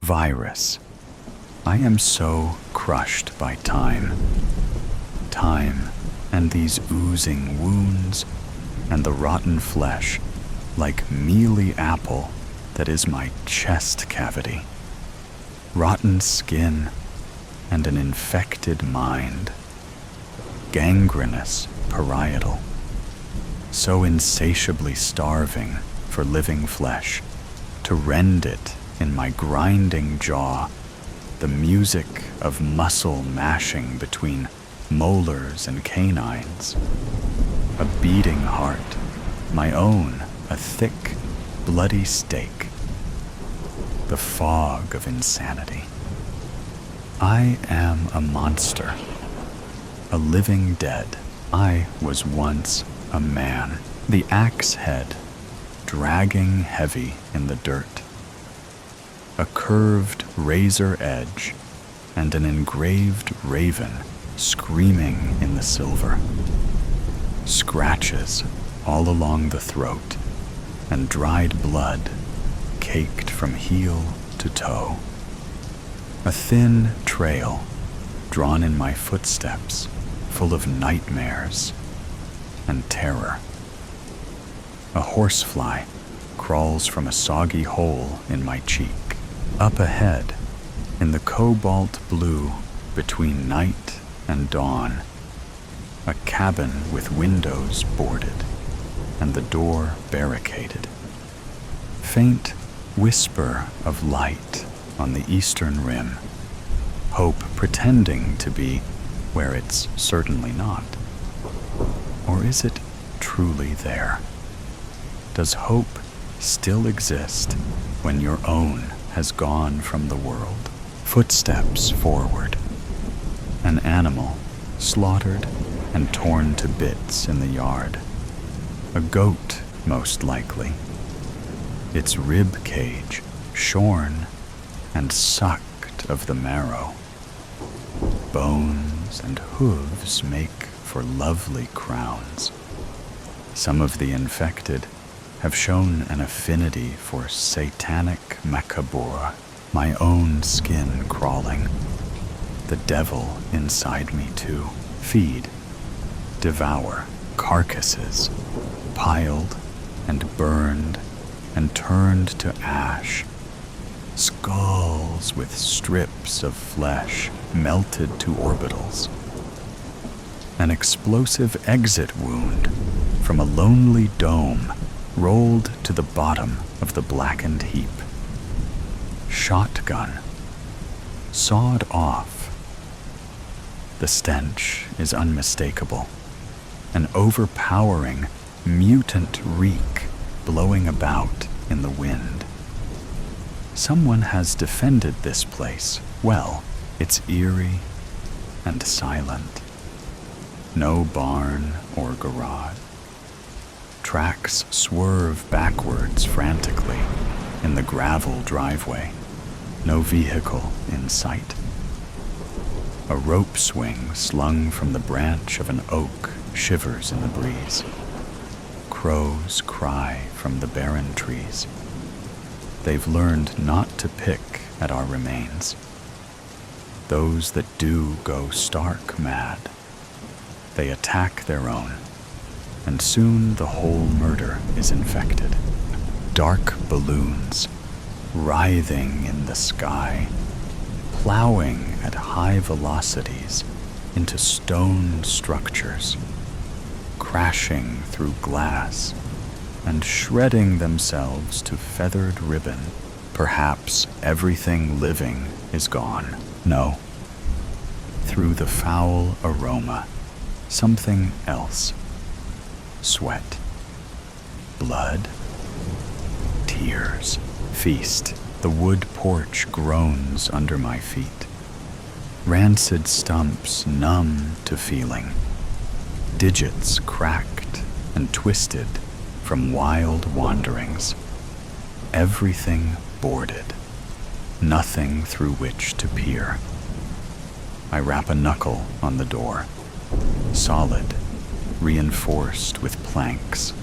Virus. I am so crushed by time. Time and these oozing wounds and the rotten flesh, like mealy apple that is my chest cavity. Rotten skin and an infected mind. Gangrenous parietal. So insatiably starving for living flesh, to rend it in my grinding jaw, the music of muscle mashing between molars and canines. A beating heart, my own, a thick, bloody steak. The fog of insanity. I am a monster, a living dead. I was once a man, the axe head, dragging heavy in the dirt. A curved razor edge and an engraved raven screaming in the silver. Scratches all along the throat and dried blood caked from heel to toe. A thin trail drawn in my footsteps, full of nightmares and terror. A horsefly crawls from a soggy hole in my cheek. Up ahead, in the cobalt blue between night and dawn, a cabin with windows boarded and the door barricaded. Faint whisper of light on the eastern rim, hope pretending to be where it's certainly not. Or is it truly there? Does hope still exist when your own has gone from the world? Footsteps forward. An animal slaughtered and torn to bits in the yard. A goat, most likely. Its rib cage shorn and sucked of the marrow. Bones and hooves make for lovely crowns. Some of the infected have shown an affinity for satanic macabre, my own skin crawling. The devil inside me too. Feed, devour carcasses, piled and burned and turned to ash. Skulls with strips of flesh melted to orbitals. An explosive exit wound from a lonely dome rolled to the bottom of the blackened heap. Shotgun, sawed off. The stench is unmistakable, an overpowering, mutant reek blowing about in the wind. Someone has defended this place well. It's eerie and silent. No barn or garage. Tracks swerve backwards frantically in the gravel driveway. No vehicle in sight. A rope swing slung from the branch of an oak shivers in the breeze. Crows cry from the barren trees. They've learned not to pick at our remains. Those that do go stark mad. They attack their own, and soon the whole murder is infected. Dark balloons, writhing in the sky, plowing at high velocities into stone structures, crashing through glass and shredding themselves to feathered ribbon. Perhaps everything living is gone. No. Through the foul aroma, something else. Sweat. Blood. Tears. Feast. The wood porch groans under my feet. Rancid stumps numb to feeling. Digits cracked and twisted from wild wanderings. Everything boarded. Nothing through which to peer. I rap a knuckle on the door. Solid, reinforced with planks,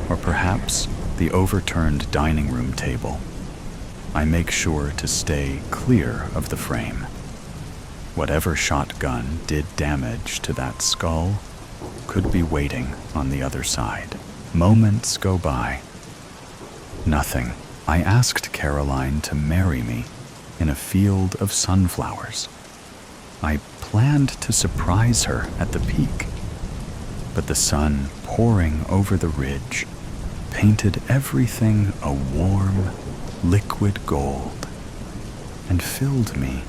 or perhaps the overturned dining room table. I make sure to stay clear of the frame. Whatever shotgun did damage to that skull could be waiting on the other side. Moments go by. Nothing. I asked Caroline to marry me in a field of sunflowers. I planned to surprise her at the peak, but the sun pouring over the ridge painted everything a warm, liquid gold and filled me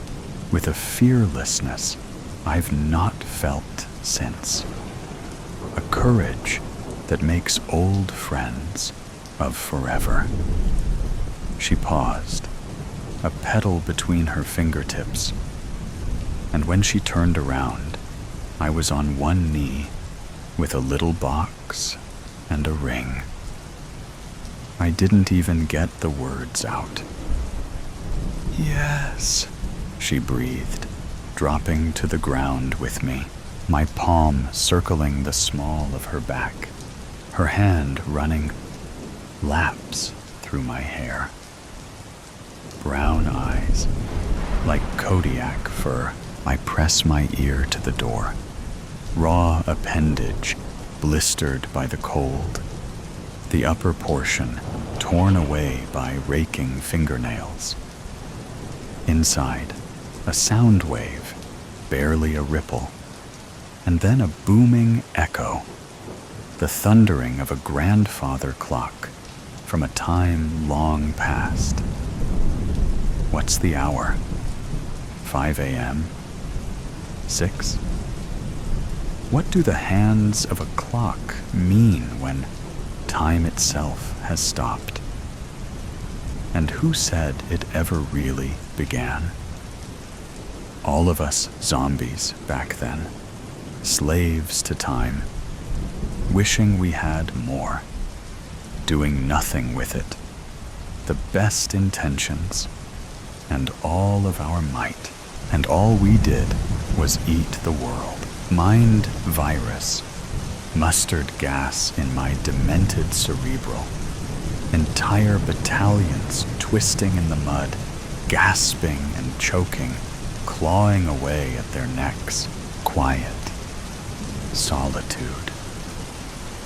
with a fearlessness I've not felt since. A courage that makes old friends of forever. She paused, a petal between her fingertips, and when she turned around, I was on one knee with a little box and a ring. I didn't even get the words out. "Yes," she breathed, dropping to the ground with me, my palm circling the small of her back, her hand running laps through my hair. Brown eyes, like Kodiak fur. I press my ear to the door, raw appendage blistered by the cold, the upper portion torn away by raking fingernails. Inside, a sound wave, barely a ripple, and then a booming echo, the thundering of a grandfather clock from a time long past. What's the hour? 5 a.m.? 6? What do the hands of a clock mean when time itself has stopped? And who said it ever really began? All of us zombies back then, slaves to time, wishing we had more, doing nothing with it, the best intentions, and all of our might, and all we did was eat the world. Mind virus, mustard gas in my demented cerebral, entire battalions twisting in the mud, gasping and choking, clawing away at their necks. Quiet, solitude,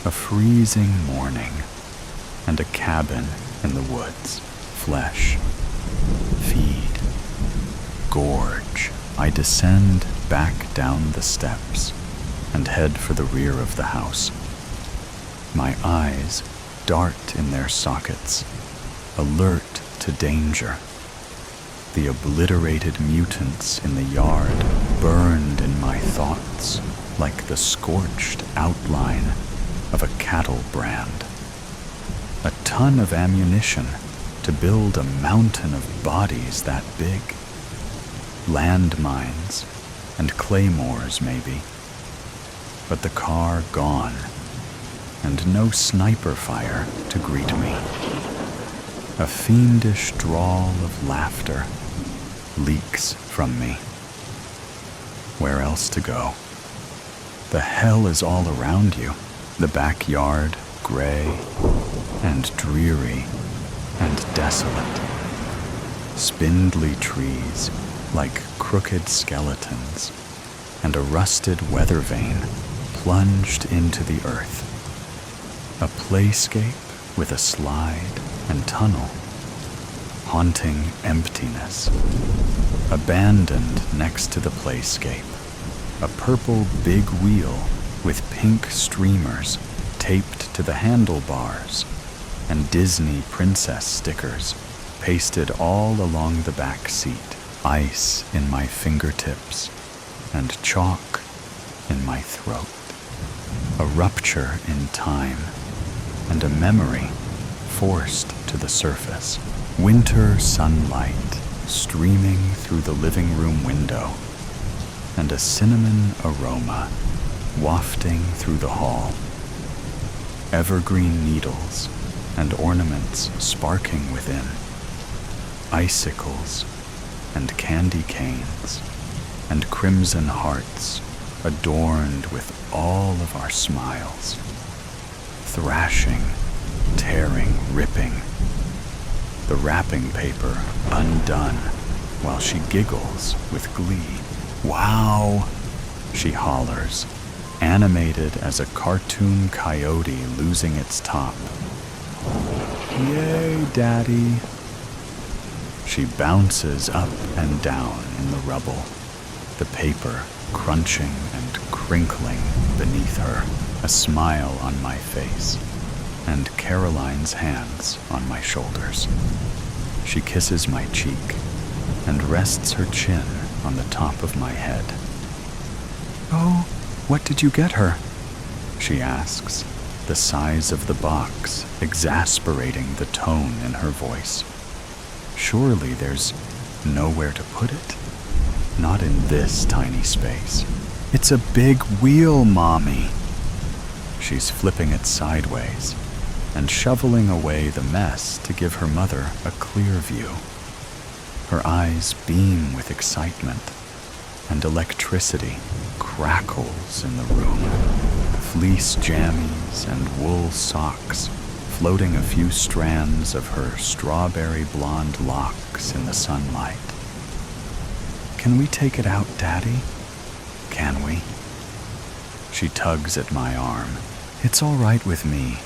a freezing morning, and a cabin in the woods. Flesh, feed, gorge. I descend back down the steps and head for the rear of the house. My eyes dart in their sockets, alert to danger. The obliterated mutants in the yard burned in my thoughts like the scorched outline of a cattle brand. A ton of ammunition to build a mountain of bodies that big. Landmines and claymores, maybe. But the car gone, and no sniper fire to greet me. A fiendish drawl of laughter leaks from me. Where else to go? The hell is all around you. The backyard, gray and dreary and desolate. Spindly trees like crooked skeletons, and a rusted weather vane plunged into the earth. A playscape with a slide and tunnel. Haunting emptiness. Abandoned next to the playscape. A purple big wheel with pink streamers taped to the handlebars, and Disney princess stickers pasted all along the back seat. Ice in my fingertips and chalk in my throat. A rupture in time and a memory forced to the surface. Winter sunlight streaming through the living room window, and a cinnamon aroma wafting through the hall. Evergreen needles and ornaments sparking within. Icicles and candy canes and crimson hearts adorned with all of our smiles. Thrashing, tearing, ripping. the wrapping paper undone, while she giggles with glee. "Wow!" she hollers, animated as a cartoon coyote losing its top. "Yay, Daddy!" She bounces up and down in the rubble, the paper crunching and crinkling beneath her, a smile on my face, and Caroline's hands on my shoulders. She kisses my cheek and rests her chin on the top of my head. "Oh, what did you get her?" she asks, the size of the box exasperating the tone in her voice. Surely there's nowhere to put it? Not in this tiny space. "It's a big wheel, Mommy." She's flipping it sideways and shoveling away the mess to give her mother a clear view. Her eyes beam with excitement, and electricity crackles in the room. Fleece jammies and wool socks floating a few strands of her strawberry blonde locks in the sunlight. "Can we take it out, Daddy? Can we?" She tugs at my arm. "It's all right with me.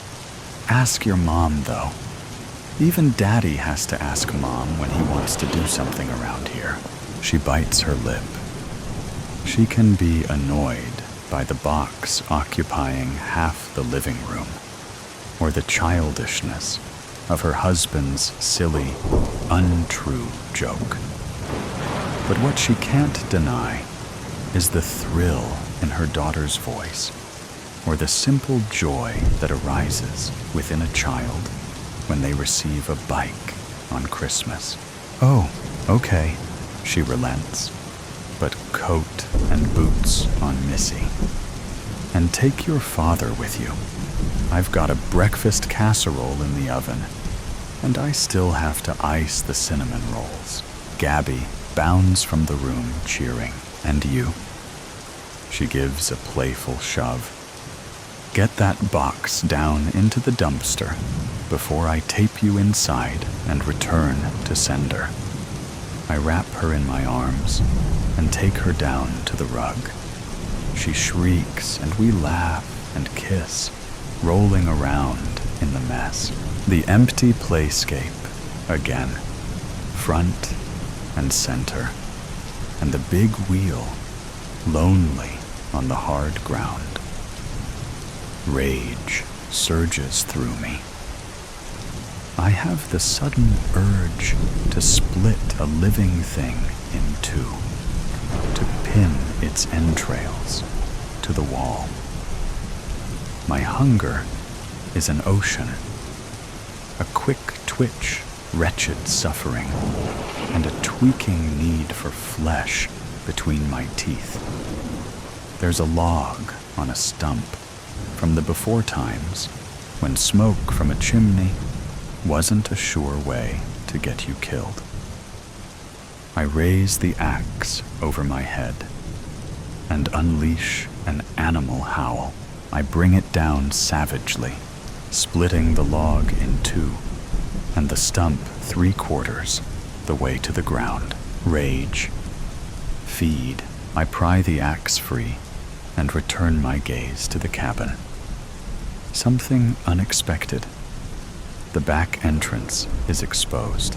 Ask your mom, though. Even Daddy has to ask Mom when he wants to do something around here." She bites her lip. She can be annoyed by the box occupying half the living room, or the childishness of her husband's silly, untrue joke. But what she can't deny is the thrill in her daughter's voice, or the simple joy that arises within a child when they receive a bike on Christmas. "Oh, okay," she relents, but coat and boots on Missy. "And take your father with you. I've got a breakfast casserole in the oven, and I still have to ice the cinnamon rolls." Gabby bounds from the room cheering. "And you?" She gives a playful shove. "Get that box down into the dumpster before I tape you inside and return to sender." I wrap her in my arms and take her down to the rug. She shrieks and we laugh and kiss, rolling around in the mess. The empty playscape again, front and center, and the big wheel lonely on the hard ground. Rage surges through me. I have the sudden urge to split a living thing in two, to pin its entrails to the wall. My hunger is an ocean, a quick twitch, wretched suffering, and a tweaking need for flesh between my teeth. There's a log on a stump from the before times when smoke from a chimney wasn't a sure way to get you killed. I raise the axe over my head and unleash an animal howl. I bring it down savagely, splitting the log in two and the stump 3/4 the way to the ground. Rage. Feed. I pry the axe free and return my gaze to the cabin. Something unexpected. The back entrance is exposed.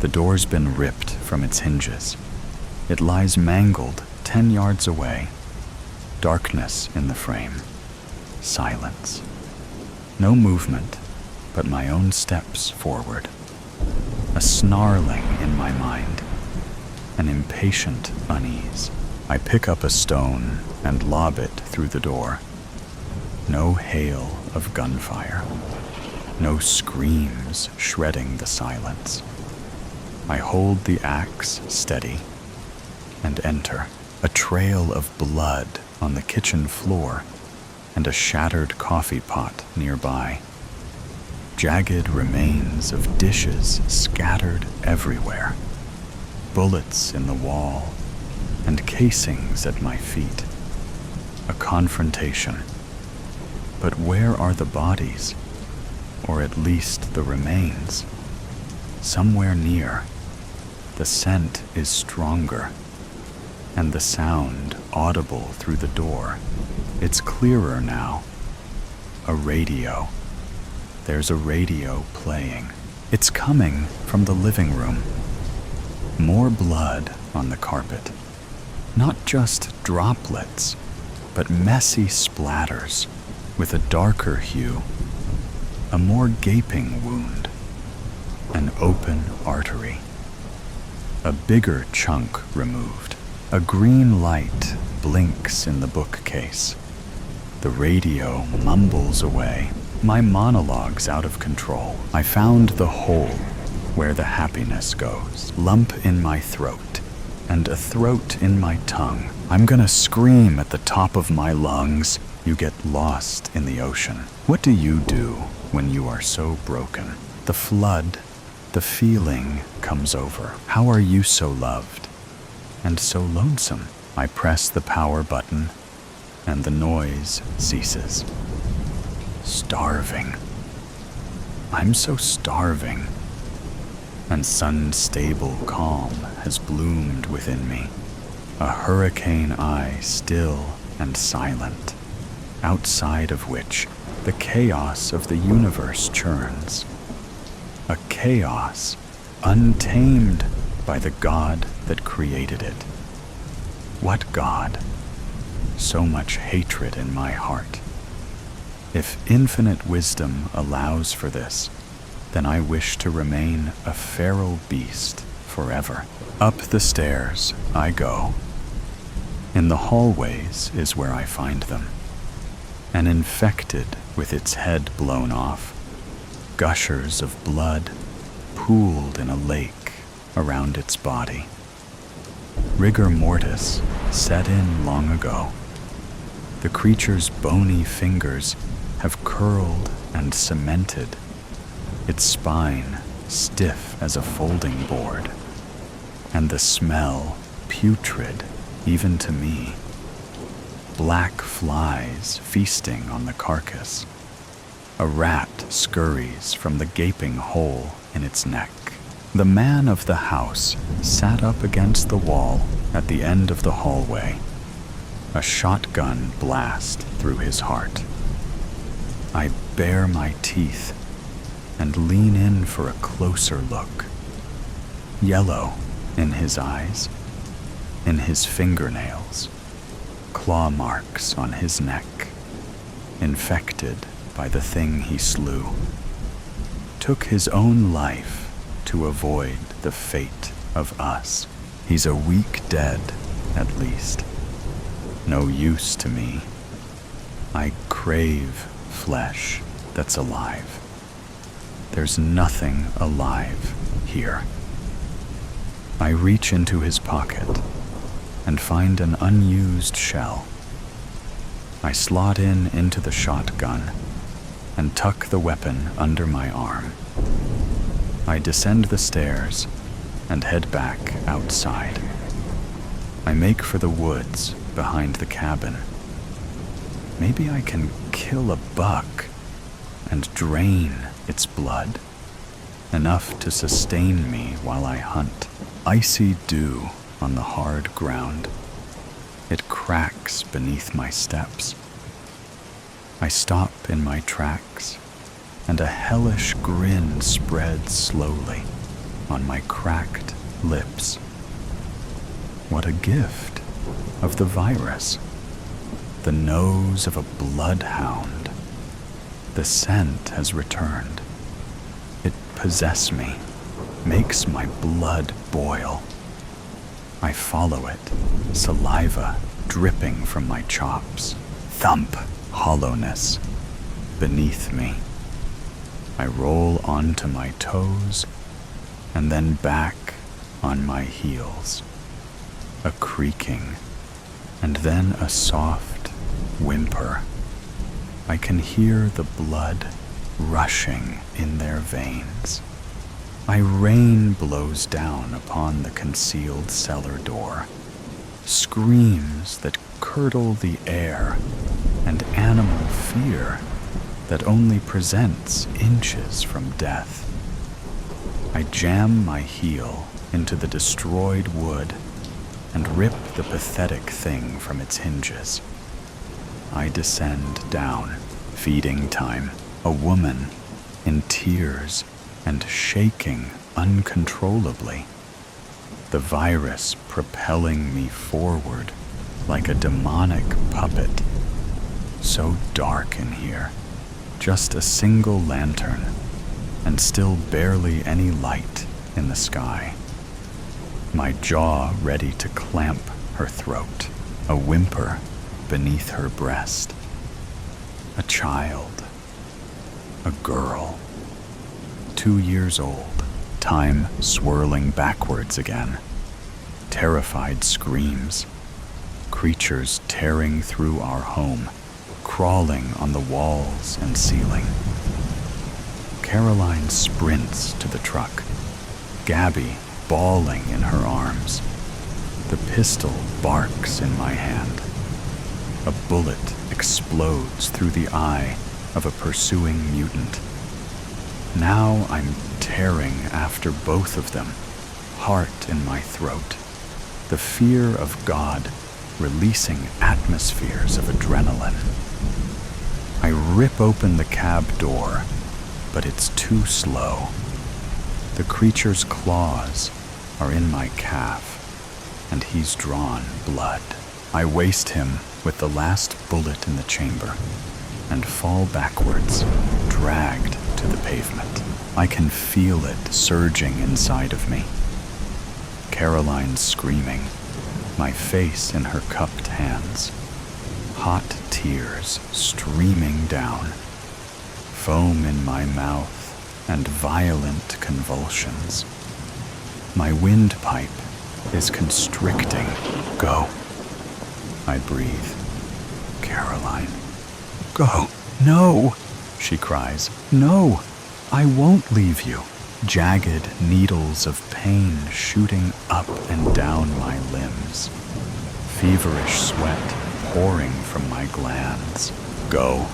The door's been ripped from its hinges. It lies mangled 10 yards away. Darkness in the frame. Silence. No movement, but my own steps forward. A snarling in my mind. An impatient unease. I pick up a stone and lob it through the door. No hail of gunfire. No screams shredding the silence. I hold the axe steady and enter. A trail of blood on the kitchen floor and a shattered coffee pot nearby. Jagged remains of dishes scattered everywhere. Bullets in the wall and casings at my feet. A confrontation. But where are the bodies? Or at least the remains? somewhere near. The scent is stronger, and the sound audible through the door. It's clearer now. A radio. There's a radio playing. It's coming from the living room. More blood on the carpet. Not just droplets, but messy splatters with a darker hue. A more gaping wound. An open artery. A bigger chunk removed. A green light blinks in the bookcase. The radio mumbles away. My monologue's out of control. I found the hole where the happiness goes. Lump in my throat, and a throat in my tongue. I'm gonna scream at the top of my lungs. You get lost in the ocean. What do you do when you are so broken? The flood, the feeling comes over. How are you so loved and so lonesome? I press the power button, and the noise ceases. Starving. I'm so starving. And sun-stable calm has bloomed within me. A hurricane eye still and silent, outside of which the chaos of the universe churns. A chaos untamed by the God that created it. What God? So much hatred in my heart. If infinite wisdom allows for this, then I wish to remain a feral beast forever. Up the stairs I go. In the hallways is where I find them. An infected with its head blown off, gushers of blood pooled in a lake around its body. Rigor mortis set in long ago. The creature's bony fingers have curled and cemented, its spine stiff as a folding board, and the smell putrid even to me. Black flies feasting on the carcass. A rat scurries from the gaping hole in its neck. The man of the house sat up against the wall at the end of the hallway, a shotgun blast through his heart. I bare my teeth and lean in for a closer look. Yellow in his eyes, in his fingernails, claw marks on his neck, infected by the thing he slew. Took his own life to avoid the fate of us. He's a weak dead, at least. No use to me. I crave flesh that's alive. There's nothing alive here. I reach into his pocket and find an unused shell. I slot into the shotgun and tuck the weapon under my arm. I descend the stairs and head back outside. I make for the woods behind the cabin. Maybe I can kill a buck and drain its blood, enough to sustain me while I hunt. Icy dew on the hard ground. It cracks beneath my steps. I stop in my tracks, and a hellish grin spreads slowly on my cracked lips. What a gift of the virus. The nose of a bloodhound. The scent has returned. It possesses me, makes my blood boil. I follow it, saliva dripping from my chops. Thump, hollowness beneath me. I roll onto my toes and then back on my heels. A creaking, and then a soft whimper. I can hear the blood rushing in their veins. My rain blows down upon the concealed cellar door. Screams that curdle the air, and animal fear that only presents inches from death. I jam my heel into the destroyed wood and rip the pathetic thing from its hinges. I descend down, feeding time, a woman in tears and shaking uncontrollably. The virus propelling me forward like a demonic puppet. So dark in here, just a single lantern, and still barely any light in the sky. My jaw ready to clamp her throat, a whimper beneath her breast. A child, a girl, 2 years old, time swirling backwards again. Terrified screams, creatures tearing through our home, crawling on the walls and ceiling. Caroline sprints to the truck, Gabby bawling in her arms. The pistol barks in my hand. A bullet explodes through the eye of a pursuing mutant. Now I'm tearing after both of them, heart in my throat. The fear of God releasing atmospheres of adrenaline. I rip open the cab door, but it's too slow. The creature's claws are in my calf, and he's drawn blood. I waste him with the last bullet in the chamber and fall backwards, dragged to the pavement. I can feel it surging inside of me. Caroline screaming, my face in her cupped hands, hot tears streaming down, foam in my mouth and violent convulsions. My windpipe is constricting. Go. I breathe. Caroline. Go. No, she cries. No, I won't leave you. Jagged needles of pain shooting up and down my limbs. Feverish sweat pouring from my glands. Go,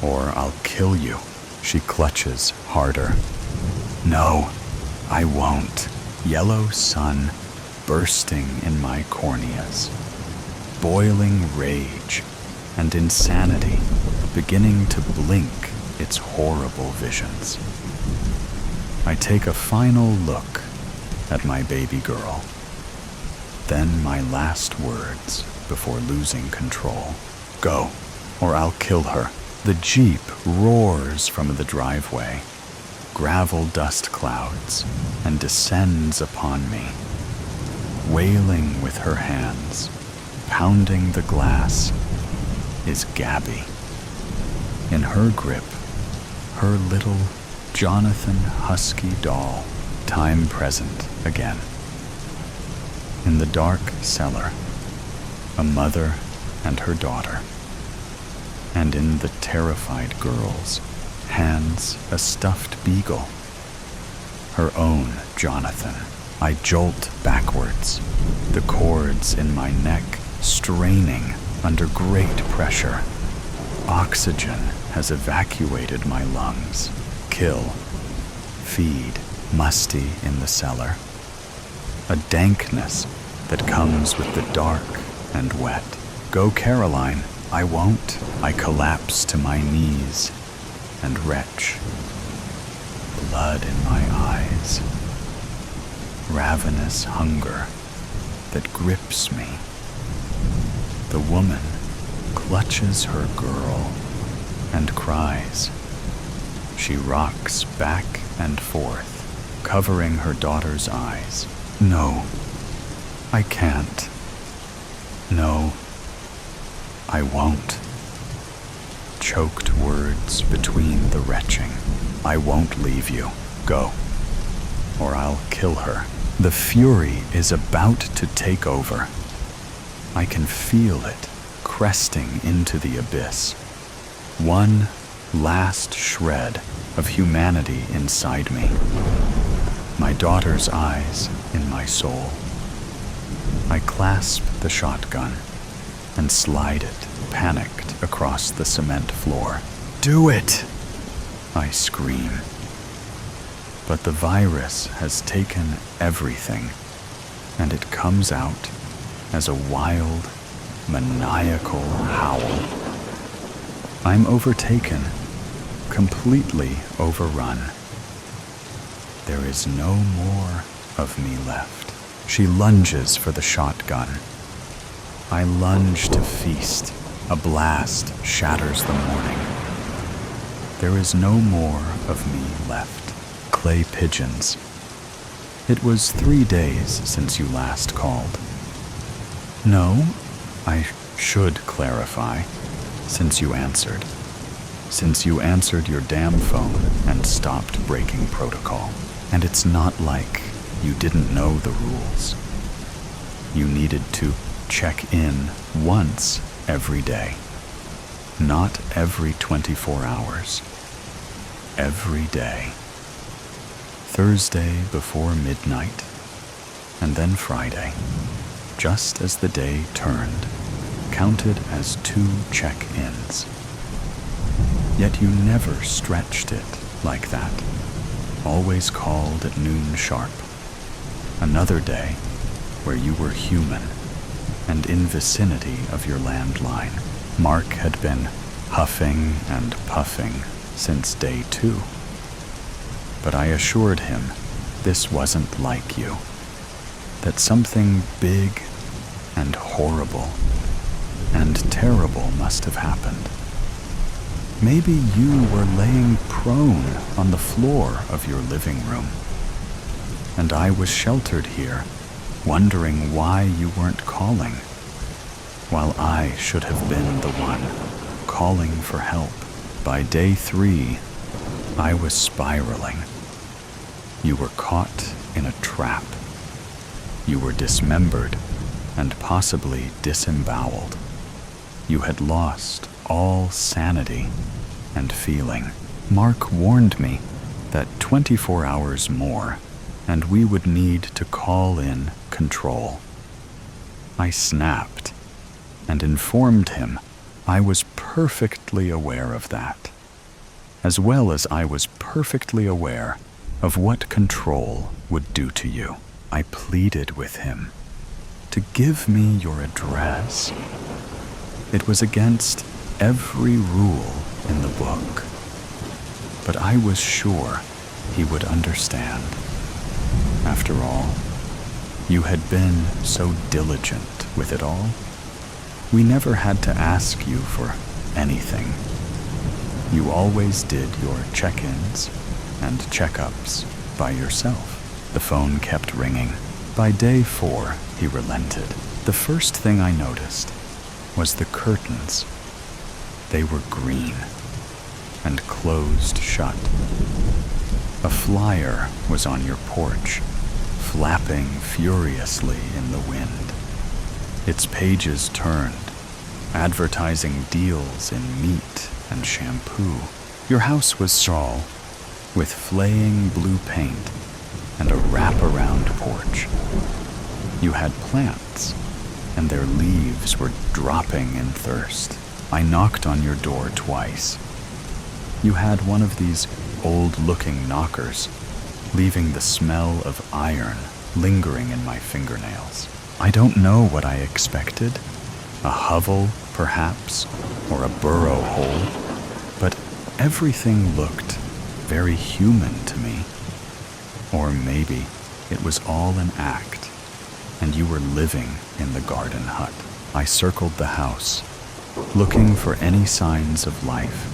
or I'll kill you. She clutches harder. No, I won't. Yellow sun bursting in my corneas. Boiling rage and insanity beginning to blink its horrible visions. I take a final look at my baby girl. Then my last words before losing control. Go, or I'll kill her. The Jeep roars from the driveway, gravel dust clouds, and descends upon me. Wailing with her hands, pounding the glass, is Gabby. In her grip, her little Jonathan husky doll, time present again. In the dark cellar, a mother and her daughter. And in the terrified girl's hands, a stuffed beagle. Her own Jonathan. I jolt backwards, the cords in my neck straining under great pressure. Oxygen has evacuated my lungs. Kill, feed, musty in the cellar. A dankness that comes with the dark and wet. Go, Caroline, I won't. I collapse to my knees and retch. Blood in my eyes. Ravenous hunger that grips me. The woman clutches her girl and cries. She rocks back and forth, covering her daughter's eyes. No, I can't. No, I won't. Choked words between the retching. I won't leave you. Go, or I'll kill her. The fury is about to take over. I can feel it cresting into the abyss. One last shred of humanity inside me. My daughter's eyes in my soul. I clasp the shotgun and slide it, panicked, across the cement floor. Do it! I scream. But the virus has taken everything, and it comes out as a wild, maniacal howl. I'm overtaken, completely overrun. There is no more of me left. She lunges for the shotgun. I lunge to feast. A blast shatters the morning. There is no more of me left. Clay pigeons. It was 3 days since you last called. No, I should clarify, since you answered. Since you answered your damn phone and stopped breaking protocol. And it's not like you didn't know the rules. You needed to check in once every day. Not every 24 hours. Every day. Thursday before midnight, and then Friday, just as the day turned, counted as 2 check-ins. Yet you never stretched it like that. Always called at noon sharp. Another day where you were human and in vicinity of your landline. Mark had been huffing and puffing since day 2. But I assured him this wasn't like you, that something big and horrible and terrible must have happened. Maybe you were laying prone on the floor of your living room, and I was sheltered here, wondering why you weren't calling, while I should have been the one calling for help. By day 3, I was spiraling. You were caught in a trap. You were dismembered and possibly disemboweled. You had lost all sanity and feeling. Mark warned me that 24 hours more and we would need to call in control. I snapped and informed him I was perfectly aware of that, as well as I was perfectly aware of what control would do to you. I pleaded with him to give me your address. It was against every rule in the book, but I was sure he would understand. After all, you had been so diligent with it all. We never had to ask you for anything. You always did your check-ins and checkups by yourself. The phone kept ringing. By day 4, he relented. The first thing I noticed was the curtains. They were green and closed shut. A flyer was on your porch, flapping furiously in the wind. Its pages turned, advertising deals in meat and shampoo. Your house was straw, with flaying blue paint and a wraparound porch. You had plants, and their leaves were dropping in thirst. I knocked on your door twice. You had one of these old-looking knockers, leaving the smell of iron lingering in my fingernails. I don't know what I expected. A hovel, perhaps, or a burrow hole, but everything looked very human to me. Or maybe it was all an act, and you were living in the garden hut. I circled the house, looking for any signs of life,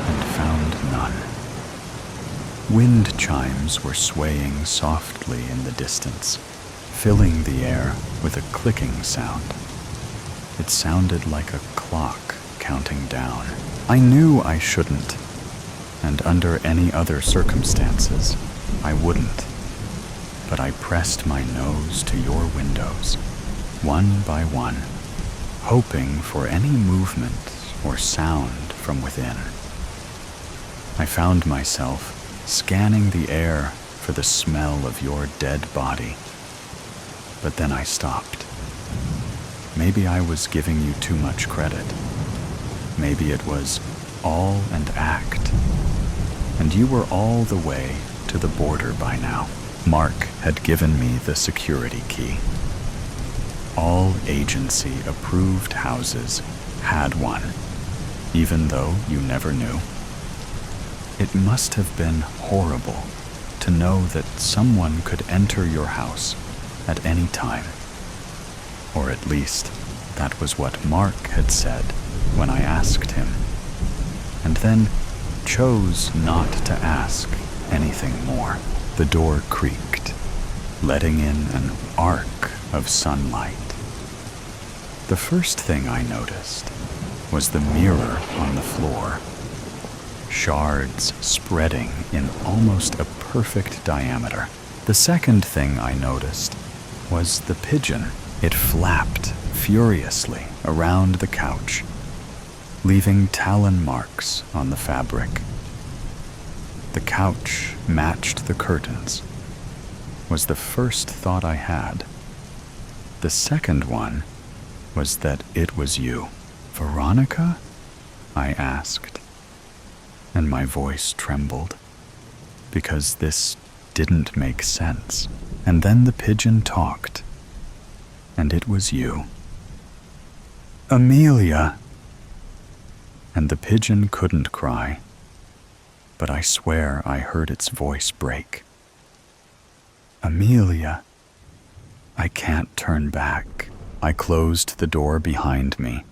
and found none. Wind chimes were swaying softly in the distance, filling the air with a clicking sound. It sounded like a clock counting down. I knew I shouldn't, and under any other circumstances, I wouldn't. But I pressed my nose to your windows, one by one, hoping for any movement or sound from within. I found myself scanning the air for the smell of your dead body. But then I stopped. Maybe I was giving you too much credit. Maybe it was all an act, and you were all the way to the border by now. Mark had given me the security key. All agency-approved houses had one, even though you never knew. It must have been horrible to know that someone could enter your house at any time. Or at least, that was what Mark had said when I asked him, and then chose not to ask anything more. The door creaked, letting in an arc of sunlight. The first thing I noticed was the mirror on the floor, shards spreading in almost a perfect diameter. The second thing I noticed was the pigeon. It flapped furiously around the couch, leaving talon marks on the fabric. The couch matched the curtains, was the first thought I had. The second one was that it was you. Veronica? I asked, and my voice trembled, because this didn't make sense. And then the pigeon talked, and it was you. Amelia! And the pigeon couldn't cry, but I swear I heard its voice break. Amelia, I can't turn back. I closed the door behind me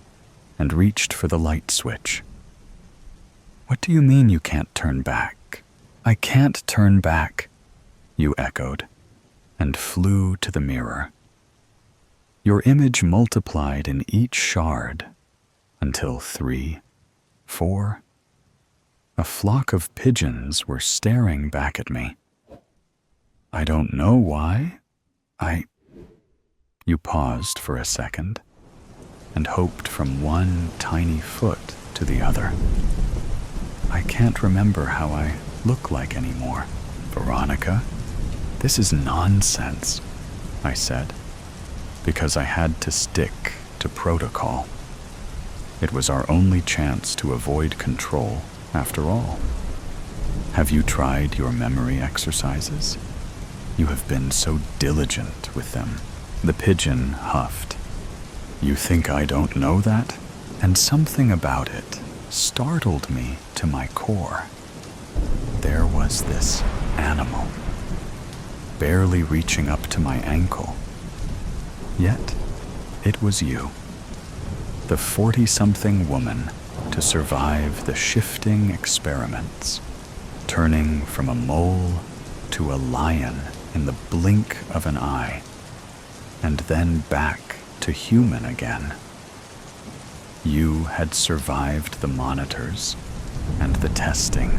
and reached for the light switch. What do you mean you can't turn back? I can't turn back, you echoed, and flew to the mirror. Your image multiplied in each shard until 3, 4. A flock of pigeons were staring back at me. I don't know why. You paused for a second and hoped from one tiny foot to the other. I can't remember how I look like anymore. Veronica, this is nonsense, I said, because I had to stick to protocol. It was our only chance to avoid control, after all. Have you tried your memory exercises? You have been so diligent with them. The pigeon huffed. You think I don't know that? And something about it startled me to my core. There was this animal, barely reaching up to my ankle. Yet, it was you, the 40-something woman to survive the shifting experiments, turning from a mole to a lion in the blink of an eye, and then back to human again. You had survived the monitors and the testing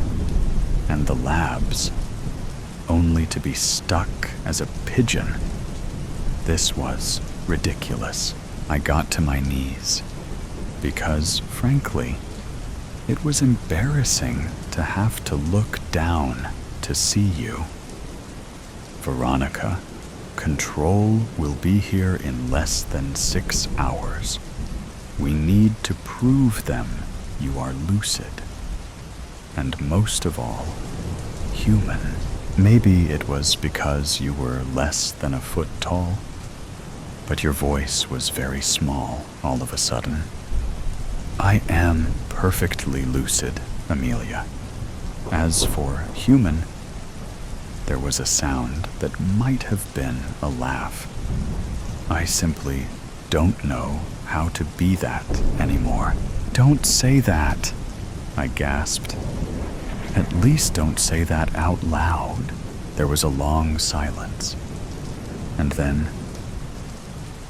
and the labs, only to be stuck as a pigeon. This was ridiculous. I got to my knees because, frankly, it was embarrassing to have to look down to see you. Veronica, control will be here in less than 6 hours. We need to prove them you are lucid. And most of all, human. Maybe it was because you were less than a foot tall, but your voice was very small all of a sudden. I am perfectly lucid, Amelia. As for human, there was a sound that might have been a laugh. I simply don't know how to be that anymore. Don't say that, I gasped. At least don't say that out loud. There was a long silence. And then,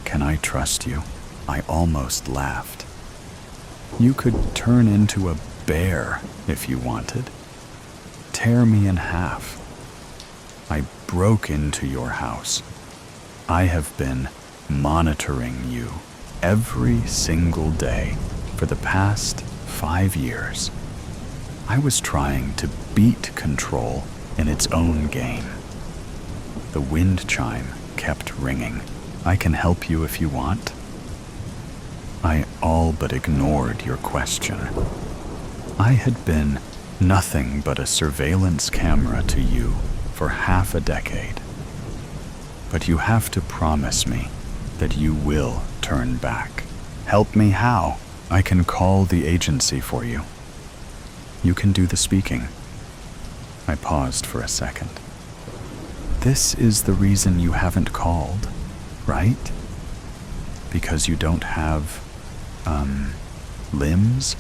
can I trust you? I almost laughed. You could turn into a bear if you wanted. Tear me in half. I broke into your house. I have been monitoring you every single day for the past 5 years. I was trying to beat control in its own game. The wind chime kept ringing. I can help you if you want. I all but ignored your question. I had been nothing but a surveillance camera to you for half a decade. But you have to promise me that you will turn back. Help me how? I can call the agency for you. You can do the speaking. I paused for a second. This is the reason you haven't called, right? Because you don't have, limbs?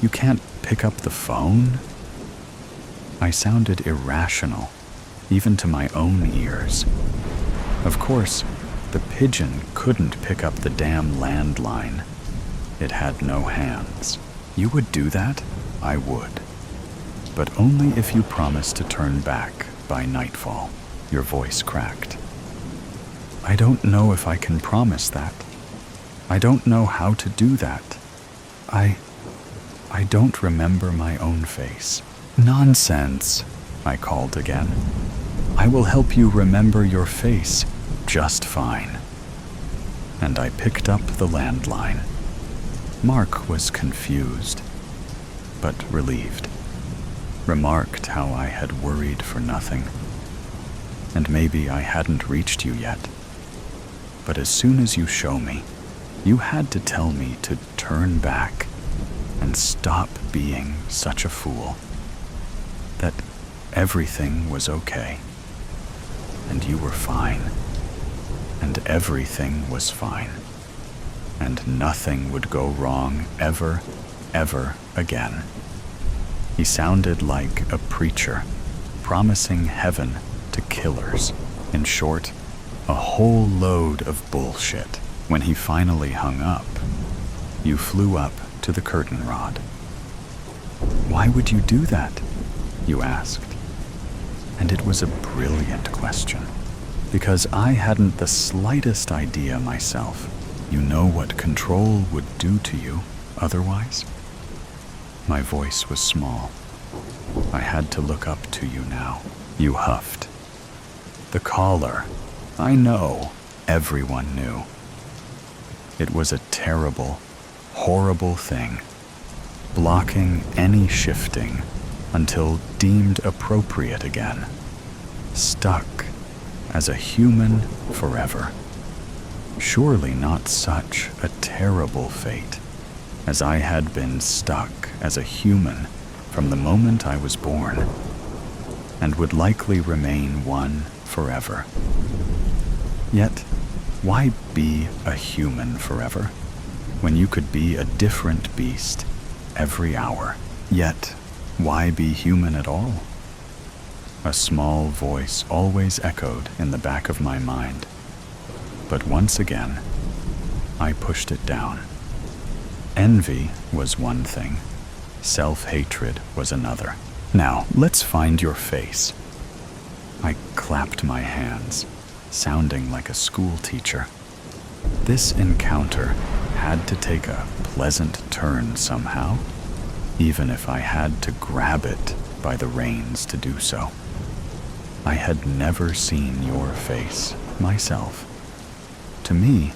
You can't pick up the phone? I sounded irrational, even to my own ears. Of course, the pigeon couldn't pick up the damn landline. It had no hands. You would do that? I would. But only if you promise to turn back by nightfall. Your voice cracked. I don't know if I can promise that. I don't know how to do that. I don't remember my own face. Nonsense, I called again. I will help you remember your face just fine. And I picked up the landline. Mark was confused, but relieved. Remarked how I had worried for nothing. And maybe I hadn't reached you yet. But as soon as you show me, you had to tell me to turn back and stop being such a fool. That everything was okay. And you were fine. And everything was fine. And nothing would go wrong ever, ever again. He sounded like a preacher, promising heaven to killers. In short, a whole load of bullshit. When he finally hung up, you flew up to the curtain rod. Why would you do that? You asked. And it was a brilliant question, because I hadn't the slightest idea myself. You know what control would do to you otherwise? My voice was small. I had to look up to you now. You huffed. The caller. I know. Everyone knew. It was a terrible, horrible thing, blocking any shifting until deemed appropriate again. Stuck as a human forever. Surely not such a terrible fate, as I had been stuck as a human from the moment I was born, and would likely remain one forever. Yet, why be a human forever, when you could be a different beast every hour? Yet, why be human at all? A small voice always echoed in the back of my mind. But once again, I pushed it down. Envy was one thing. Self-hatred was another. Now, let's find your face. I clapped my hands, sounding like a school teacher. This encounter had to take a pleasant turn somehow, even if I had to grab it by the reins to do so. I had never seen your face myself. To me,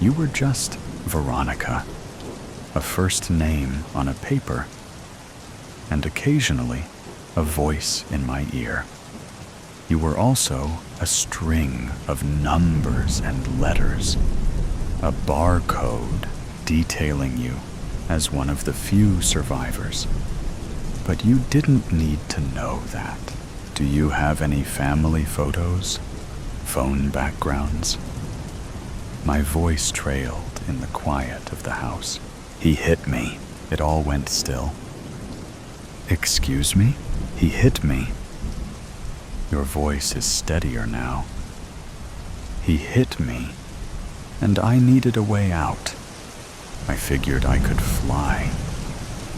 you were just Veronica, a first name on a paper, and occasionally a voice in my ear. You were also a string of numbers and letters, a barcode detailing you as one of the few survivors. But you didn't need to know that. Do you have any family photos? Phone backgrounds? My voice trailed in the quiet of the house. He hit me. It all went still. Excuse me? He hit me. Your voice is steadier now. He hit me, and I needed a way out. I figured I could fly,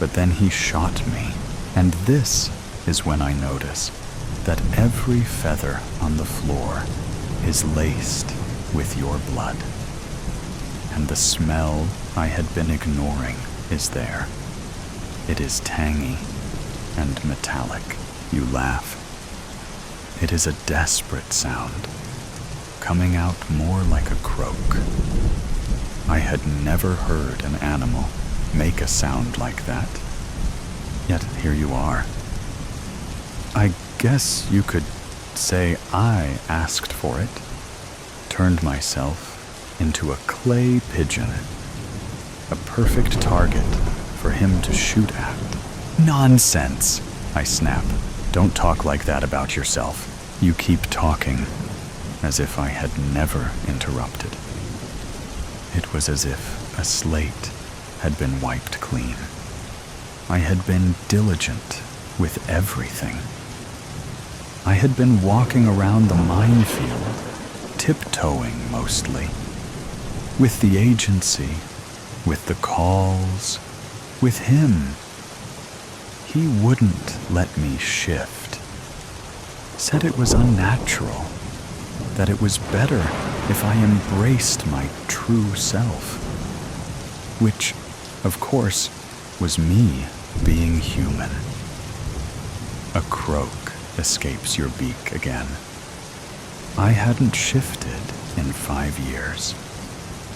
but then he shot me, and this is when I notice that every feather on the floor is laced with your blood. And the smell I had been ignoring is there. It is tangy and metallic. You laugh. It is a desperate sound, coming out more like a croak. I had never heard an animal make a sound like that. Yet here you are. I guess you could say I asked for it, turned myself into a clay pigeon, a perfect target for him to shoot at. Nonsense, I snap. Don't talk like that about yourself. You keep talking, as if I had never interrupted. It was as if a slate had been wiped clean. I had been diligent with everything. I had been walking around the minefield, tiptoeing mostly, with the agency, with the calls, with him. He wouldn't let me shift. Said it was unnatural, that it was better if I embraced my true self, which, of course, was me being human. A croak escapes your beak again. I hadn't shifted in 5 years.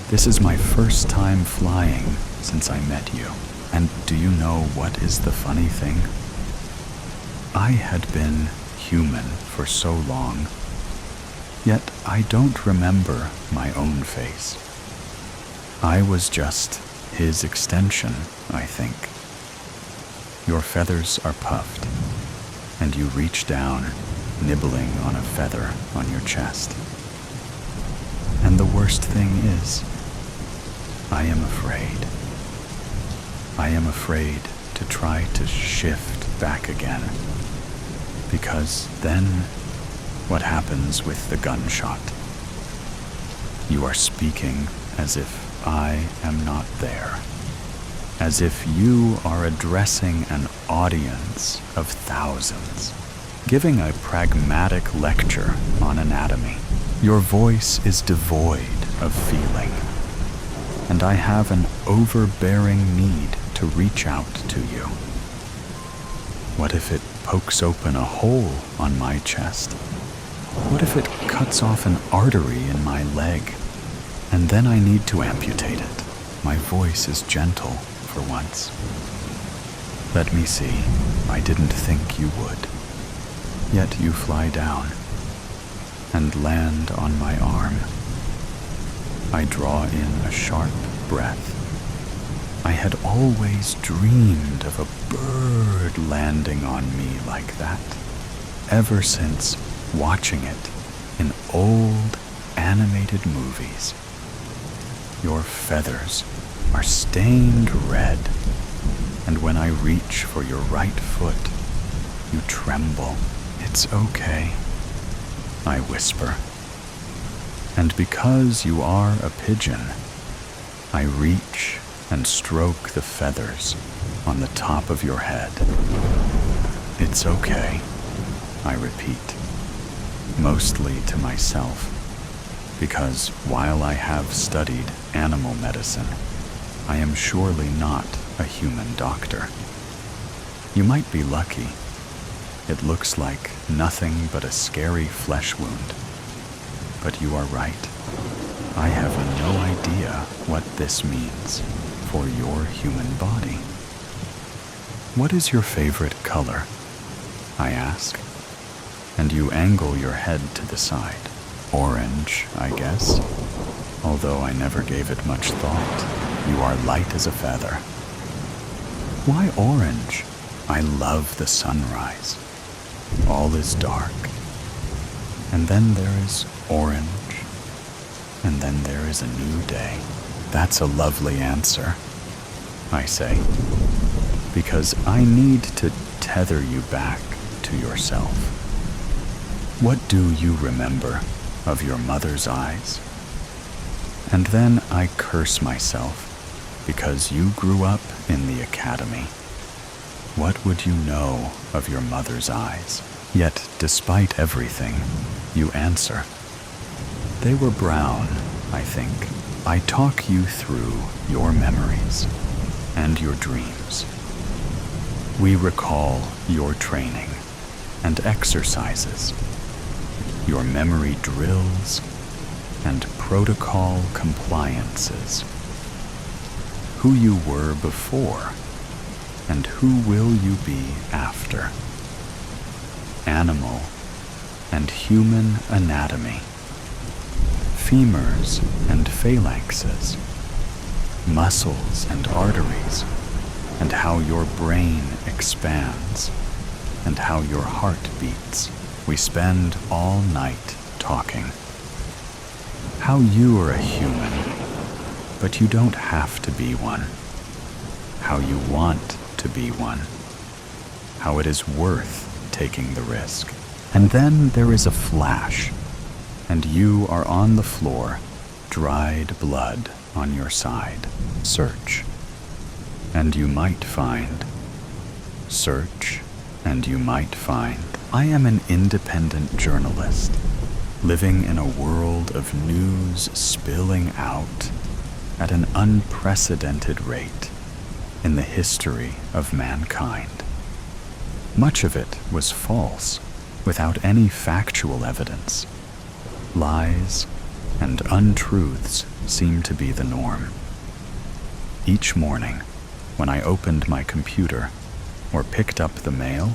This is my first time flying since I met you. And do you know what is the funny thing? I had been human for so long, yet I don't remember my own face. I was just his extension, I think. Your feathers are puffed, and you reach down, nibbling on a feather on your chest. And the worst thing is, I am afraid. I am afraid to try to shift back again, because then what happens with the gunshot? You are speaking as if I am not there, as if you are addressing an audience of thousands, giving a pragmatic lecture on anatomy. Your voice is devoid of feeling, and I have an overbearing need to reach out to you. What if it pokes open a hole on my chest? What if it cuts off an artery in my leg, and then I need to amputate it? My voice is gentle for once. Let me see. I didn't think you would. Yet you fly down and land on my arm. I draw in a sharp breath. I had always dreamed of a bird landing on me like that, ever since watching it in old animated movies. Your feathers are stained red, and when I reach for your right foot, you tremble. It's okay, I whisper. And because you are a pigeon, I reach and stroke the feathers on the top of your head. It's okay, I repeat, mostly to myself, because while I have studied animal medicine, I am surely not a human doctor. You might be lucky. It looks like nothing but a scary flesh wound. But you are right. I have no idea what this means for your human body. What is your favorite color? I ask, and you angle your head to the side. Orange, I guess, although I never gave it much thought. You are light as a feather. Why orange? I love the sunrise. All is dark. And then there is orange. And then there is a new day. That's a lovely answer, I say, because I need to tether you back to yourself. What do you remember of your mother's eyes? And then I curse myself because you grew up in the academy. What would you know of your mother's eyes? Yet, despite everything, you answer. They were brown, I think. I talk you through your memories and your dreams. We recall your training and exercises, your memory drills and protocol compliances, who you were before and who will you be after. animal and human anatomy, femurs and phalanxes, muscles and arteries, and how your brain expands, and how your heart beats. We spend all night talking. How you are a human, but you don't have to be one. How you want to be one. How it is worth taking the risk. And then there is a flash, and you are on the floor, dried blood on your side. Search, and you might find. Search, and you might find. I am an independent journalist, living in a world of news spilling out at an unprecedented rate in the history of mankind. Much of it was false, without any factual evidence. Lies and untruths seem to be the norm. Each morning, when I opened my computer or picked up the mail,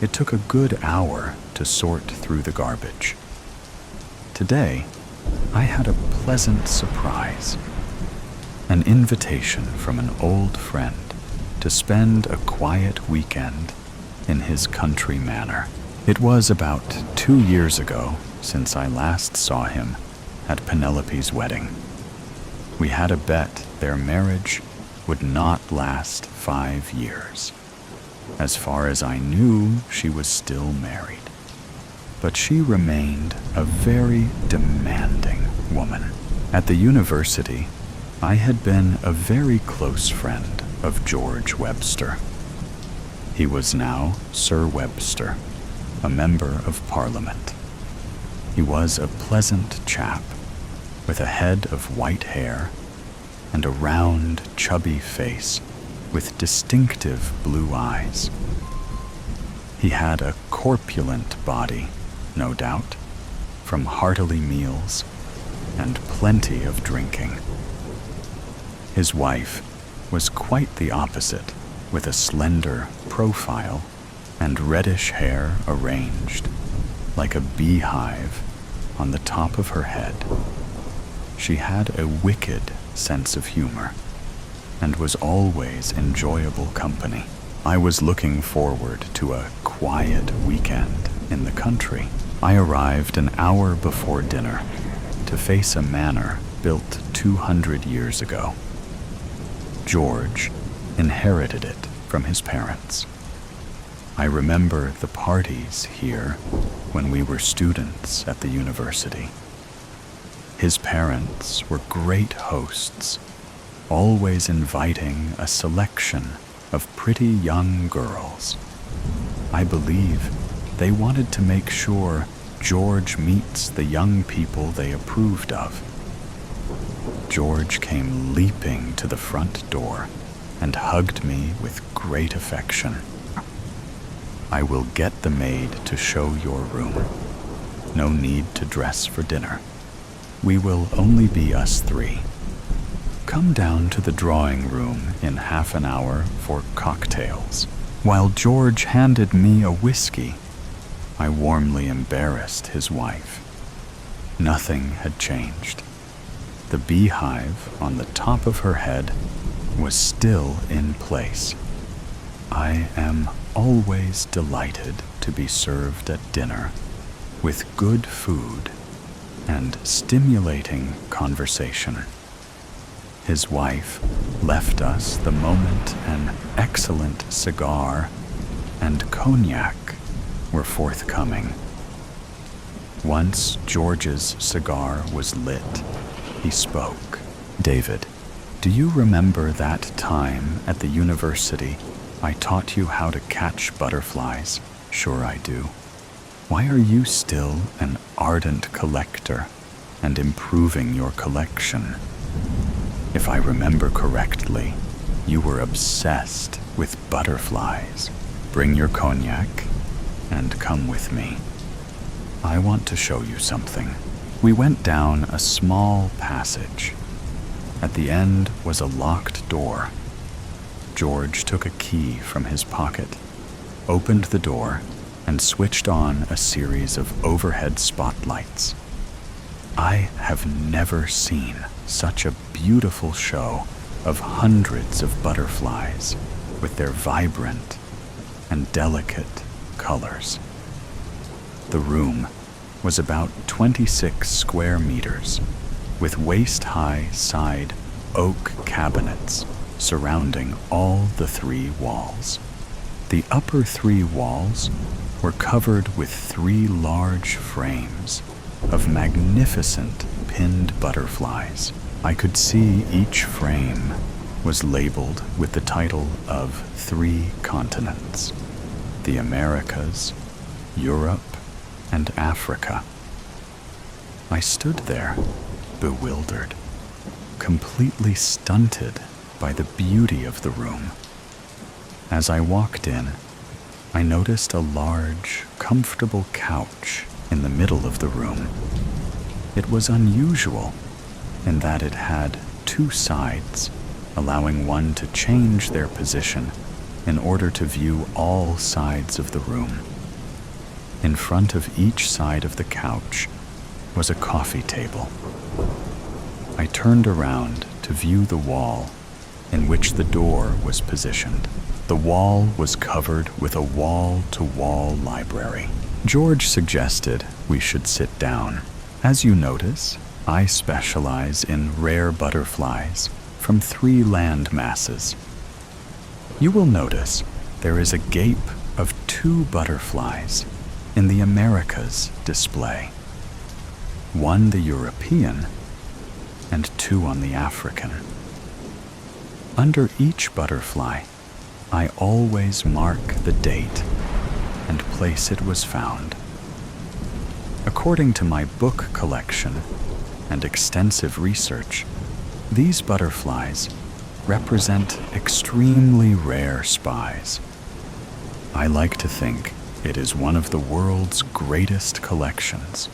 it took a good hour to sort through the garbage. Today, I had a pleasant surprise. An invitation from an old friend to spend a quiet weekend in his country manor. It was about 2 years ago since I last saw him at Penelope's wedding. We had a bet their marriage would not last 5 years. As far as I knew, she was still married. But she remained a very demanding woman. At the university, I had been a very close friend of George Webster. He was now Sir Webster, a member of Parliament. He was a pleasant chap, with a head of white hair and a round, chubby face with distinctive blue eyes. He had a corpulent body, no doubt, from hearty meals and plenty of drinking. His wife was quite the opposite, with a slender profile and reddish hair arranged like a beehive on the top of her head. She had a wicked sense of humor and was always enjoyable company. I was looking forward to a quiet weekend in the country. I arrived an hour before dinner to face a manor built 200 years ago. George inherited it from his parents. I remember the parties here when we were students at the university. His parents were great hosts, always inviting a selection of pretty young girls. I believe they wanted to make sure George meets the young people they approved of. George came leaping to the front door and hugged me with great affection. I will get the maid to show your room. No need to dress for dinner. We will only be us three. Come down to the drawing room in half an hour for cocktails. While George handed me a whiskey, I warmly embarrassed his wife. Nothing had changed. The beehive on the top of her head was still in place. I am always delighted to be served at dinner with good food and stimulating conversation. His wife left us the moment an excellent cigar and cognac were forthcoming. Once George's cigar was lit, he spoke. David, do you remember that time at the university I taught you how to catch butterflies? Sure I do. Why are you still an ardent collector and improving your collection? If I remember correctly, you were obsessed with butterflies. Bring your cognac and come with me. I want to show you something. We went down a small passage. At the end was a locked door. George took a key from his pocket, opened the door, and switched on a series of overhead spotlights. I have never seen such a beautiful show of hundreds of butterflies with their vibrant and delicate colors. The room was about 26 square meters, with waist-high side oak cabinets surrounding all the 3 walls. The upper 3 walls were covered with 3 large frames of magnificent pinned butterflies. I could see each frame was labeled with the title of 3 continents: the Americas, Europe, and Africa. I stood there, bewildered, completely stunted by the beauty of the room. As I walked in, I noticed a large, comfortable couch in the middle of the room. It was unusual in that it had 2 sides, allowing one to change their position in order to view all sides of the room. In front of each side of the couch was a coffee table. I turned around to view the wall in which the door was positioned. The wall was covered with a wall-to-wall library. George suggested we should sit down. As you notice, I specialize in rare butterflies from 3 land masses. You will notice there is a gape of 2 butterflies in the Americas display. 1 the European and 2 on the African. Under each butterfly, I always mark the date and place it was found. According to my book collection and extensive research, these butterflies represent extremely rare spies. I like to think it is one of the world's greatest collections,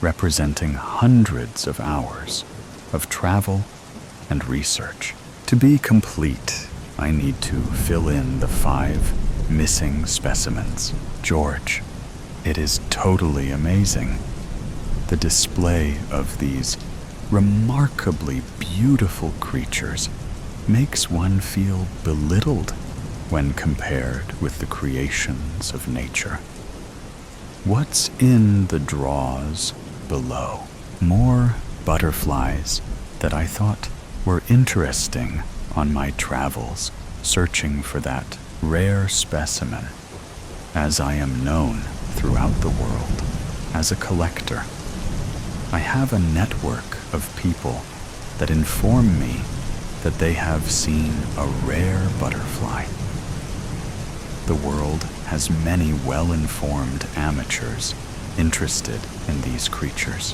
representing hundreds of hours of travel and research. To be complete, I need to fill in the 5 missing specimens. George, it is totally amazing. The display of these remarkably beautiful creatures makes one feel belittled when compared with the creations of nature. What's in the drawers below? More butterflies that I thought were interesting on my travels, searching for that rare specimen, as I am known throughout the world as a collector. I have a network of people that inform me that they have seen a rare butterfly. The world has many well-informed amateurs interested in these creatures.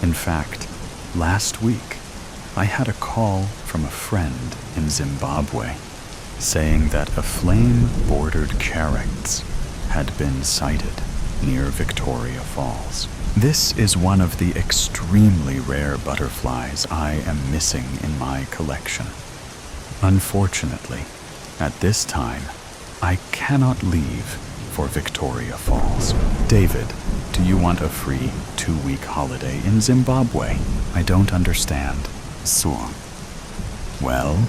In fact, last week, I had a call from a friend in Zimbabwe saying that a flame-bordered carex had been sighted near Victoria Falls. This is one of the extremely rare butterflies I am missing in my collection. Unfortunately, at this time, I cannot leave for Victoria Falls. David, do you want a free 2-week holiday in Zimbabwe? I don't understand. So, well,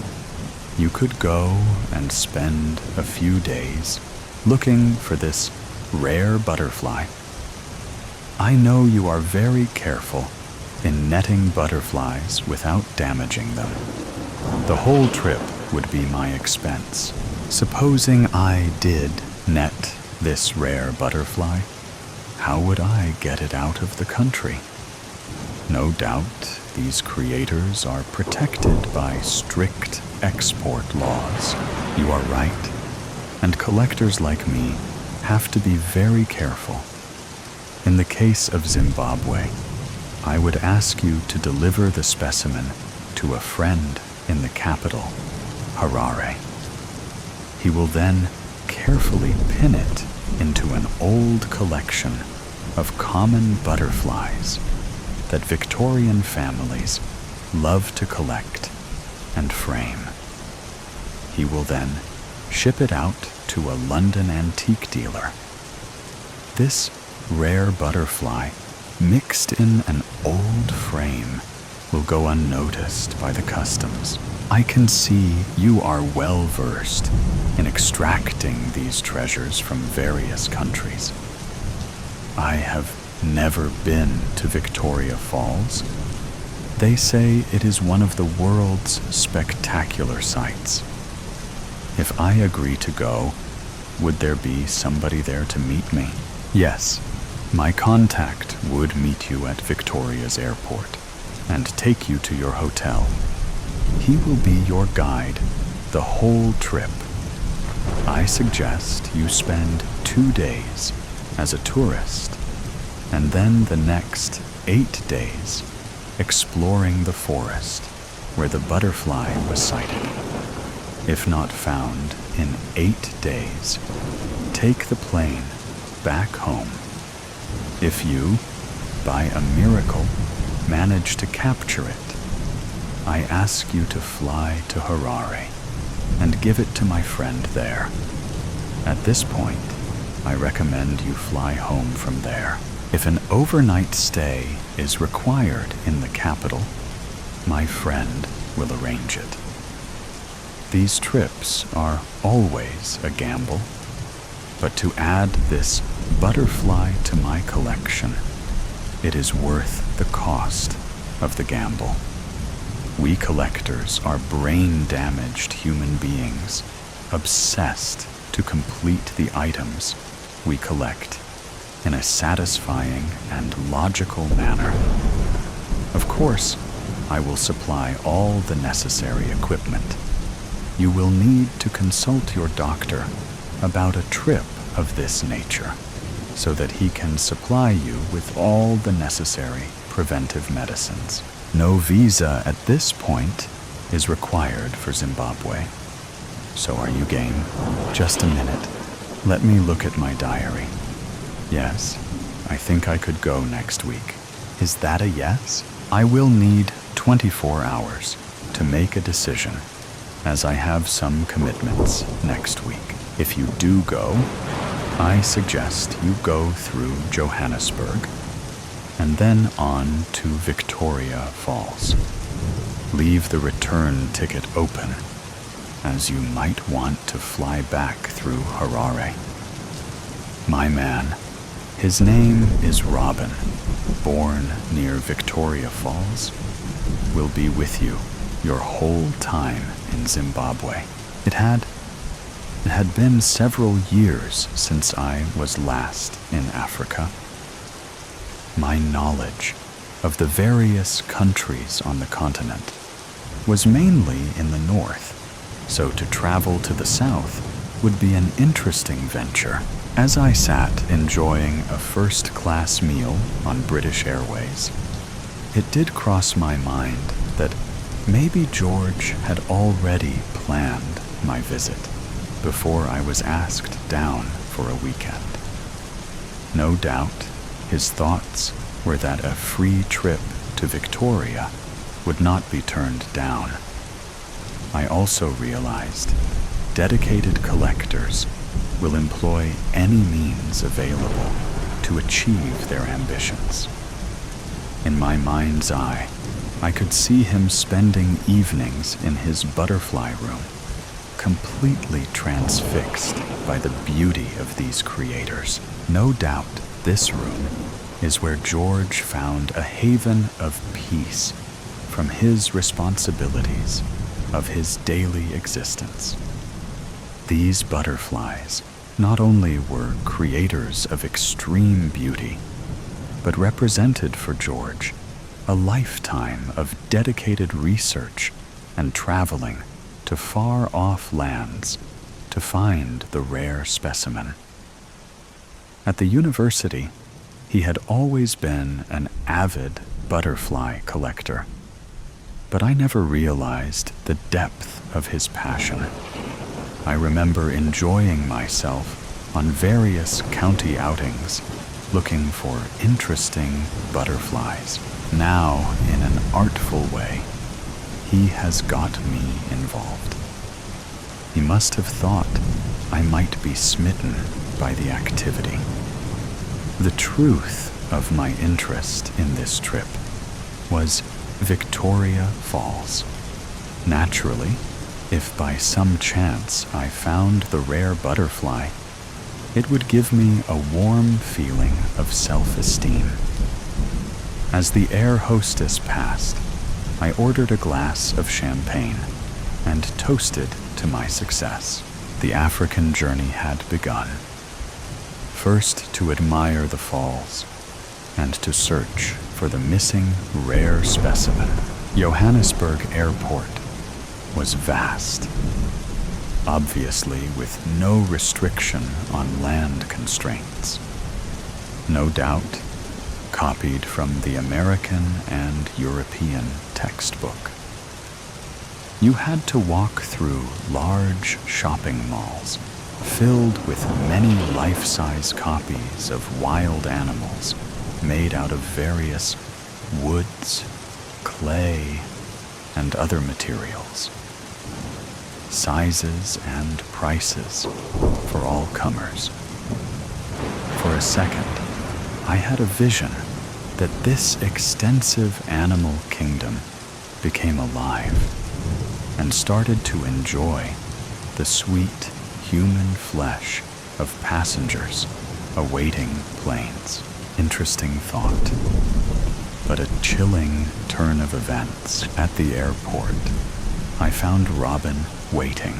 you could go and spend a few days looking for this rare butterfly. I know you are very careful in netting butterflies without damaging them. The whole trip would be my expense. Supposing I did net this rare butterfly, how would I get it out of the country? No doubt these creators are protected by strict export laws. You are right, and collectors like me have to be very careful. In the case of Zimbabwe, I would ask you to deliver the specimen to a friend in the capital, Harare. He will then carefully pin it into an old collection of common butterflies that Victorian families love to collect and frame. He will then ship it out to a London antique dealer This rare butterfly, mixed in an old frame, will go unnoticed by the customs. I can see you are well versed in extracting these treasures from various countries. I have never been to Victoria Falls. They say it is one of the world's spectacular sights. If I agree to go, would there be somebody there to meet me? Yes, my contact would meet you at Victoria's airport and take you to your hotel. He will be your guide the whole trip. I suggest you spend 2 days as a tourist, and then the next 8 days exploring the forest where the butterfly was sighted. If not found in 8 days, take the plane back home. If you, by a miracle, manage to capture it, I ask you to fly to Harare and give it to my friend there. At this point, I recommend you fly home from there. If an overnight stay is required in the capital, my friend will arrange it. These trips are always a gamble, but to add this butterfly to my collection, it is worth the cost of the gamble. We collectors are brain-damaged human beings, obsessed to complete the items we collect in a satisfying and logical manner. Of course, I will supply all the necessary equipment. You will need to consult your doctor about a trip of this nature so that he can supply you with all the necessary preventive medicines. No visa at this point is required for Zimbabwe. So are you game? Just a minute. Let me look at my diary. Yes, I think I could go next week. Is that a yes? I will need 24 hours to make a decision, as I have some commitments next week. If you do go, I suggest you go through Johannesburg and then on to Victoria Falls. Leave the return ticket open, as you might want to fly back through Harare. My man, his name is Robin, born near Victoria Falls, will be with you your whole time in Zimbabwe. It had been several years since I was last in Africa. My knowledge of the various countries on the continent was mainly in the north, so to travel to the south would be an interesting venture. As I sat enjoying a first-class meal on British Airways, it did cross my mind that maybe George had already planned my visit before I was asked down for a weekend. No doubt, his thoughts were that a free trip to Victoria would not be turned down. I also realized dedicated collectors will employ any means available to achieve their ambitions. In my mind's eye, I could see him spending evenings in his butterfly room, completely transfixed by the beauty of these creators. No doubt, this room is where George found a haven of peace from his responsibilities of his daily existence. These butterflies not only were creators of extreme beauty, but represented for George a lifetime of dedicated research and traveling to far-off lands to find the rare specimen. At the university, he had always been an avid butterfly collector, but I never realized the depth of his passion. I remember enjoying myself on various county outings, looking for interesting butterflies. Now, in an artful way, he has got me involved. He must have thought I might be smitten by the activity. The truth of my interest in this trip was Victoria Falls. Naturally, if by some chance I found the rare butterfly, it would give me a warm feeling of self-esteem. As the air hostess passed, I ordered a glass of champagne and toasted to my success. The African journey had begun. First to admire the falls and to search for the missing rare specimen. Johannesburg Airport was vast, obviously with no restriction on land constraints. No doubt, copied from the American and European textbook. You had to walk through large shopping malls filled with many life-size copies of wild animals made out of various woods, clay, and other materials. Sizes and prices for all comers. For a second, I had a vision that this extensive animal kingdom became alive and started to enjoy the sweet human flesh of passengers awaiting planes. Interesting thought, but a chilling turn of events. At the airport, I found Robin waiting.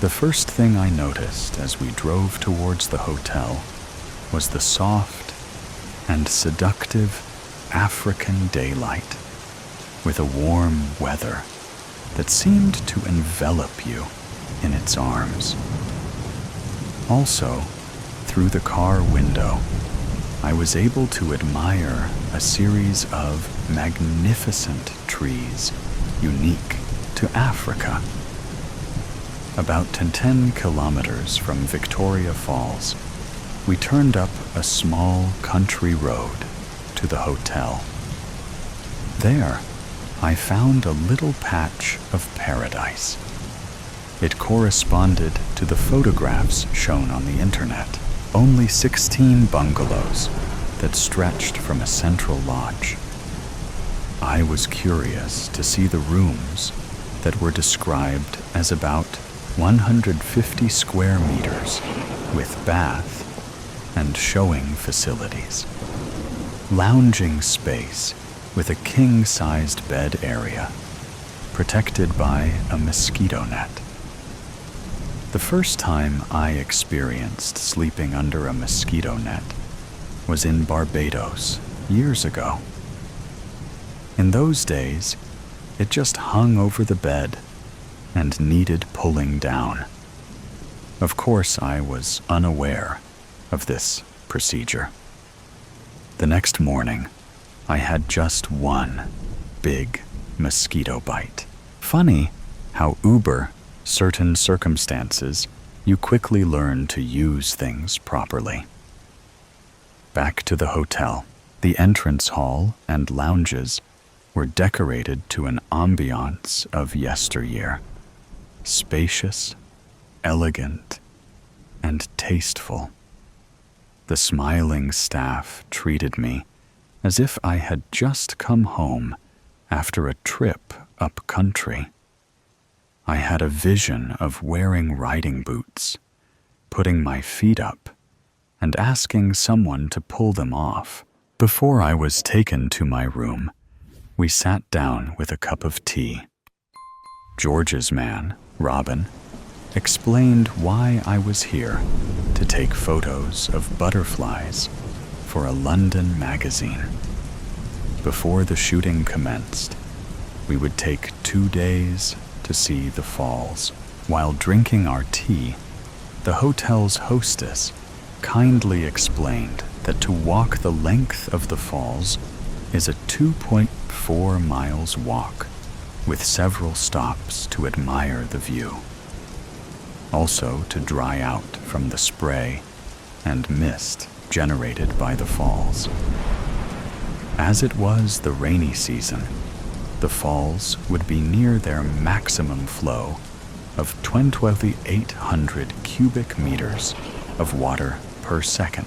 The first thing I noticed as we drove towards the hotel was the soft and seductive African daylight with a warm weather that seemed to envelop you in its arms. Also, through the car window, I was able to admire a series of magnificent trees unique to Africa. About 10 kilometers from Victoria Falls, we turned up a small country road to the hotel. There, I found a little patch of paradise. It corresponded to the photographs shown on the internet. Only 16 bungalows that stretched from a central lodge. I was curious to see the rooms that were described as about 150 square meters with bath and showing facilities. Lounging space with a king-sized bed area protected by a mosquito net. The first time I experienced sleeping under a mosquito net was in Barbados years ago. In those days, it just hung over the bed and needed pulling down. Of course, I was unaware of this procedure. The next morning, I had just one big mosquito bite. Funny how certain circumstances, you quickly learn to use things properly. Back to the hotel. The entrance hall and lounges were decorated to an ambiance of yesteryear. Spacious, elegant, and tasteful. The smiling staff treated me as if I had just come home after a trip up country. I had a vision of wearing riding boots, putting my feet up, and asking someone to pull them off. Before I was taken to my room, we sat down with a cup of tea. George's man, Robin, explained why I was here to take photos of butterflies for a London magazine. Before the shooting commenced, we would take 2 days to see the falls. While drinking our tea, the hotel's hostess kindly explained that to walk the length of the falls is a 2.4 miles walk with several stops to admire the view. Also to dry out from the spray and mist generated by the falls. As it was the rainy season, the falls would be near their maximum flow of 2,800 cubic meters of water per second.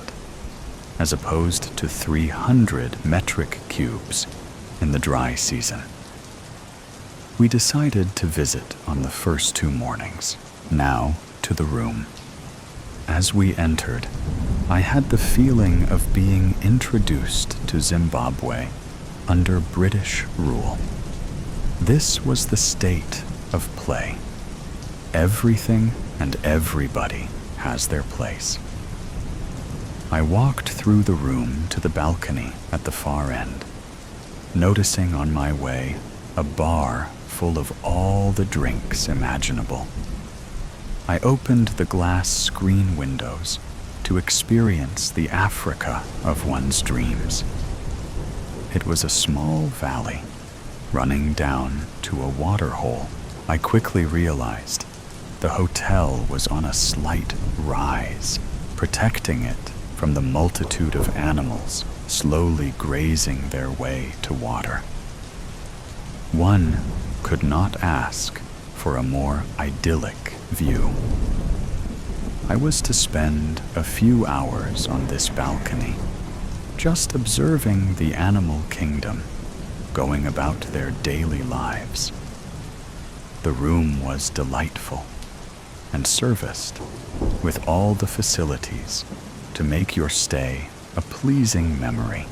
as opposed to 300 metric cubes in the dry season. We decided to visit on the first 2 mornings. Now to the room. As we entered, I had the feeling of being introduced to Zimbabwe under British rule. This was the state of play. Everything and everybody has their place. I walked through the room to the balcony at the far end, noticing on my way a bar full of all the drinks imaginable. I opened the glass screen windows to experience the Africa of one's dreams. It was a small valley running down to a water hole. I quickly realized the hotel was on a slight rise, protecting it from the multitude of animals slowly grazing their way to water. One could not ask for a more idyllic view. I was to spend a few hours on this balcony, just observing the animal kingdom going about their daily lives. The room was delightful and serviced with all the facilities to make your stay a pleasing memory.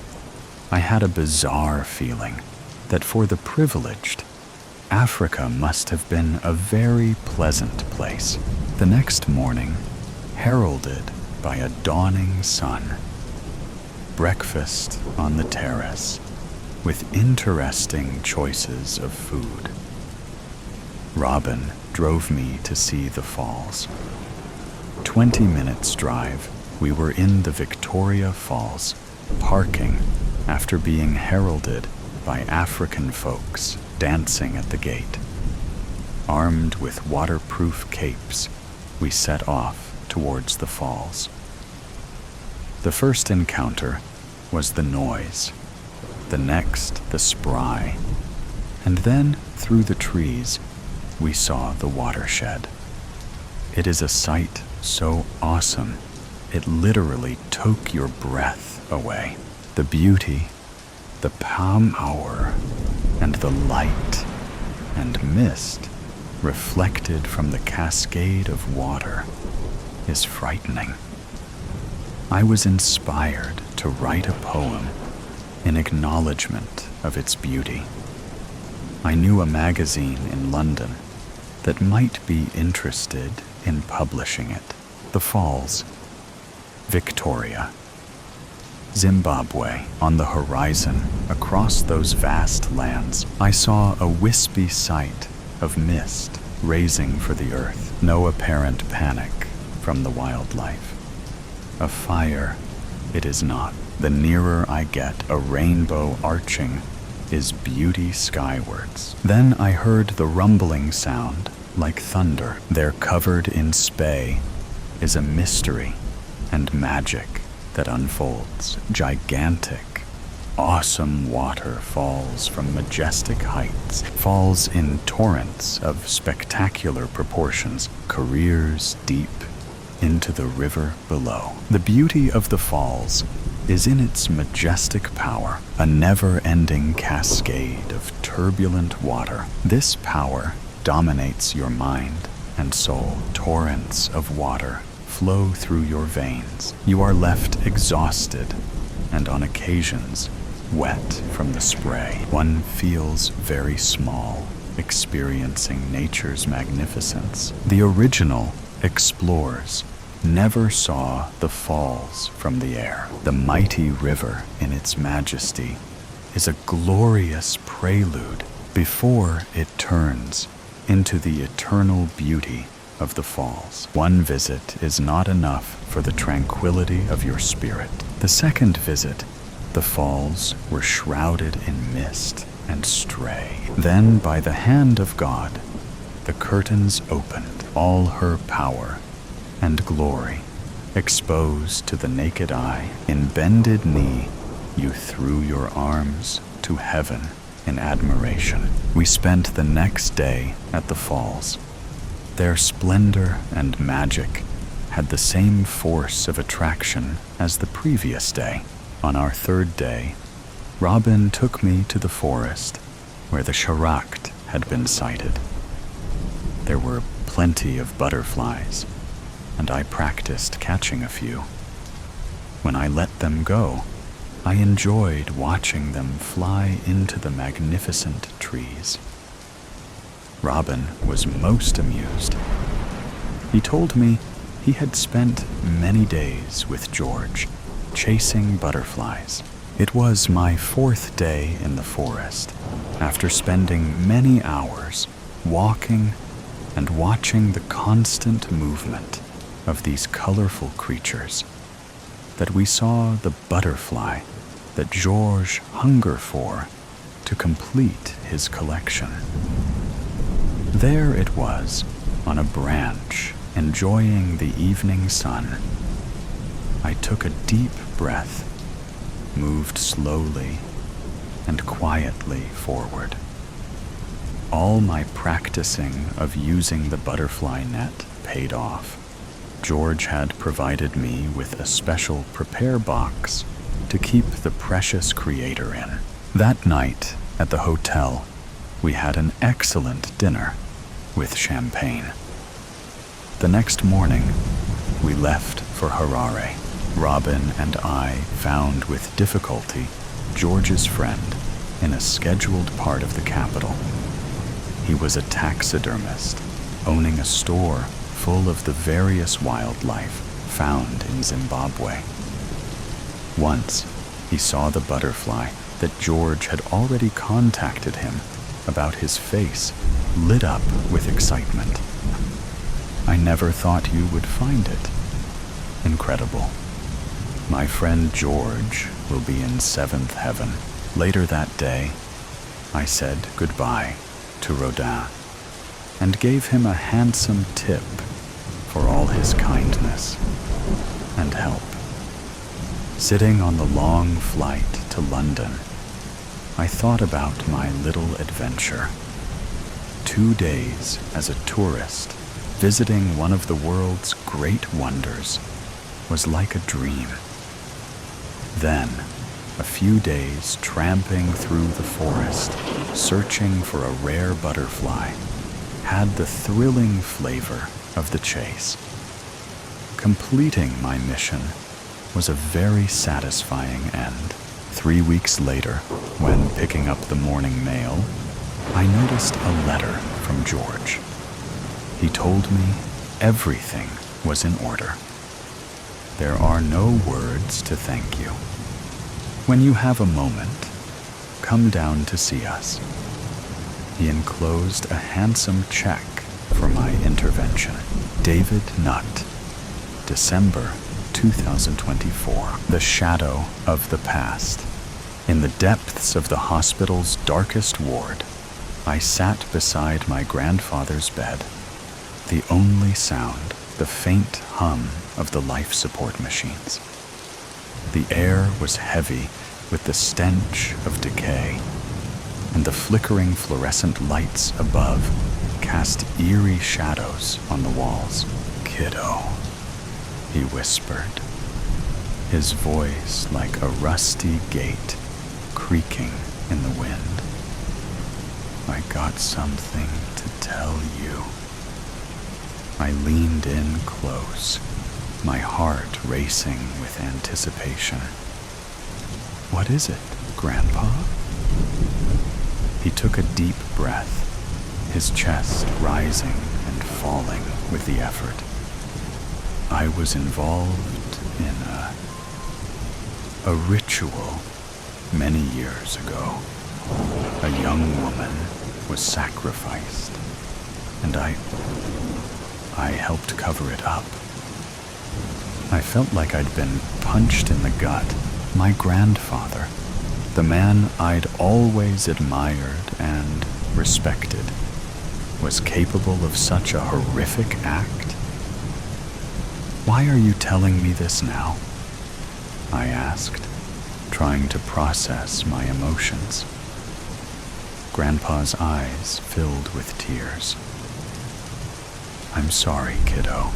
I had a bizarre feeling that for the privileged, Africa must have been a very pleasant place. The next morning, heralded by a dawning sun. Breakfast on the terrace, with interesting choices of food. Robin drove me to see the falls. 20 minutes drive, we were in the Victoria Falls, parking after being heralded by African folks dancing at the gate. Armed with waterproof capes, we set off towards the falls. The first encounter was the noise, the next the spry, and then through the trees we saw the watershed. It is a sight so awesome, it literally took your breath away. The beauty, the power, and the light and mist reflected from the cascade of water is frightening. I was inspired to write a poem in acknowledgement of its beauty. I knew a magazine in London that might be interested in publishing it. The Falls, Victoria, Zimbabwe. On the horizon, across those vast lands, I saw a wispy sight of mist raising for the earth. No apparent panic from the wildlife. A fire, it is not. The nearer I get, a rainbow arching is beauty skywards. Then I heard the rumbling sound like thunder. There, covered in spay, is a mystery and magic that unfolds. Gigantic, awesome water falls from majestic heights, falls in torrents of spectacular proportions, careers deep into the river below. The beauty of the falls is in its majestic power, a never-ending cascade of turbulent water. This power dominates your mind and soul. Torrents of water flow through your veins. You are left exhausted and on occasions wet from the spray. One feels very small, experiencing nature's magnificence. The original explorers never saw the falls from the air. The mighty river in its majesty is a glorious prelude before it turns into the eternal beauty of the falls. One visit is not enough for the tranquility of your spirit. The second visit, the falls were shrouded in mist and stray. Then, by the hand of God, the curtains opened, all her power and glory exposed to the naked eye. In bended knee, you threw your arms to heaven in admiration. We spent the next day at the falls. Their splendor and magic had the same force of attraction as the previous day. On our third day, Robin took me to the forest where the charakt had been sighted. There were plenty of butterflies, and I practiced catching a few. When I let them go, I enjoyed watching them fly into the magnificent trees. Robin was most amused. He told me he had spent many days with George, chasing butterflies. It was my fourth day in the forest, after spending many hours walking and watching the constant movement of these colorful creatures, that we saw the butterfly that George hungered for to complete his collection. There it was, on a branch, enjoying the evening sun. I took a deep breath, moved slowly and quietly forward. All my practicing of using the butterfly net paid off. George had provided me with a special prepare box to keep the precious creator in. That night at the hotel, we had an excellent dinner with champagne. The next morning, we left for Harare. Robin and I found with difficulty George's friend in a scheduled part of the capital. He was a taxidermist, owning a store full of the various wildlife found in Zimbabwe. Once, he saw the butterfly that George had already contacted him about. His face lit up with excitement. "I never thought you would find it. Incredible. My friend George will be in seventh heaven." Later that day, I said goodbye to Rodin and gave him a handsome tip for all his kindness and help. Sitting on the long flight to London, I thought about my little adventure. 2 days as a tourist, visiting one of the world's great wonders, was like a dream. Then, a few days tramping through the forest, searching for a rare butterfly, had the thrilling flavor of the chase. Completing my mission was a very satisfying end. 3 weeks later, when picking up the morning mail, I noticed a letter from George. He told me everything was in order. "There are no words to thank you. When you have a moment, come down to see us." He enclosed a handsome check for my intervention. David Nutt, December 2024. The shadow of the past. In the depths of the hospital's darkest ward, I sat beside my grandfather's bed. The only sound, the faint hum of the life support machines. The air was heavy with the stench of decay, and the flickering fluorescent lights above cast eerie shadows on the walls. "Kiddo," he whispered, his voice like a rusty gate creaking in the wind. "I got something to tell you." I leaned in close, my heart racing with anticipation. "What is it, Grandpa?" He took a deep breath, his chest rising and falling with the effort. "I was involved in a ritual many years ago. A young woman was sacrificed, and I helped cover it up." I felt like I'd been punched in the gut. My grandfather, the man I'd always admired and respected, was capable of such a horrific act. "Why are you telling me this now?" I asked, trying to process my emotions. Grandpa's eyes filled with tears. "I'm sorry, kiddo.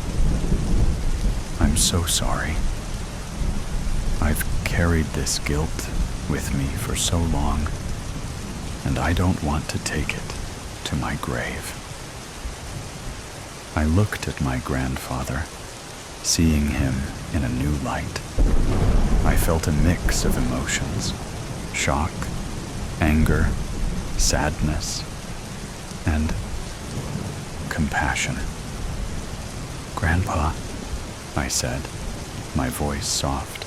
I'm so sorry. I've carried this guilt with me for so long, and I don't want to take it to my grave. I looked at my grandfather, seeing him in a new light. I felt a mix of emotions: shock, anger, sadness, and compassion. "Grandpa," I said, my voice soft,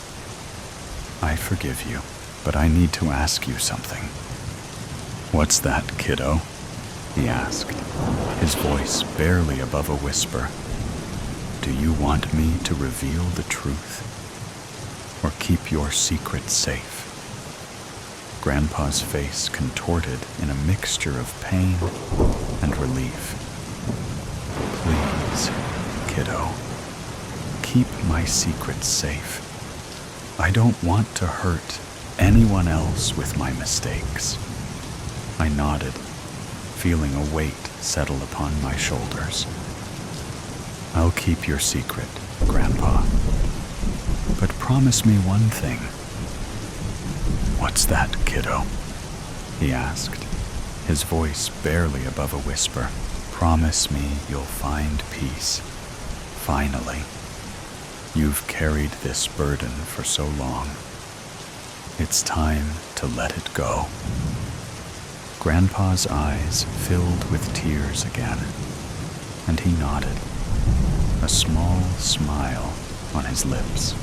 "I forgive you, but I need to ask you something." "What's that, kiddo?" he asked, his voice barely above a whisper. "Do you want me to reveal the truth, or keep your secret safe?" Grandpa's face contorted in a mixture of pain and relief. "Please, kiddo, keep my secret safe. I don't want to hurt anyone else with my mistakes." I nodded, feeling a weight settle upon my shoulders. "I'll keep your secret, Grandpa. But promise me one thing." "What's that, kiddo?" he asked, his voice barely above a whisper. "Promise me you'll find peace. Finally. You've carried this burden for so long. It's time to let it go." Grandpa's eyes filled with tears again, and he nodded, a small smile on his lips.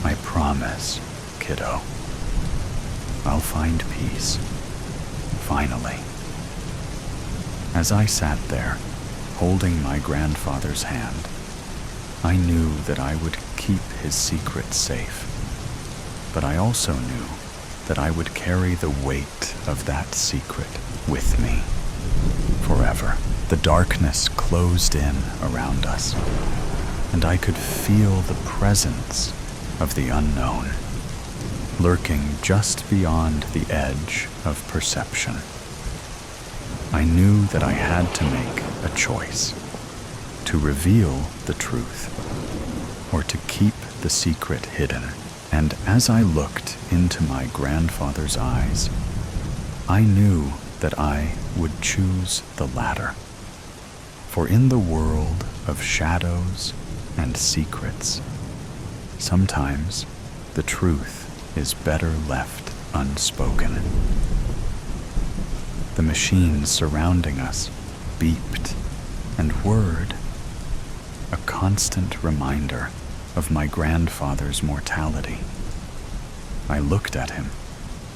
"I promise, kiddo. I'll find peace. Finally." As I sat there, holding my grandfather's hand, I knew that I would keep his secret safe, but I also knew that I would carry the weight of that secret with me forever. The darkness closed in around us, and I could feel the presence of the unknown, lurking just beyond the edge of perception. I knew that I had to make a choice: to reveal the truth, or to keep the secret hidden. And as I looked into my grandfather's eyes, I knew that I would choose the latter. For in the world of shadows and secrets, sometimes the truth is better left unspoken. The machines surrounding us beeped and whirred, a constant reminder of my grandfather's mortality. I looked at him,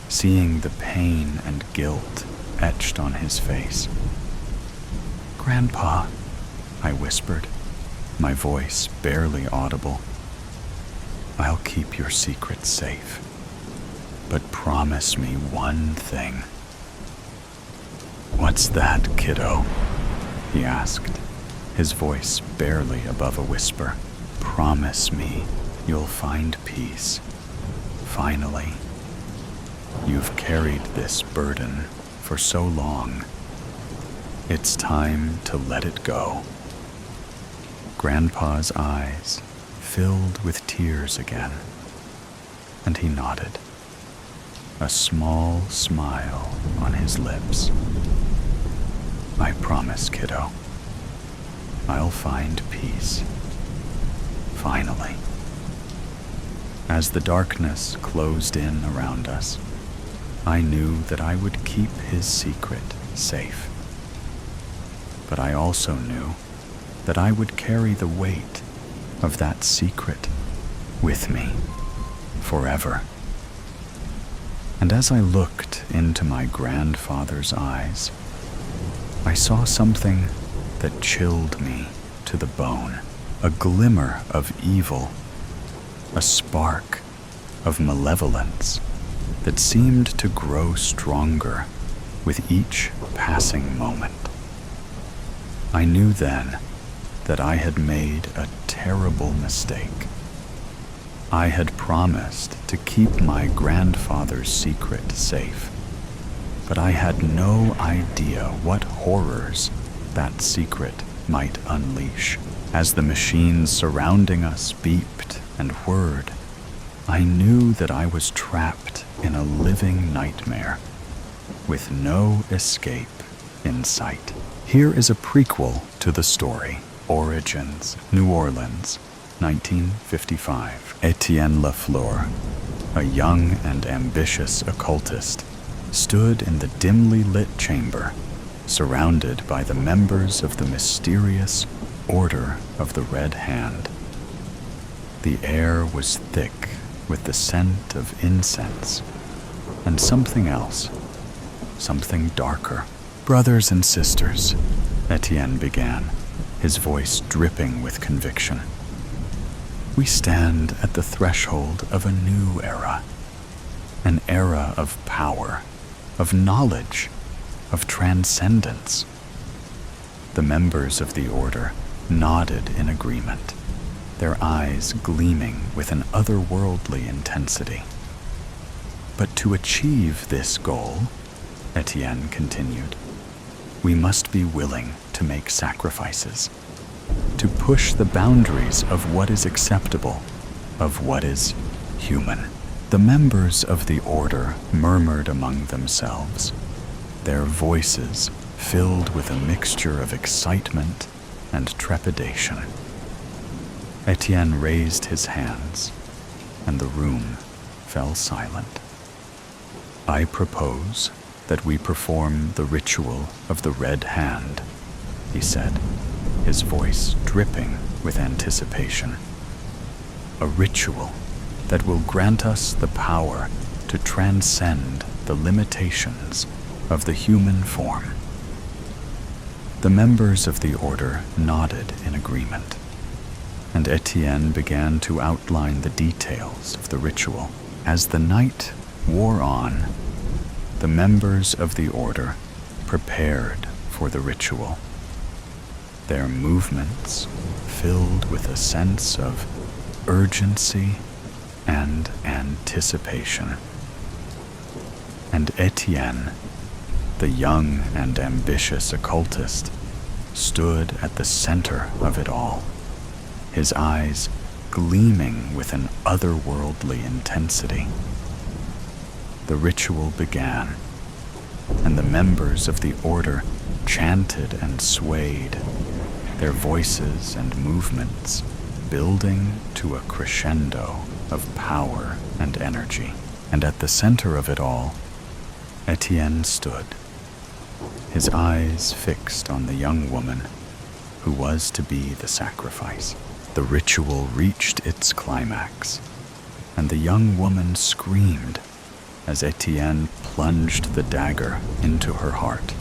seeing the pain and guilt etched on his face. "Grandpa," I whispered, my voice barely audible, "I'll keep your secret safe, but promise me one thing." "What's that, kiddo?" he asked, his voice barely above a whisper. "Promise me you'll find peace. Finally. You've carried this burden for so long. It's time to let it go." Grandpa's eyes filled with tears again, and he nodded, a small smile on his lips. "I promise, kiddo. I'll find peace. Finally." As the darkness closed in around us, I knew that I would keep his secret safe. But I also knew that I would carry the weight of that secret with me forever. And as I looked into my grandfather's eyes, I saw something that chilled me to the bone. A glimmer of evil, a spark of malevolence that seemed to grow stronger with each passing moment. I knew then that I had made a terrible mistake. I had promised to keep my grandfather's secret safe, but I had no idea what horrors that secret might unleash. As the machines surrounding us beeped and whirred, I knew that I was trapped in a living nightmare, with no escape in sight. Here is a prequel to the story. Origins, New Orleans, 1955. Etienne Lafleur, a young and ambitious occultist, stood in the dimly lit chamber, surrounded by the members of the mysterious Order of the Red Hand. The air was thick with the scent of incense and something else, something darker. "Brothers and sisters," Etienne began, his voice dripping with conviction, "we stand at the threshold of a new era, an era of power, of knowledge, of transcendence." The members of the Order nodded in agreement, their eyes gleaming with an otherworldly intensity. "But to achieve this goal," Etienne continued, "we must be willing to make sacrifices, to push the boundaries of what is acceptable, of what is human." The members of the Order murmured among themselves, their voices filled with a mixture of excitement and trepidation. Etienne raised his hands, and the room fell silent. "I propose that we perform the ritual of the Red Hand," he said, his voice dripping with anticipation. "A ritual that will grant us the power to transcend the limitations of the human form." The members of the Order nodded in agreement, and Etienne began to outline the details of the ritual. As the night wore on, the members of the Order prepared for the ritual, their movements filled with a sense of urgency and anticipation. And Etienne, the young and ambitious occultist, stood at the center of it all, his eyes gleaming with an otherworldly intensity. The ritual began, and the members of the Order chanted and swayed, their voices and movements building to a crescendo of power and energy. And at the center of it all, Etienne stood, his eyes fixed on the young woman who was to be the sacrifice. The ritual reached its climax, and the young woman screamed as Etienne plunged the dagger into her heart.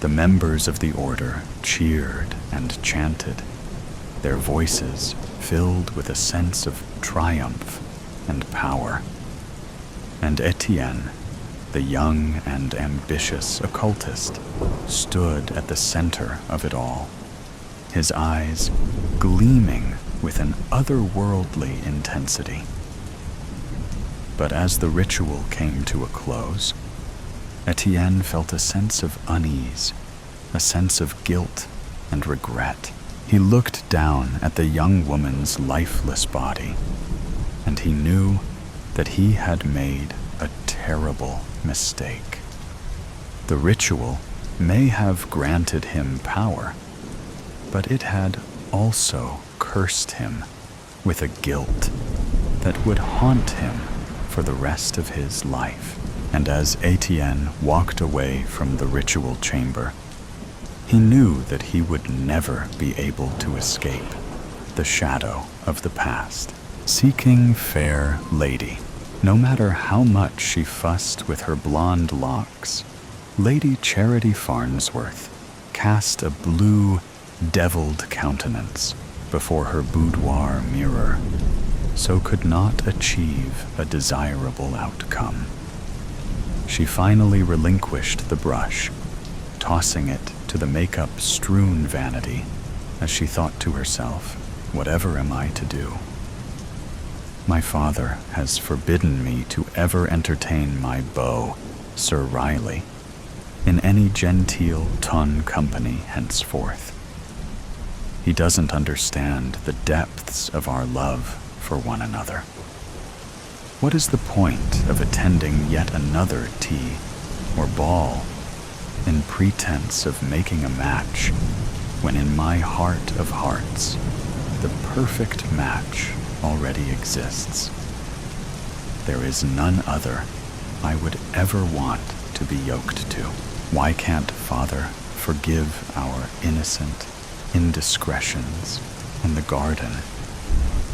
The members of the Order cheered and chanted, their voices filled with a sense of triumph and power. And Etienne, the young and ambitious occultist, stood at the center of it all, his eyes gleaming with an otherworldly intensity. But as the ritual came to a close, Etienne felt a sense of unease, a sense of guilt and regret. He looked down at the young woman's lifeless body, and he knew that he had made a terrible mistake. The ritual may have granted him power, but it had also cursed him with a guilt that would haunt him for the rest of his life. And as Etienne walked away from the ritual chamber, he knew that he would never be able to escape the shadow of the past. Seeking fair lady, no matter how much she fussed with her blonde locks, Lady Charity Farnsworth cast a blue, deviled countenance before her boudoir mirror, so could not achieve a desirable outcome. She finally relinquished the brush, tossing it to the makeup-strewn vanity as she thought to herself, "Whatever am I to do? My father has forbidden me to ever entertain my beau, Sir Riley, in any genteel ton company henceforth. He doesn't understand the depths of our love for one another. What is the point of attending yet another tea or ball in pretense of making a match, when in my heart of hearts the perfect match already exists? There is none other I would ever want to be yoked to. Why can't Father forgive our innocent indiscretions in the garden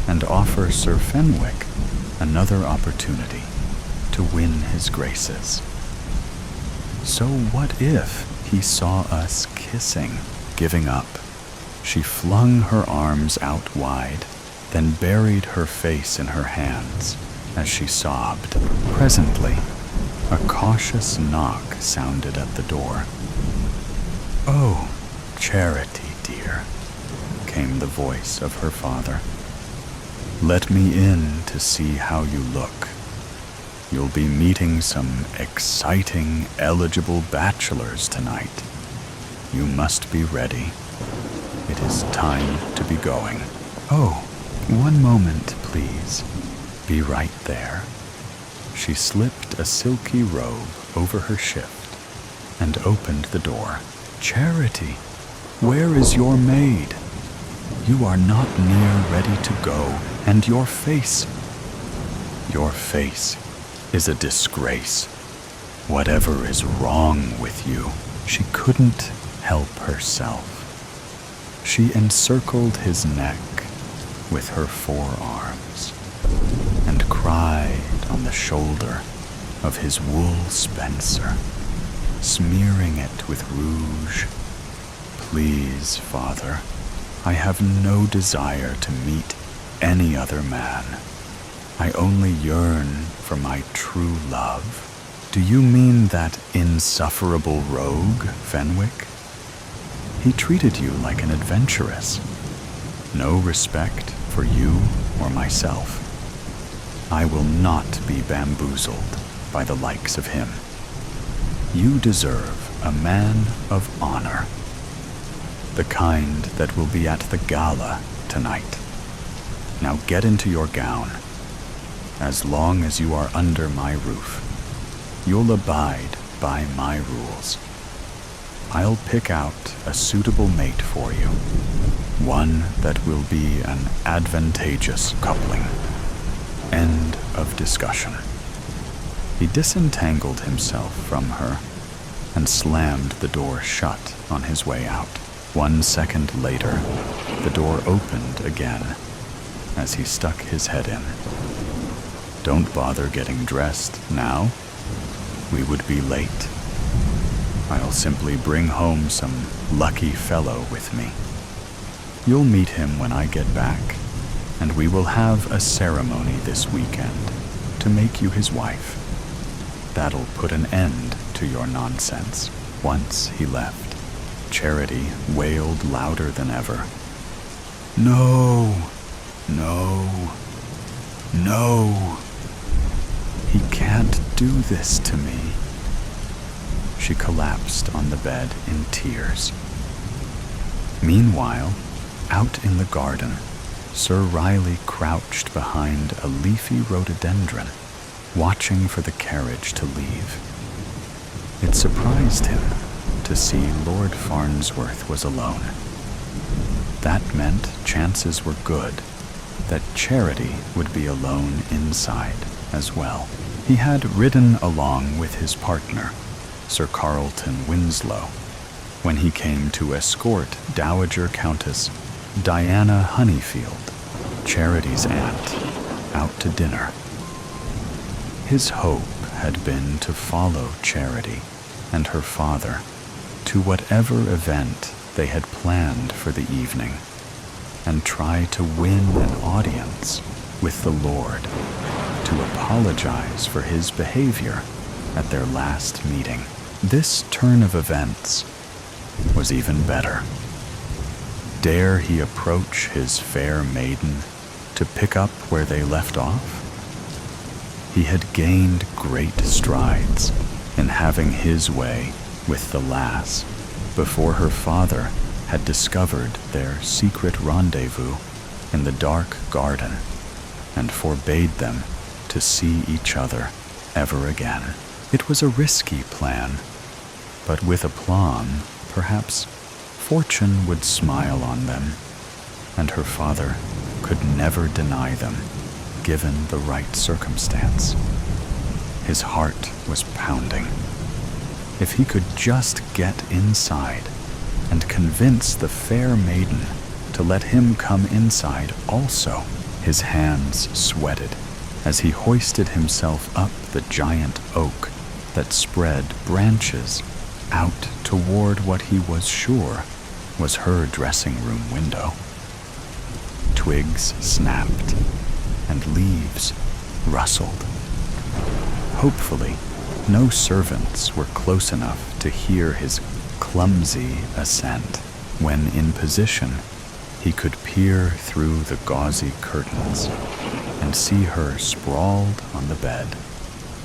and offer Sir Fenwick another opportunity to win his graces? So what if he saw us kissing, giving up? She flung her arms out wide, then buried her face in her hands as she sobbed. Presently, a cautious knock sounded at the door. "Oh, Charity, dear," came the voice of her father. "Let me in to see how you look. You'll be meeting some exciting, eligible bachelors tonight. You must be ready. It is time to be going." "Oh, one moment, please. Be right there." She slipped a silky robe over her shift and opened the door. "Charity, where is your maid? You are not near ready to go, and your face is a disgrace. Whatever is wrong with you?" She couldn't help herself. She encircled his neck with her forearms and cried on the shoulder of his wool spencer, smearing it with rouge. "Please, Father, I have no desire to meet any other man. I only yearn for my true love." "Do you mean that insufferable rogue, Fenwick? He treated you like an adventuress. No respect for you or myself. I will not be bamboozled by the likes of him. You deserve a man of honor, the kind that will be at the gala tonight. Now get into your gown. As long as you are under my roof, you'll abide by my rules. I'll pick out a suitable mate for you, one that will be an advantageous coupling. End of discussion." He disentangled himself from her and slammed the door shut on his way out. 1 second later, the door opened again as he stuck his head in. "Don't bother getting dressed now. We would be late. I'll simply bring home some lucky fellow with me. You'll meet him when I get back, and we will have a ceremony this weekend to make you his wife. That'll put an end to your nonsense." Once he left, Charity wailed louder than ever. "No, no, no. He can't do this to me." She collapsed on the bed in tears. Meanwhile, out in the garden, Sir Riley crouched behind a leafy rhododendron, watching for the carriage to leave. It surprised him to see Lord Farnsworth was alone. That meant chances were good that Charity would be alone inside as well. He had ridden along with his partner, Sir Carlton Winslow, when he came to escort Dowager Countess Diana Honeyfield, Charity's aunt, out to dinner. His hope had been to follow Charity and her father to whatever event they had planned for the evening and try to win an audience with the Lord to apologize for his behavior at their last meeting. This turn of events was even better. Dare he approach his fair maiden to pick up where they left off? He had gained great strides in having his way with the lass before her father had discovered their secret rendezvous in the dark garden and forbade them to see each other ever again. It was a risky plan, but with aplomb, perhaps fortune would smile on them, and her father could never deny them, given the right circumstance. His heart was pounding. If he could just get inside and convince the fair maiden to let him come inside also. His hands sweated as he hoisted himself up the giant oak that spread branches out toward what he was sure was her dressing room window. Twigs snapped and leaves rustled. Hopefully, no servants were close enough to hear his clumsy ascent. When in position, he could peer through the gauzy curtains and see her sprawled on the bed,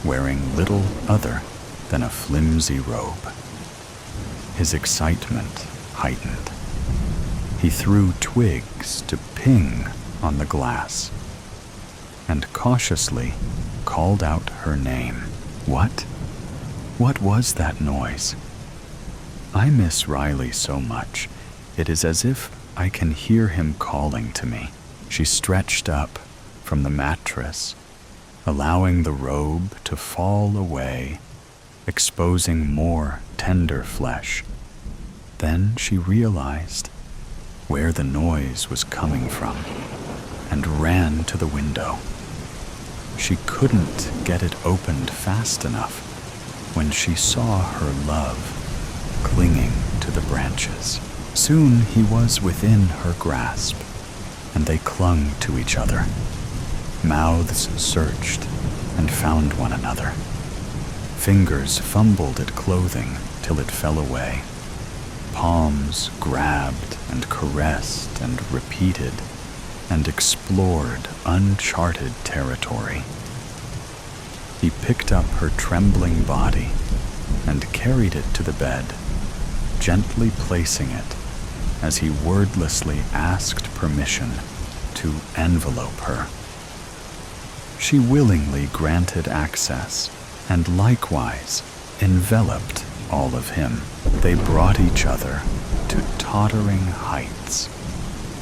wearing little other than a flimsy robe. His excitement heightened. He threw twigs to ping on the glass and cautiously called out her name. What? What was that noise? I miss Riley so much. It is as if I can hear him calling to me. She stretched up from the mattress, allowing the robe to fall away, exposing more tender flesh. Then she realized where the noise was coming from and ran to the window. She couldn't get it opened fast enough when she saw her love clinging to the branches. Soon he was within her grasp, and they clung to each other. Mouths searched and found one another. Fingers fumbled at clothing till it fell away. Palms grabbed and caressed and repeated and explored uncharted territory. He picked up her trembling body and carried it to the bed, gently placing it as he wordlessly asked permission to envelope her. She willingly granted access and likewise enveloped all of him. They brought each other to tottering heights,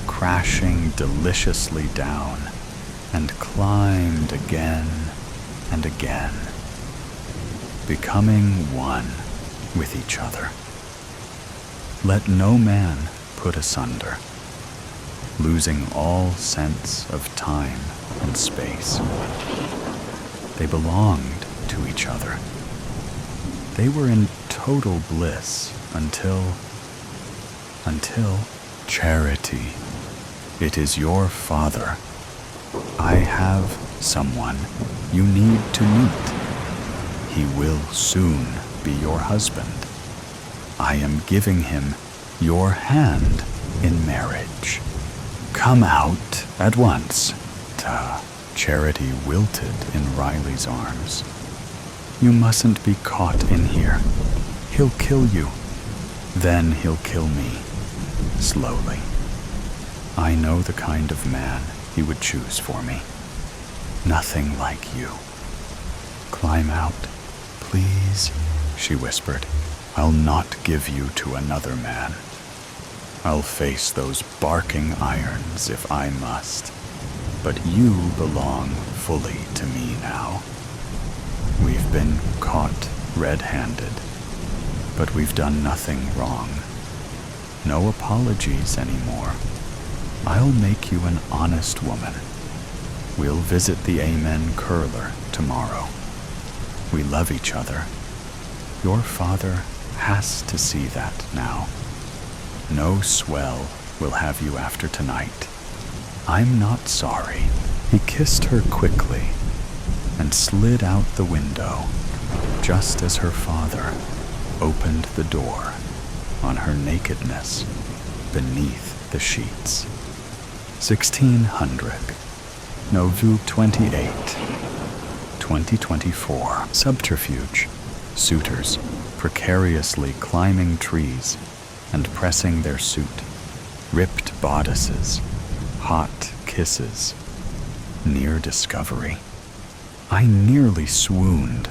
crashing deliciously down, and climbed again and again, becoming one with each other. Let no man put asunder, losing all sense of time and space. They belonged to each other. They were in total bliss until Charity, it is your father. I have someone you need to meet. He will soon be your husband. I am giving him your hand in marriage. Come out at once. Charity wilted in Riley's arms. You mustn't be caught in here. He'll kill you. Then he'll kill me, slowly. I know the kind of man he would choose for me. Nothing like you. Climb out, please, she whispered. I'll not give you to another man. I'll face those barking irons if I must, but you belong fully to me now. We've been caught red-handed, but we've done nothing wrong. No apologies anymore. I'll make you an honest woman. We'll visit the Amen curler tomorrow. We love each other. Your father has to see that now. No swell will have you after tonight. I'm not sorry. He kissed her quickly and slid out the window just as her father opened the door on her nakedness beneath the sheets. 1600, November 28, 2024. Subterfuge. Suitors precariously climbing trees and pressing their suit, ripped bodices, hot kisses, near discovery. I nearly swooned.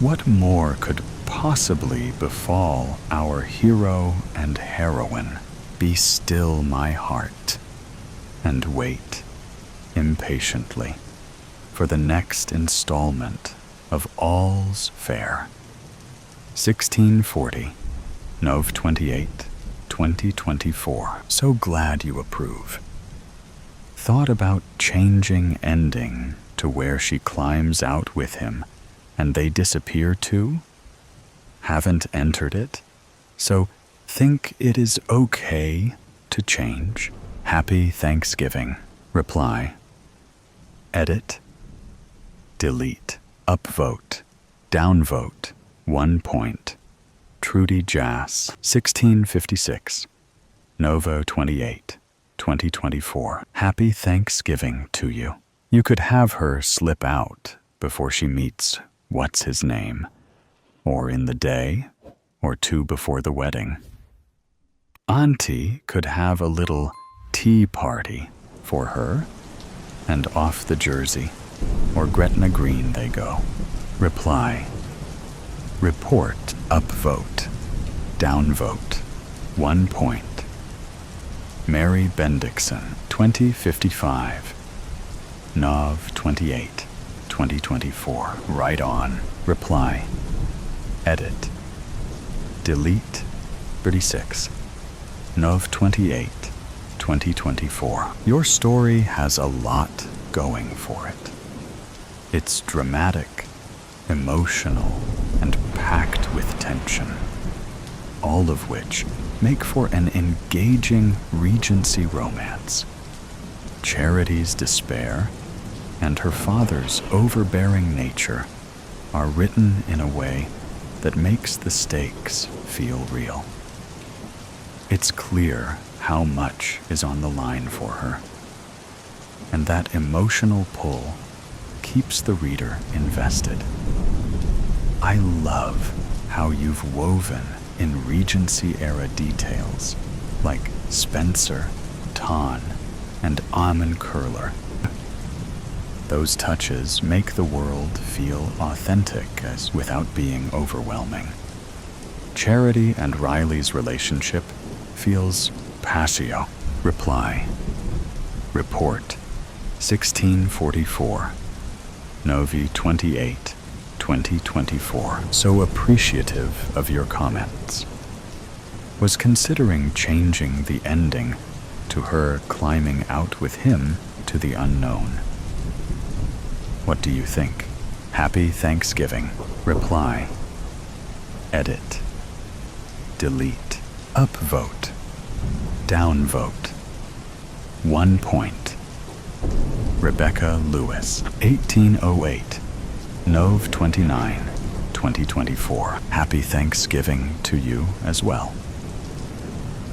What more could possibly befall our hero and heroine? Be still, my heart, and wait impatiently for the next installment of All's Fair. 1640, Nov 28, 2024. So glad you approve. Thought about changing ending to where she climbs out with him and they disappear too? Haven't entered it, so think it is okay to change. Happy Thanksgiving. Reply. Edit. Delete. Upvote. Downvote. 1 point. Trudy Jass. 1656. Novo 28, 2024. Happy Thanksgiving to you. You could have her slip out before she meets what's his name, or in the day or two before the wedding. Auntie could have a little tea party for her, and off the Jersey or Gretna Green they go. Reply. Report. Upvote. Downvote. 1 point. Mary Bendixson. 2055. Nov 28, 2024. Right on. Reply. Edit. Delete. 36. Nov 28, 2024. Your story has a lot going for it. It's dramatic, emotional, and packed with tension, all of which make for an engaging Regency romance. Charity's despair and her father's overbearing nature are written in a way that makes the stakes feel real. It's clear how much is on the line for her, and that emotional pull keeps the reader invested. I love how you've woven in Regency-era details like Spencer, Ton, and Almond Curler. Those touches make the world feel authentic as without being overwhelming. Charity and Riley's relationship feels passio. Reply. Report. 1644. Novi 28, 2024. So appreciative of your comments. Was considering changing the ending to her climbing out with him to the unknown. What do you think? Happy Thanksgiving. Reply. Edit. Delete. Upvote. Downvote. 1 point. Rebecca Lewis. 1808. Nov 29, 2024. Happy Thanksgiving to you as well.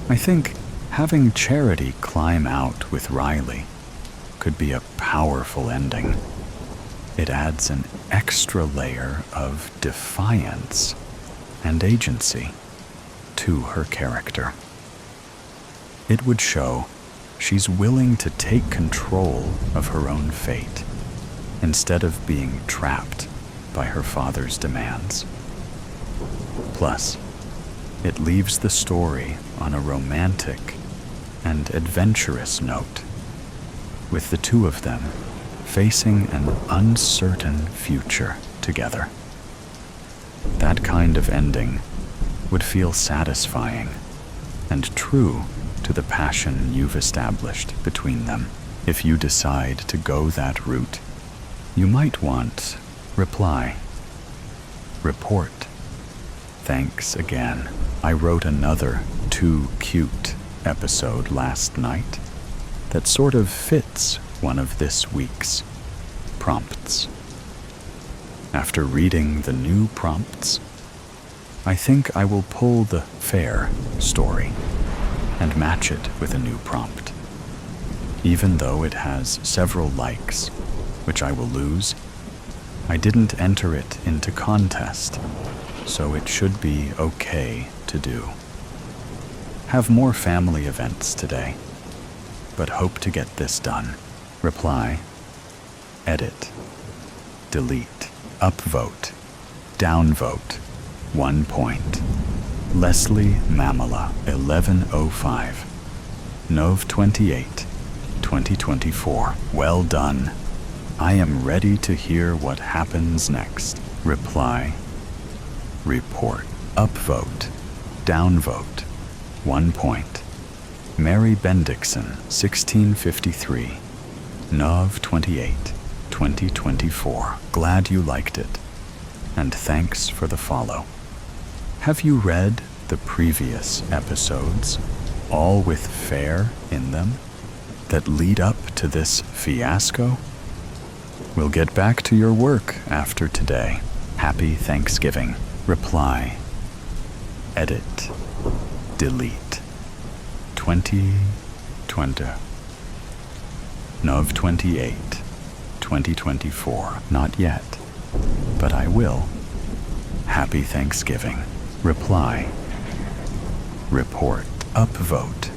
I think having Charity climb out with Riley could be a powerful ending. It adds an extra layer of defiance and agency to her character. It would show she's willing to take control of her own fate instead of being trapped by her father's demands. Plus, it leaves the story on a romantic and adventurous note, with the two of them facing an uncertain future together. That kind of ending would feel satisfying and true to the passion you've established between them. If you decide to go that route, you might want reply. Report. Thanks again. I wrote another Too Cute episode last night that sort of fits one of this week's prompts. After reading the new prompts, I think I will pull the fair story and match it with a new prompt. Even though it has several likes, which I will lose, I didn't enter it into contest, so it should be okay to do. Have more family events today, but hope to get this done. Reply, edit, delete, upvote, downvote, 1 point. Leslie Mamela, 1105, Nov 28, 2024. Well done. I am ready to hear what happens next. Reply, report, upvote, downvote, 1 point. Mary Bendixson, 1653, Nov 28, 2024. Glad you liked it, and thanks for the follow. Have you read the previous episodes, all with fair in them, that lead up to this fiasco? We'll get back to your work after today. Happy Thanksgiving. Reply, edit, delete, 2020, Nov 28, 2024. Not yet, but I will. Happy Thanksgiving. Reply, report, upvote,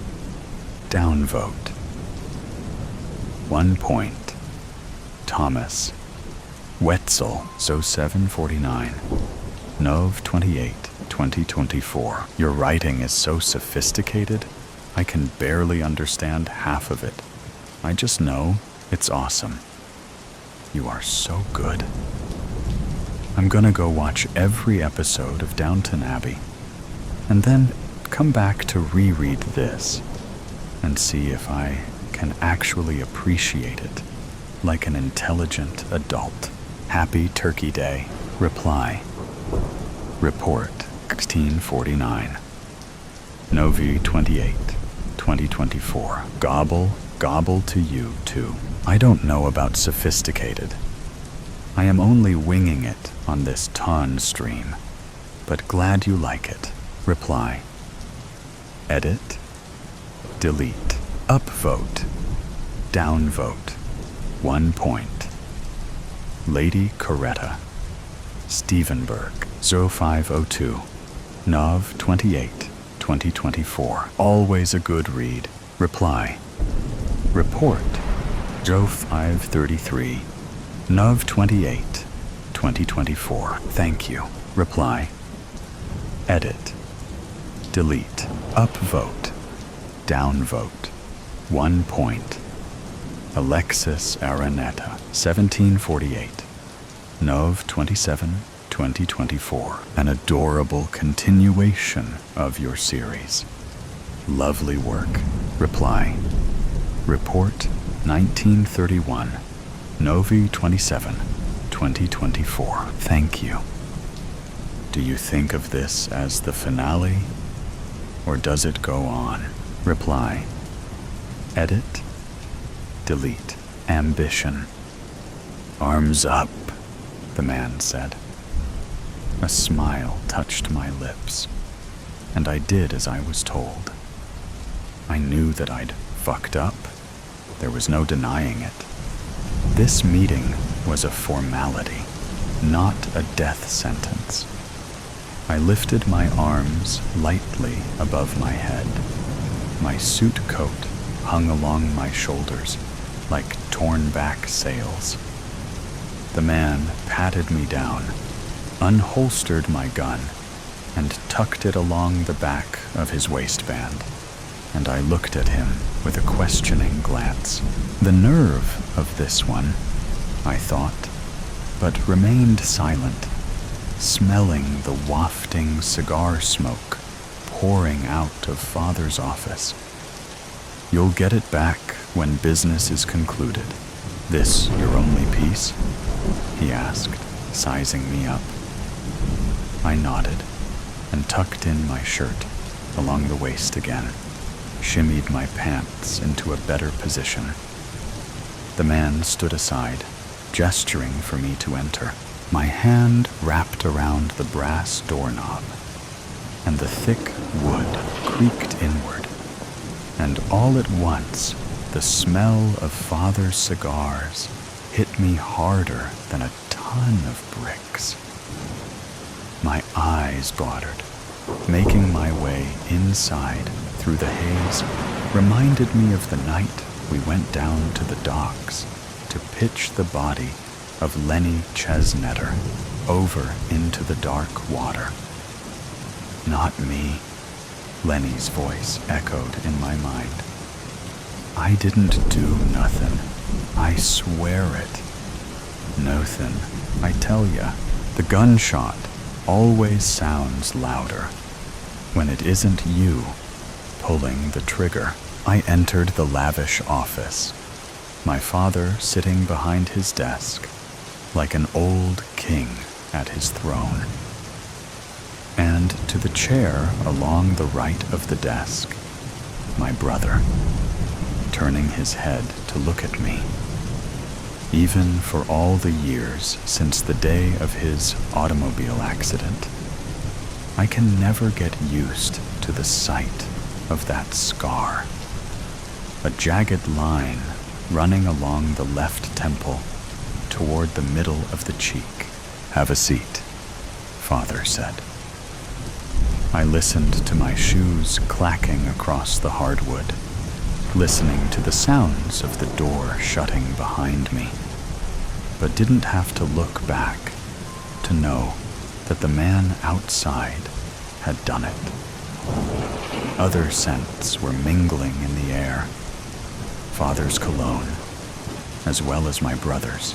downvote, 1 point. Thomas Wetzel, so 749, Nov 28, 2024. Your writing is so sophisticated, I can barely understand half of it. I just know it's awesome. You are so good. I'm gonna go watch every episode of Downton Abbey, and then come back to reread this and see if I can actually appreciate it like an intelligent adult. Happy Turkey Day. Reply, report, 1649, Novi 28, 2024. Gobble, gobble to you too. I don't know about sophisticated. I am only winging it on this ton stream, but glad you like it. Reply, edit, delete, upvote, downvote, 1 point. Lady Coretta, Stevenberg, 0502, Nov 28, 2024. Always a good read. Reply, report, Joe 533, Nov 28, 2024. Thank you. Reply, edit, delete, upvote, downvote, 1 point. Alexis Araneta, 1748, Nov 27, 2024. An adorable continuation of your series. Lovely work. Reply, report, 1931, Novi 27, 2024. Thank you. Do you think of this as the finale, or does it go on? Reply, edit, delete, ambition. Arms up, the man said. A smile touched my lips, and I did as I was told. I knew that I'd fucked up. There was no denying it. This meeting was a formality, not a death sentence. I lifted my arms lightly above my head. My suit coat hung along my shoulders like torn-back sails. The man patted me down, unholstered my gun, and tucked it along the back of his waistband, and I looked at him with a questioning glance. The nerve of this one, I thought, but remained silent, smelling the wafting cigar smoke pouring out of Father's office. You'll get it back when business is concluded. This your only piece? He asked, sizing me up. I nodded and tucked in my shirt along the waist again, shimmied my pants into a better position. The man stood aside, gesturing for me to enter. My hand wrapped around the brass doorknob, and the thick wood creaked inward, and all at once the smell of Father's cigars hit me harder than a ton of bricks. My eyes watered, making my way inside through the haze reminded me of the night we went down to the docks to pitch the body of Lenny Chesnetter over into the dark water. Not me, Lenny's voice echoed in my mind. I didn't do nothing. I swear it. Nothin', I tell ya. The gunshot always sounds louder when it isn't you pulling the trigger. I entered the lavish office, my father sitting behind his desk like an old king at his throne. And to the chair along the right of the desk, my brother, turning his head to look at me. Even for all the years since the day of his automobile accident, I can never get used to the sight of that scar. A jagged line running along the left temple toward the middle of the cheek. Have a seat, Father said. I listened to my shoes clacking across the hardwood, listening to the sounds of the door shutting behind me, but didn't have to look back to know that the man outside had done it. Other scents were mingling in the air, Father's cologne, as well as my brother's.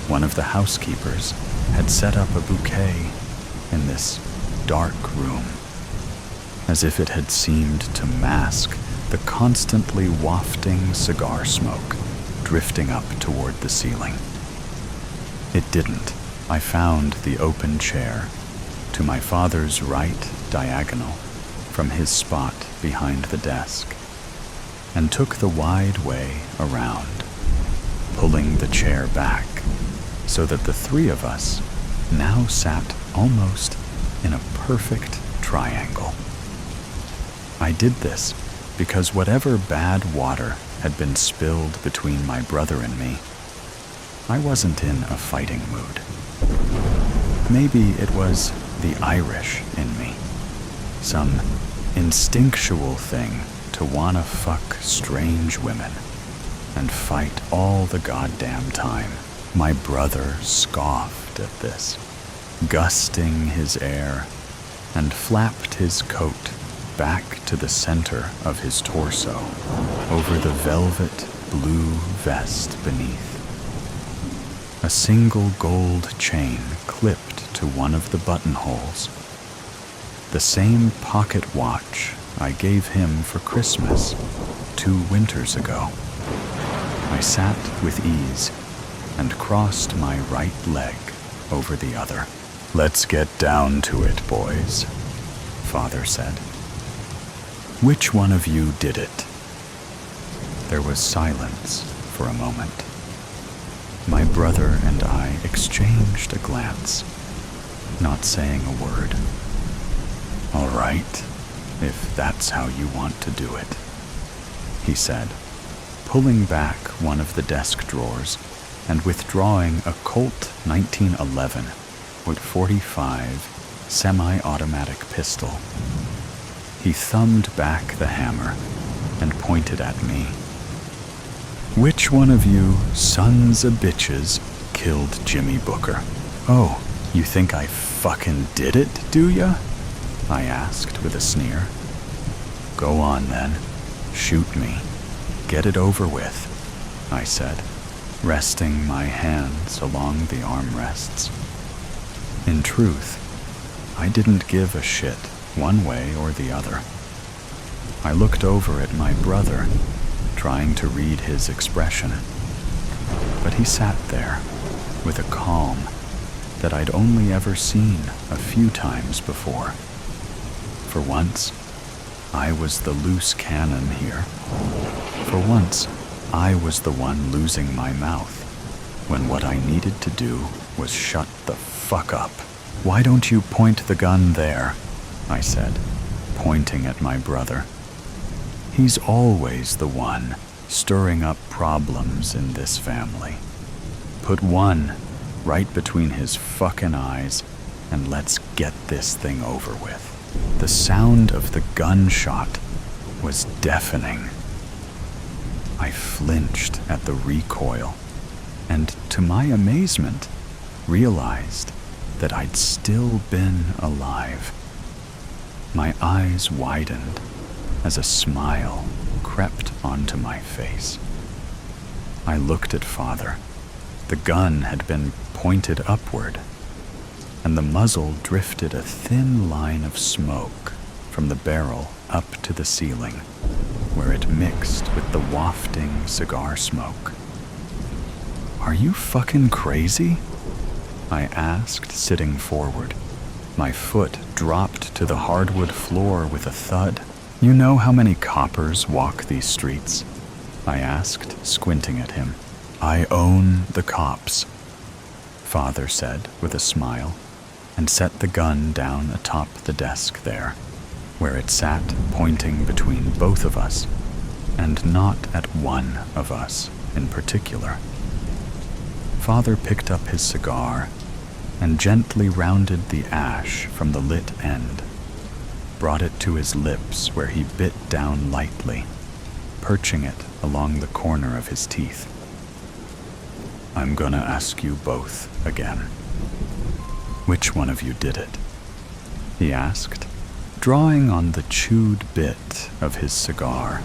One of the housekeepers had set up a bouquet in this dark room, as if it had seemed to mask the constantly wafting cigar smoke drifting up toward the ceiling. It didn't. I found the open chair to my father's right diagonal from his spot behind the desk, and took the wide way around, pulling the chair back so that the three of us now sat almost in a perfect triangle. I did this because whatever bad water had been spilled between my brother and me, I wasn't in a fighting mood. Maybe it was the Irish in me, some instinctual thing to wanna fuck strange women and fight all the goddamn time. My brother scoffed at this, gusting his air, and flapped his coat back to the center of his torso over the velvet blue vest beneath. A single gold chain clipped to one of the buttonholes. The same pocket watch I gave him for Christmas 2 winters ago. I sat with ease and crossed my right leg over the other. Let's get down to it, boys, Father said. Which one of you did it? There was silence for a moment. My brother and I exchanged a glance, not saying a word. All right, if that's how you want to do it, he said, pulling back one of the desk drawers and withdrawing a Colt 1911 with .45 semi-automatic pistol. He thumbed back the hammer and pointed at me. Which one of you sons of bitches killed Jimmy Booker? Oh, you think I fucking did it, do ya? I asked with a sneer. Go on then, shoot me. Get it over with, I said, resting my hands along the armrests. In truth, I didn't give a shit one way or the other. I looked over at my brother, trying to read his expression, but he sat there with a calm that I'd only ever seen a few times before. For once, I was the loose cannon here. For once, I was the one losing my mouth when what I needed to do was shut the fuck up. Why don't you point the gun there? I said, pointing at my brother. He's always the one stirring up problems in this family. Put one right between his fucking eyes and let's get this thing over with. The sound of the gunshot was deafening. I flinched at the recoil, and to my amazement, realized that I'd still been alive. My eyes widened as a smile crept onto my face. I looked at Father. The gun had been pointed upward, and the muzzle drifted a thin line of smoke from the barrel up to the ceiling, where it mixed with the wafting cigar smoke. "Are you fucking crazy?" I asked, sitting forward. My foot dropped to the hardwood floor with a thud. "You know how many coppers walk these streets?" I asked, squinting at him. "I own the cops," Father said with a smile, and set the gun down atop the desk there, where it sat pointing between both of us, and not at one of us in particular. Father picked up his cigar and gently rounded the ash from the lit end, brought it to his lips where he bit down lightly, perching it along the corner of his teeth. "I'm gonna ask you both again. Which one of you did it?" he asked, drawing on the chewed bit of his cigar,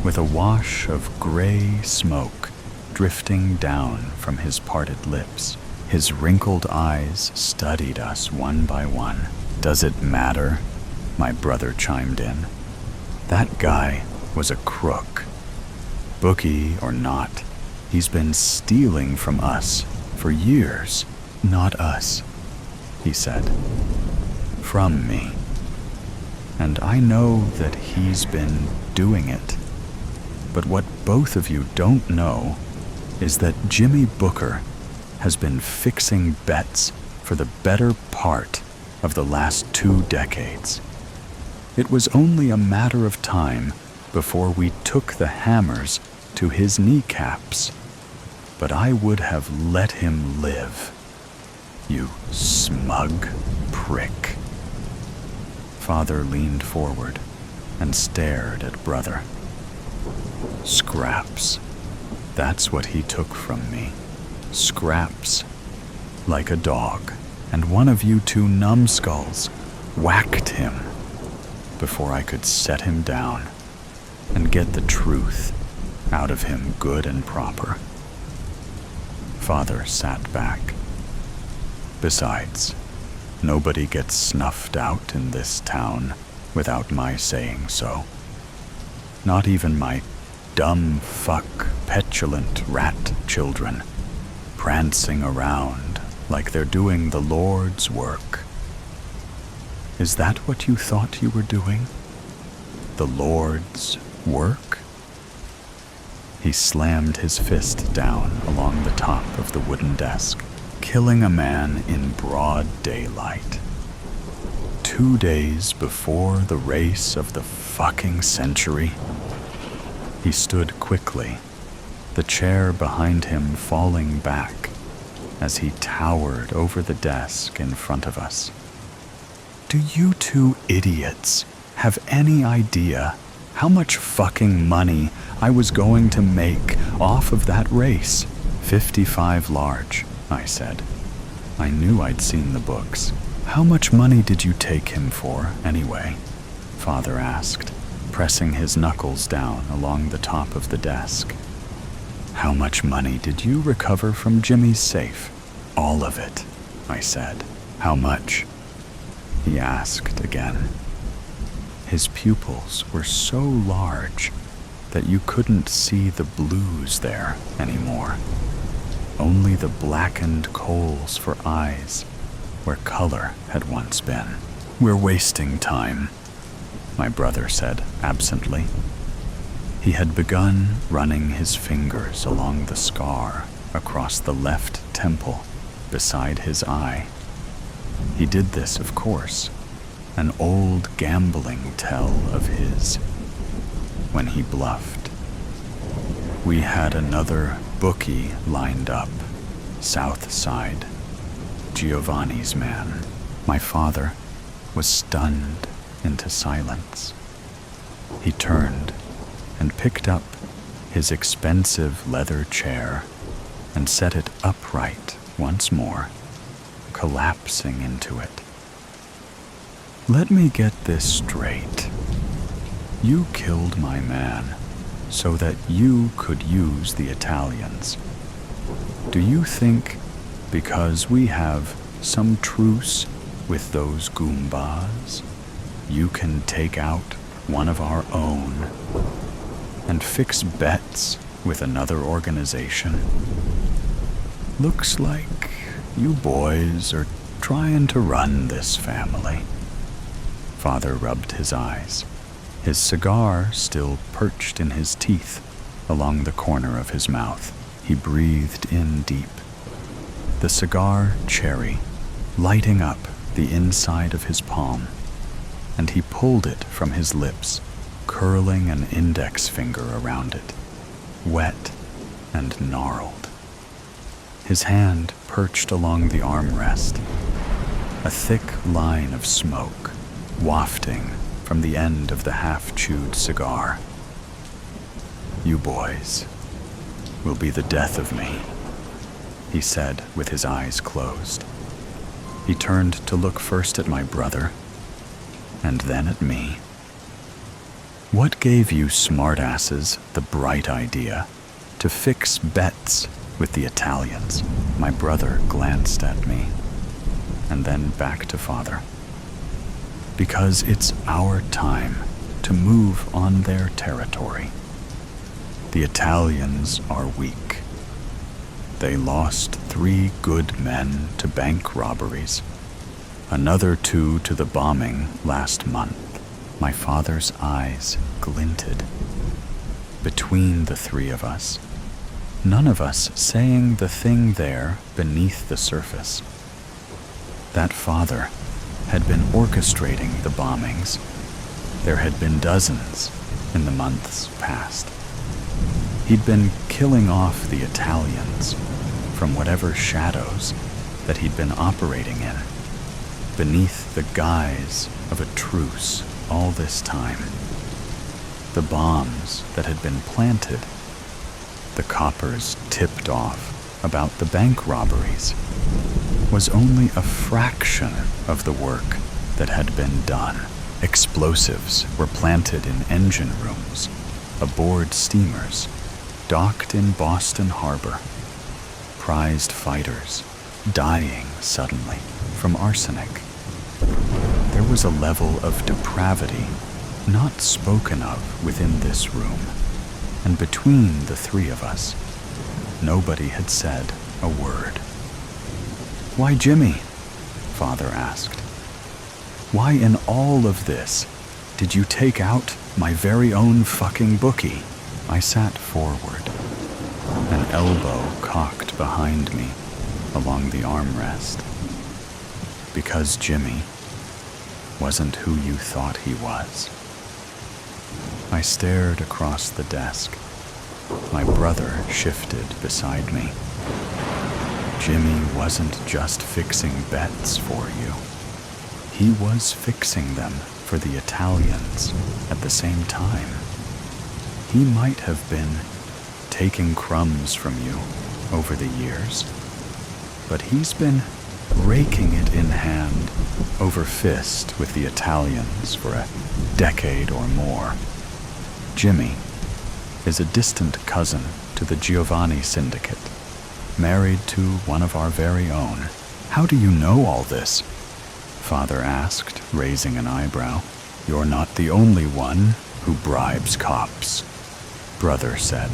with a wash of gray smoke drifting down from his parted lips. His wrinkled eyes studied us one by one. "Does it matter?" my brother chimed in. "That guy was a crook. Bookie or not, he's been stealing from us for years." "Not us," he said. "From me. And I know that he's been doing it. But what both of you don't know is that Jimmy Booker has been fixing bets for the better part of the last 2 decades. It was only a matter of time before we took the hammers to his kneecaps. But I would have let him live. You smug prick." Father leaned forward and stared at brother. "Scraps. That's what he took from me. Scraps. Like a dog. And one of you 2 numbskulls whacked him before I could set him down and get the truth out of him good and proper." Father sat back. "Besides, nobody gets snuffed out in this town without my saying so. Not even my dumb fuck, petulant rat children, prancing around like they're doing the Lord's work. Is that what you thought you were doing? The Lord's work?" He slammed his fist down along the top of the wooden desk, killing a man in broad daylight. 2 days before the race of the fucking century. He stood quickly, the chair behind him falling back as he towered over the desk in front of us. "Do you 2 idiots have any idea how much fucking money I was going to make off of that race?" "55 large," I said. I knew I'd seen the books. "How much money did you take him for, anyway?" Father asked, pressing his knuckles down along the top of the desk. "How much money did you recover from Jimmy's safe?" "All of it," I said. "How much?" he asked again. His pupils were so large that you couldn't see the blues there anymore. Only the blackened coals for eyes where color had once been. "We're wasting time," my brother said absently. He had begun running his fingers along the scar across the left temple beside his eye. He did this, of course, an old gambling tell of his, when he bluffed. "We had another bookie lined up, south side, Giovanni's man." My father was stunned into silence. He turned and picked up his expensive leather chair and set it upright once more, collapsing into it. Let me get this straight. You killed my man so that you could use the Italians. Do you think because we have some truce with those Goombas, you can take out one of our own and fix bets with another organization? Looks like you boys are trying to run this family. Father rubbed his eyes, his cigar still perched in his teeth along the corner of his mouth. He breathed in deep, the cigar cherry lighting up the inside of his palm, and he pulled it from his lips, curling an index finger around it, wet and gnarled. His hand perched along the armrest, a thick line of smoke wafting from the end of the half-chewed cigar. You boys will be the death of me, he said with his eyes closed. He turned to look first at my brother and then at me. What gave you smartasses the bright idea to fix bets with the Italians? My brother glanced at me and then back to Father. Because it's our time to move on their territory. The Italians are weak. They lost 3 good men to bank robberies, another 2 to the bombing last month. My father's eyes glinted. Between the 3 of us, none of us saying the thing there beneath the surface. That father had been orchestrating the bombings. There had been dozens in the months past. He'd been killing off the Italians from whatever shadows that he'd been operating in, beneath the guise of a truce all this time. The bombs that had been planted, the coppers tipped off about the bank robberies, was only a fraction of the work that had been done. Explosives were planted in engine rooms, aboard steamers, docked in Boston Harbor, prized fighters dying suddenly from arsenic. There was a level of depravity not spoken of within this room, and between the 3 of us, nobody had said a word. Why, Jimmy? Father asked. Why in all of this did you take out my very own fucking bookie? I sat forward, an elbow cocked behind me along the armrest. Because Jimmy wasn't who you thought he was. I stared across the desk. My brother shifted beside me. Jimmy wasn't just fixing bets for you. He was fixing them for the Italians at the same time. He might have been taking crumbs from you over the years, but he's been raking it in hand over fist with the Italians for a decade or more. Jimmy is a distant cousin to the Giovanni Syndicate, married to one of our very own. How do you know all this? Father asked, raising an eyebrow. You're not the only one who bribes cops, Brother said.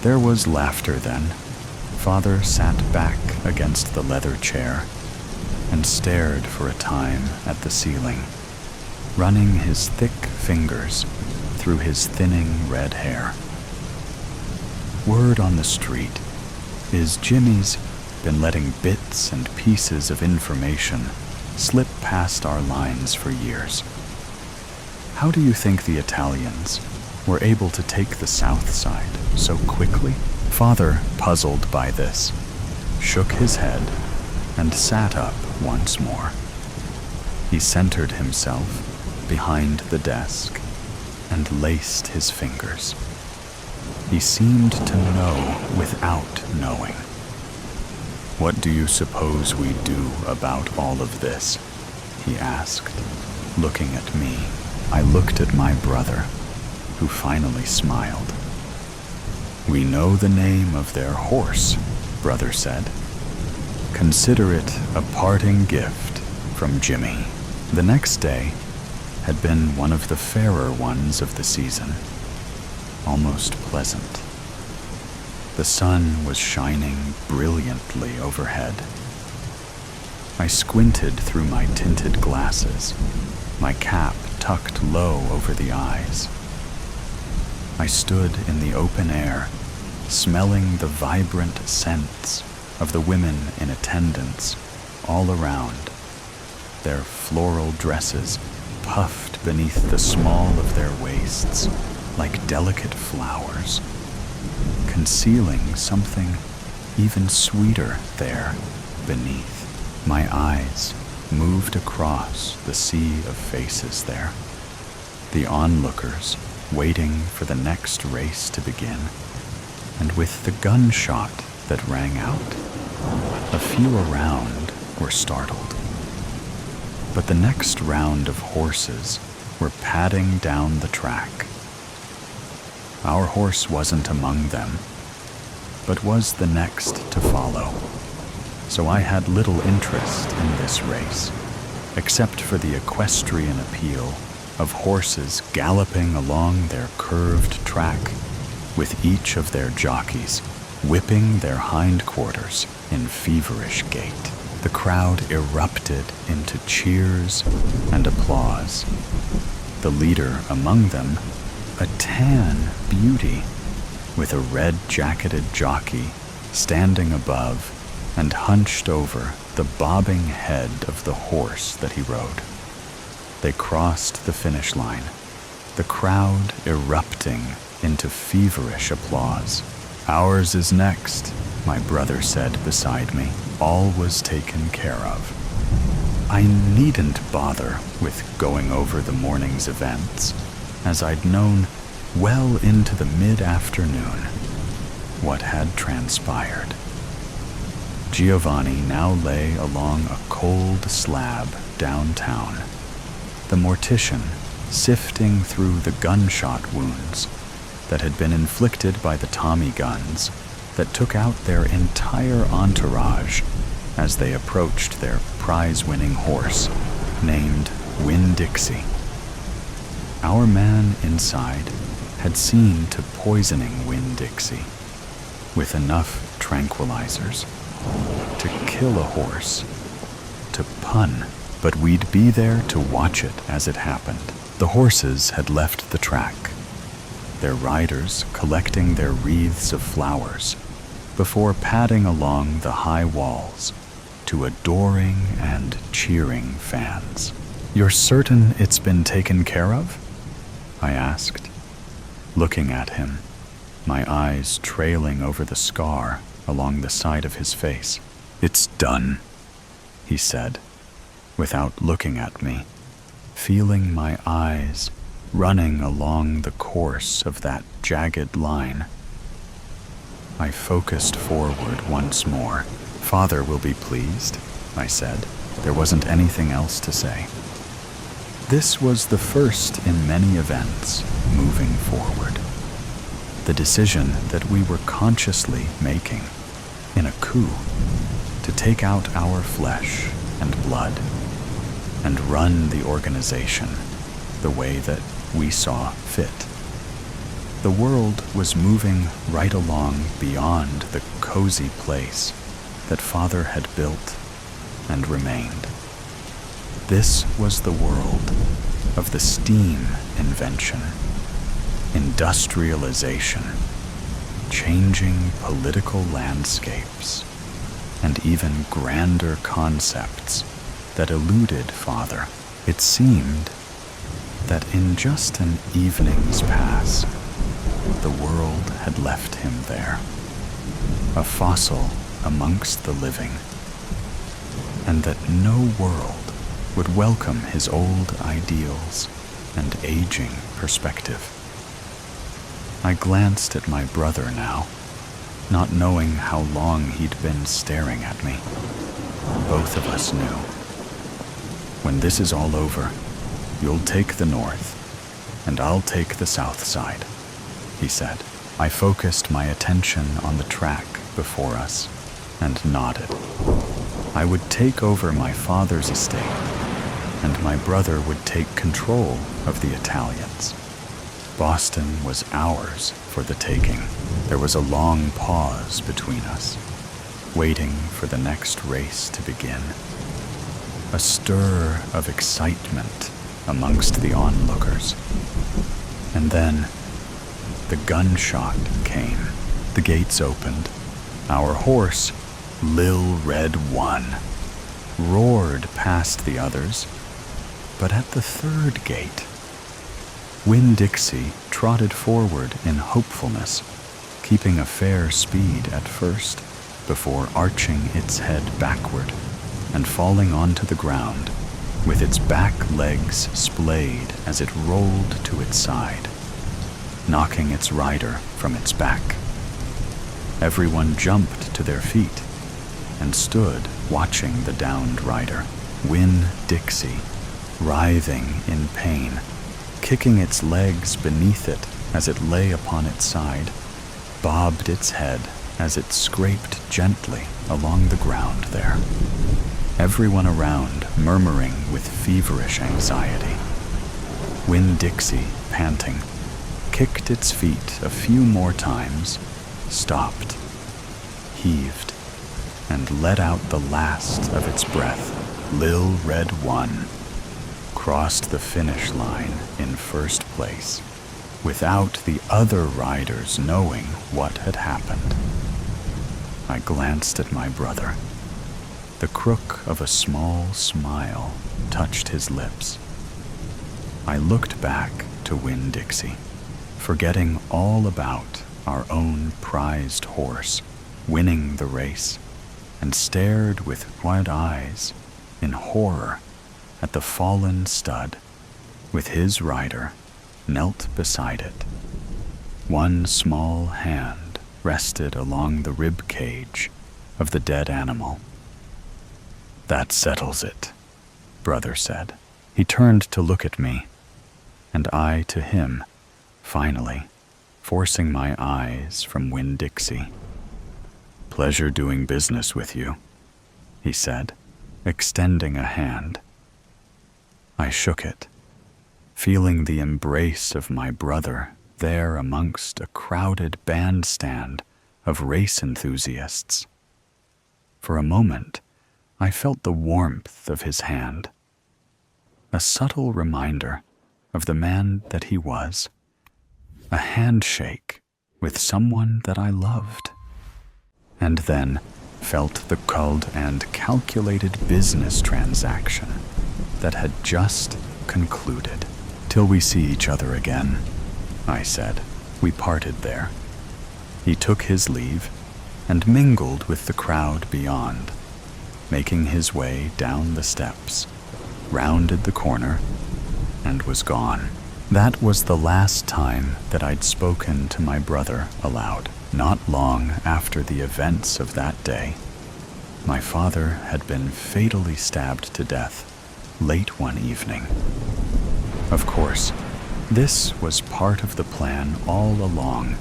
There was laughter then. Father sat back against the leather chair and stared for a time at the ceiling, running his thick fingers through his thinning red hair. Word on the street is Jimmy's been letting bits and pieces of information slip past our lines for years. How do you think the Italians were able to take the south side so quickly? Father, puzzled by this, shook his head and sat up once more. He centered himself behind the desk and laced his fingers. He seemed to know without knowing. "What do you suppose we do about all of this?" he asked, looking at me. I looked at my brother, who finally smiled. "We know the name of their horse," brother said. "Consider it a parting gift from Jimmy." The next day had been one of the fairer ones of the season, almost pleasant. The sun was shining brilliantly overhead. I squinted through my tinted glasses, my cap tucked low over the eyes. I stood in the open air, smelling the vibrant scents of the women in attendance all around, their floral dresses puffed beneath the small of their waists like delicate flowers, concealing something even sweeter there beneath. My eyes moved across the sea of faces there, the onlookers waiting for the next race to begin, and with the gunshot that rang out, a few around were startled. But the next round of horses were padding down the track. Our horse wasn't among them, but was the next to follow. So I had little interest in this race, except for the equestrian appeal of horses galloping along their curved track, with each of their jockeys whipping their hindquarters in feverish gait. The crowd erupted into cheers and applause. The leader among them, a tan beauty with a red-jacketed jockey standing above and hunched over the bobbing head of the horse that he rode. They crossed the finish line, the crowd erupting into feverish applause. "Ours is next," my brother said beside me. All was taken care of. I needn't bother with going over the morning's events, as I'd known well into the mid-afternoon what had transpired. Giovanni now lay along a cold slab downtown, the mortician sifting through the gunshot wounds that had been inflicted by the Tommy guns that took out their entire entourage as they approached their prize-winning horse named Winn-Dixie. Our man inside had seen to poisoning Winn-Dixie with enough tranquilizers to kill a horse, to pun, but we'd be there to watch it as it happened. The horses had left the track, their riders collecting their wreaths of flowers before padding along the high walls to adoring and cheering fans. "You're certain it's been taken care of?" I asked, looking at him, my eyes trailing over the scar along the side of his face. "It's done," he said, without looking at me, feeling my eyes running along the course of that jagged line. I focused forward once more. "Father will be pleased," I said. There wasn't anything else to say. This was the first in many events moving forward. The decision that we were consciously making in a coup to take out our flesh and blood and run the organization the way that we saw fit. The world was moving right along beyond the cozy place that Father had built and remained. This was the world of the steam invention, industrialization, changing political landscapes, and even grander concepts that eluded Father. It seemed that in just an evening's pass, the world had left him there, a fossil amongst the living, and that no world would welcome his old ideals and aging perspective. I glanced at my brother now, not knowing how long he'd been staring at me. Both of us knew. When this is all over, you'll take the north, and I'll take the south side, he said. I focused my attention on the track before us and nodded. I would take over my father's estate, and my brother would take control of the Italians. Boston was ours for the taking. There was a long pause between us, waiting for the next race to begin. A stir of excitement amongst the onlookers. And then the gunshot came. The gates opened. Our horse, Lil Red 1, roared past the others, but at the third gate, Winn-Dixie trotted forward in hopefulness, keeping a fair speed at first, before arching its head backward and falling onto the ground, with its back legs splayed as it rolled to its side, knocking its rider from its back. Everyone jumped to their feet and stood watching the downed rider, Winn-Dixie, writhing in pain, kicking its legs beneath it as it lay upon its side, bobbed its head as it scraped gently along the ground there. Everyone around murmuring with feverish anxiety. Winn-Dixie, panting, kicked its feet a few more times, stopped, heaved, and let out the last of its breath. Lil Red 1 crossed the finish line in first place, without the other riders knowing what had happened. I glanced at my brother. The crook of a small smile touched his lips. I looked back to Winn-Dixie, forgetting all about our own prized horse winning the race, and stared with wide eyes in horror at the fallen stud, with his rider knelt beside it. One small hand rested along the rib cage of the dead animal. "That settles it," brother said. He turned to look at me, and I to him, finally, forcing my eyes from Winn-Dixie. "Pleasure doing business with you," he said, extending a hand. I shook it, feeling the embrace of my brother there amongst a crowded bandstand of race enthusiasts. For a moment, I felt the warmth of his hand, a subtle reminder of the man that he was, a handshake with someone that I loved, and then felt the cold and calculated business transaction that had just concluded. "Till we see each other again," I said. We parted there. He took his leave and mingled with the crowd beyond, making his way down the steps, rounded the corner, and was gone. That was the last time that I'd spoken to my brother aloud. Not long after the events of that day, my father had been fatally stabbed to death late one evening. Of course, this was part of the plan all along,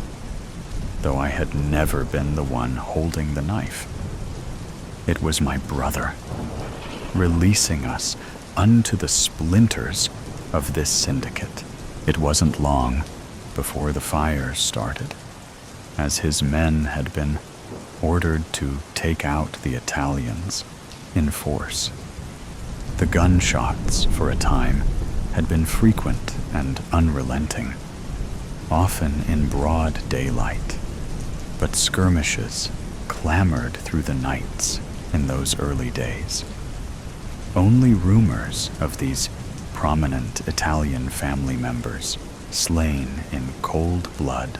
though I had never been the one holding the knife. It was my brother, releasing us unto the splinters of this syndicate. It wasn't long before the fires started, as his men had been ordered to take out the Italians in force. The gunshots, for a time, had been frequent and unrelenting, often in broad daylight, but skirmishes clamored through the nights in those early days. Only rumors of these prominent Italian family members slain in cold blood,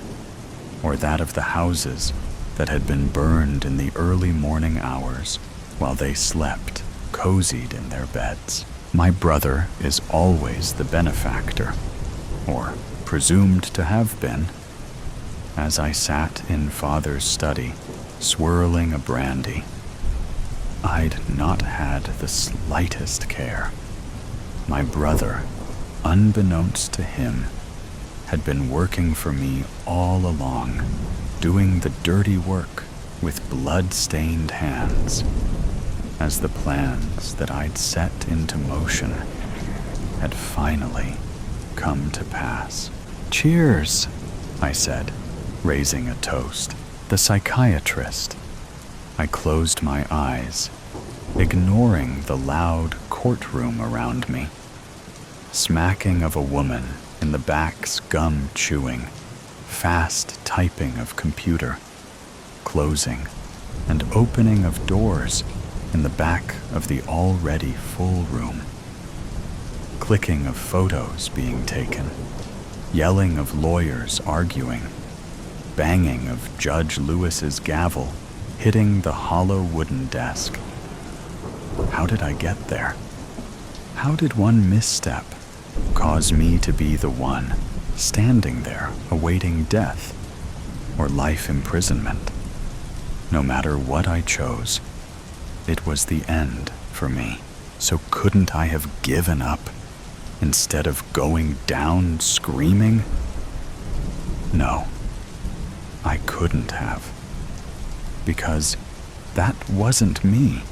or that of the houses that had been burned in the early morning hours while they slept, cozied in their beds, My brother is always the benefactor, or presumed to have been. As I sat in Father's study, swirling a brandy, I'd not had the slightest care. My brother, unbeknownst to him, had been working for me all along, doing the dirty work with blood-stained hands, as the plans that I'd set into motion had finally come to pass. "Cheers," I said, raising a toast. "The Psychiatrist." I closed my eyes, ignoring the loud courtroom around me. Smacking of a woman in the back's gum chewing, fast typing of computer, closing and opening of doors in the back of the already full room. Clicking of photos being taken, yelling of lawyers arguing, banging of Judge Lewis's gavel hitting the hollow wooden desk. How did I get there? How did one misstep cause me to be the one standing there awaiting death or life imprisonment? No matter what I chose, it was the end for me. So couldn't I have given up instead of going down screaming? No, I couldn't have, because that wasn't me.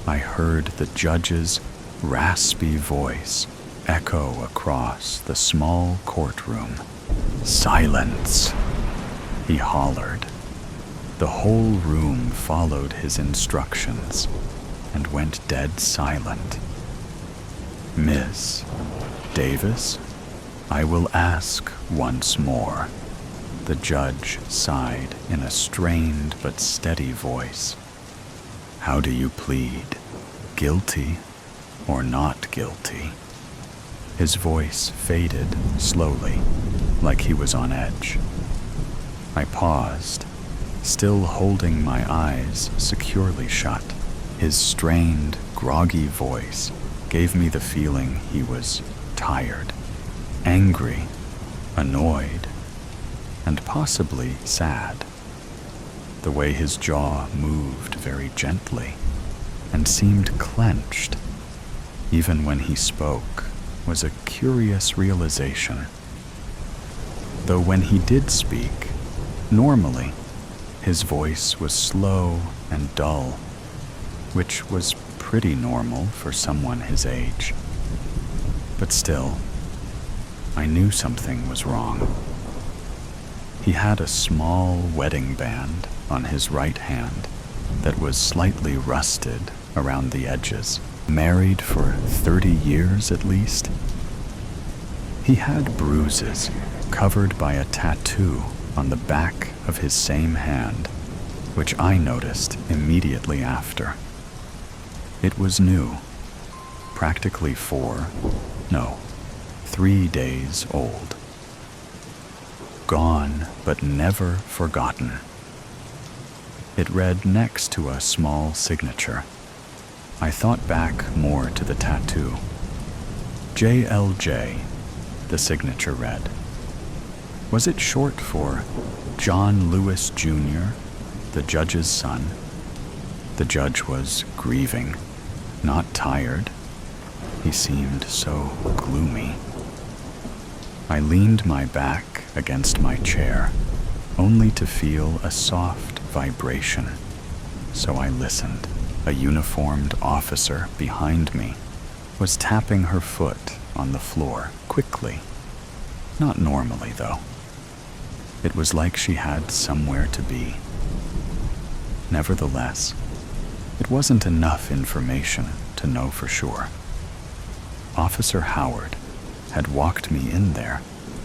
I heard the judge's raspy voice echo across the small courtroom. "Silence," he hollered. The whole room followed his instructions and went dead silent. "Miss Davis, I will ask once more," the judge sighed in a strained but steady voice. "How do you plead? Guilty or not guilty?" His voice faded slowly, like he was on edge. I paused, still holding my eyes securely shut. His strained, groggy voice gave me the feeling he was tired, angry, annoyed, and possibly sad. The way his jaw moved very gently and seemed clenched, even when he spoke, was a curious realization. Though when he did speak, normally, his voice was slow and dull, which was pretty normal for someone his age. But still, I knew something was wrong. He had a small wedding band on his right hand that was slightly rusted around the edges. Married for 30 years at least. He had bruises covered by a tattoo on the back of his same hand, which I noticed immediately after. It was new, practically 3 days old. Gone, but never forgotten. It read next to a small signature. I thought back more to the tattoo. JLJ, the signature read. Was it short for John Lewis Jr., the judge's son? The judge was grieving, not tired. He seemed so gloomy. I leaned my back against my chair, only to feel a soft vibration. So I listened. A uniformed officer behind me was tapping her foot on the floor quickly. Not normally, though. It was like she had somewhere to be. Nevertheless, it wasn't enough information to know for sure. Officer Howard had walked me in there,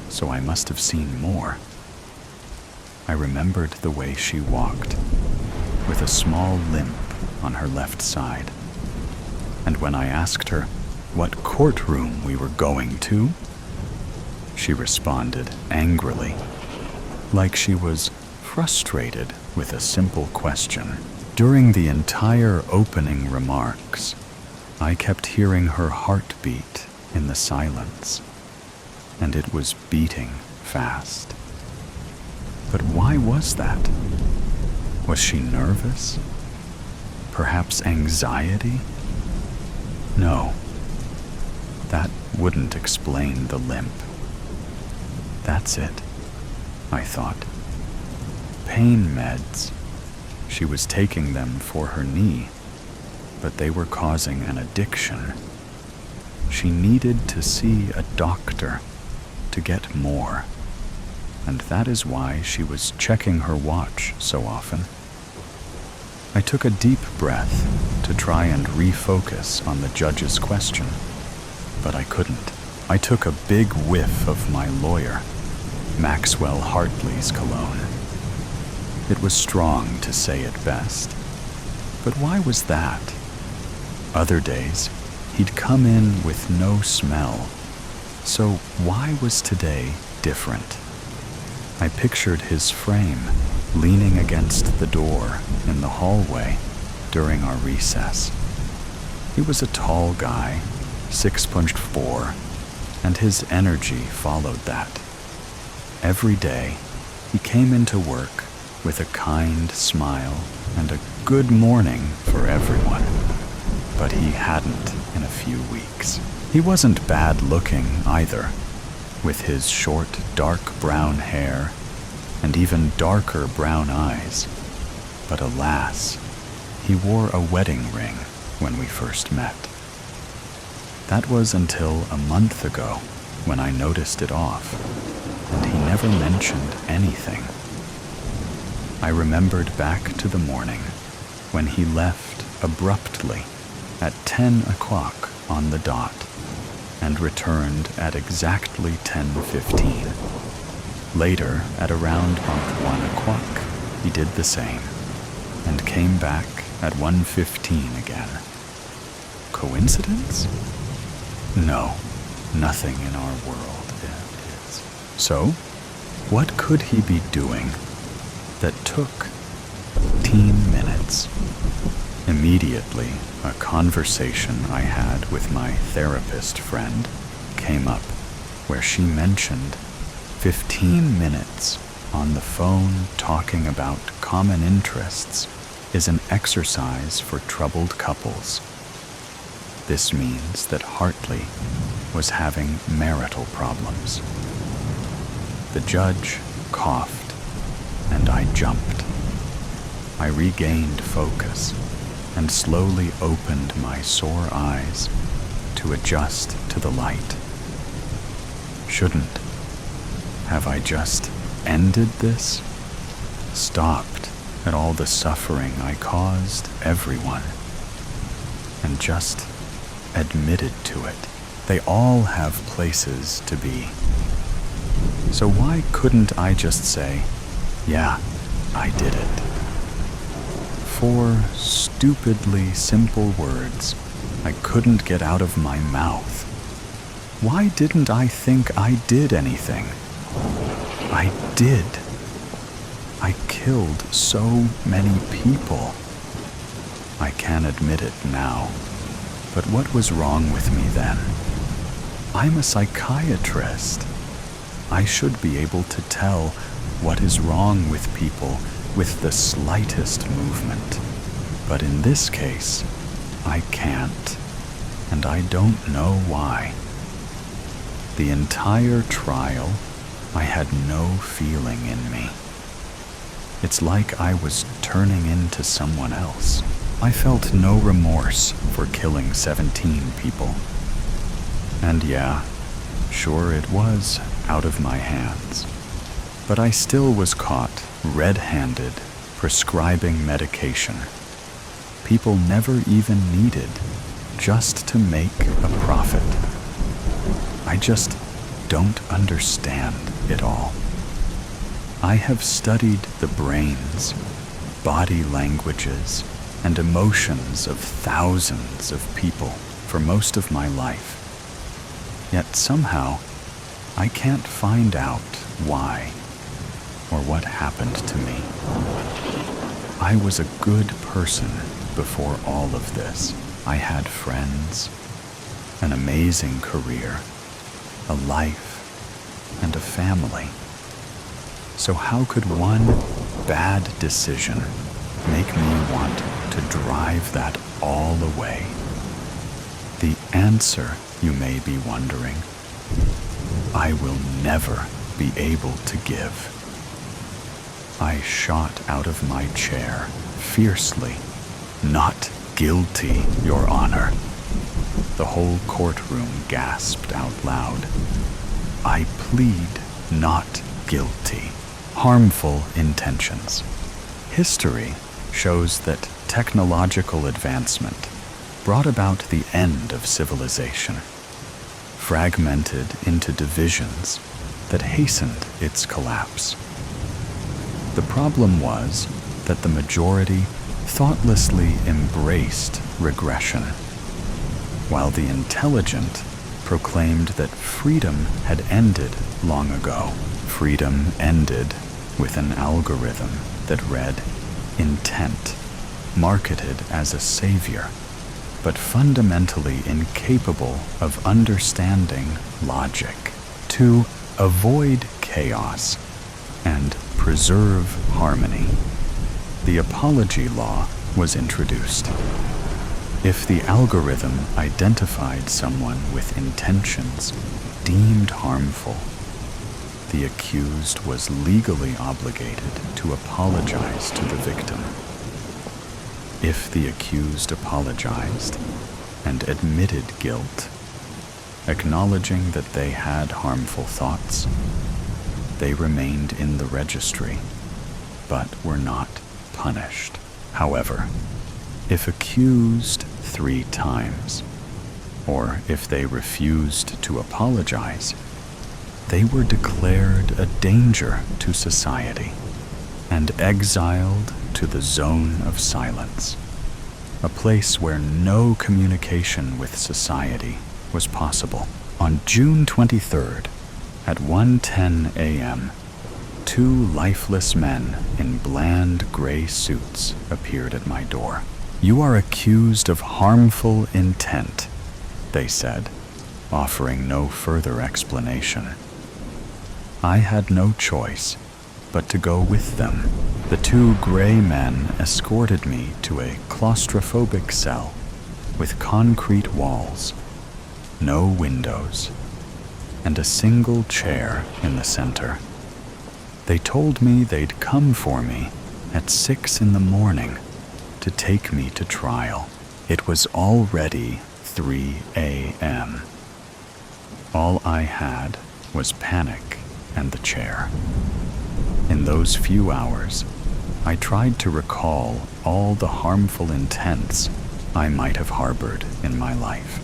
so I must have seen more. I remembered the way she walked, with a small limp on her left side. And when I asked her what courtroom we were going to, she responded angrily, like she was frustrated with a simple question. During the entire opening remarks, I kept hearing her heartbeat in the silence, and it was beating fast. But why was that? Was she nervous? Perhaps anxiety? No, that wouldn't explain the limp. That's it, I thought. Pain meds. She was taking them for her knee, but they were causing an addiction. She needed to see a doctor to get more, and that is why she was checking her watch so often. I took a deep breath to try and refocus on the judge's question, but I couldn't. I took a big whiff of my lawyer, Maxwell Hartley's cologne. It was strong, to say it best, but why was that? Other days, he'd come in with no smell, so why was today different? I pictured his frame leaning against the door in the hallway during our recess. He was a tall guy, 6'4", and his energy followed that. Every day, he came into work with a kind smile and a good morning for everyone, but he hadn't in a few weeks. He wasn't bad looking either, with his short, dark brown hair and even darker brown eyes. But alas, he wore a wedding ring when we first met. That was until a month ago when I noticed it off, and he never mentioned anything. I remembered back to the morning when he left abruptly at 10 o'clock on the dot and returned at exactly 10:15. Later, at around 1 o'clock, he did the same and came back at 1:15 again. Coincidence? No, nothing in our world is. So, what could he be doing that took 15 minutes? Immediately, a conversation I had with my therapist friend came up where she mentioned 15 minutes on the phone talking about common interests is an exercise for troubled couples. This means that Hartley was having marital problems. The judge coughed, and I jumped. I regained focus and slowly opened my sore eyes to adjust to the light. Shouldn't have I just ended this? Stopped at all the suffering I caused everyone, and just admitted to it. They all have places to be. So why couldn't I just say, yeah, I did it? 4 stupidly simple words I couldn't get out of my mouth. Why didn't I think I did anything? I did. I killed so many people. I can admit it now, but what was wrong with me then? I'm a psychiatrist. I should be able to tell what is wrong with people with the slightest movement. But in this case, I can't, and I don't know why. The entire trial, I had no feeling in me. It's like I was turning into someone else. I felt no remorse for killing 17 people. And yeah, sure it was out of my hands. But I still was caught red-handed prescribing medication people never even needed just to make a profit. I just don't understand it all. I have studied the brains, body languages, and emotions of thousands of people for most of my life. Yet somehow, I can't find out why or what happened to me. I was a good person before all of this. I had friends, an amazing career, a life, and a family. So how could one bad decision make me want to drive that all away? The answer, you may be wondering, I will never be able to give. I shot out of my chair fiercely. Not guilty, Your Honor. The whole courtroom gasped out loud. I plead not guilty. Harmful intentions. History shows that technological advancement brought about the end of civilization, fragmented into divisions that hastened its collapse. The problem was that the majority thoughtlessly embraced regression, while the intelligent proclaimed that freedom had ended long ago. Freedom ended with an algorithm that read intent, marketed as a savior, but fundamentally incapable of understanding logic. To avoid chaos and preserve harmony, the apology law was introduced. If the algorithm identified someone with intentions deemed harmful, the accused was legally obligated to apologize to the victim. If the accused apologized and admitted guilt, acknowledging that they had harmful thoughts, they remained in the registry, but were not punished. However, if accused 3 times, or if they refused to apologize, they were declared a danger to society and exiled to the zone of silence, a place where no communication with society was possible. On June 23rd, at 1:10 a.m., 2 lifeless men in bland gray suits appeared at my door. "You are accused of harmful intent," they said, offering no further explanation. I had no choice but to go with them. The 2 gray men escorted me to a claustrophobic cell with concrete walls, no windows, and a single chair in the center. They told me they'd come for me at 6 in the morning to take me to trial. It was already 3 a.m. All I had was panic and the chair. In those few hours, I tried to recall all the harmful intents I might have harbored in my life.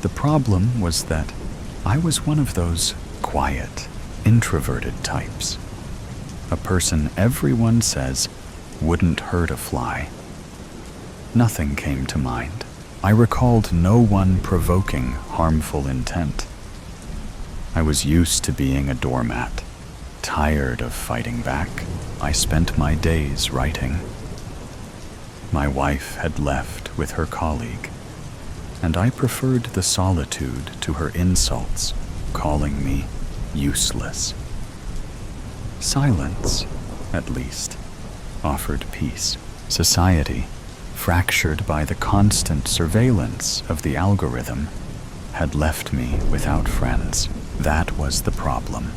The problem was that I was one of those quiet, introverted types. A person everyone says wouldn't hurt a fly. Nothing came to mind. I recalled no one provoking harmful intent. I was used to being a doormat. Tired of fighting back, I spent my days writing. My wife had left with her colleague, and I preferred the solitude to her insults, calling me useless. Silence, at least, offered peace. Society, fractured by the constant surveillance of the algorithm, had left me without friends. That was the problem.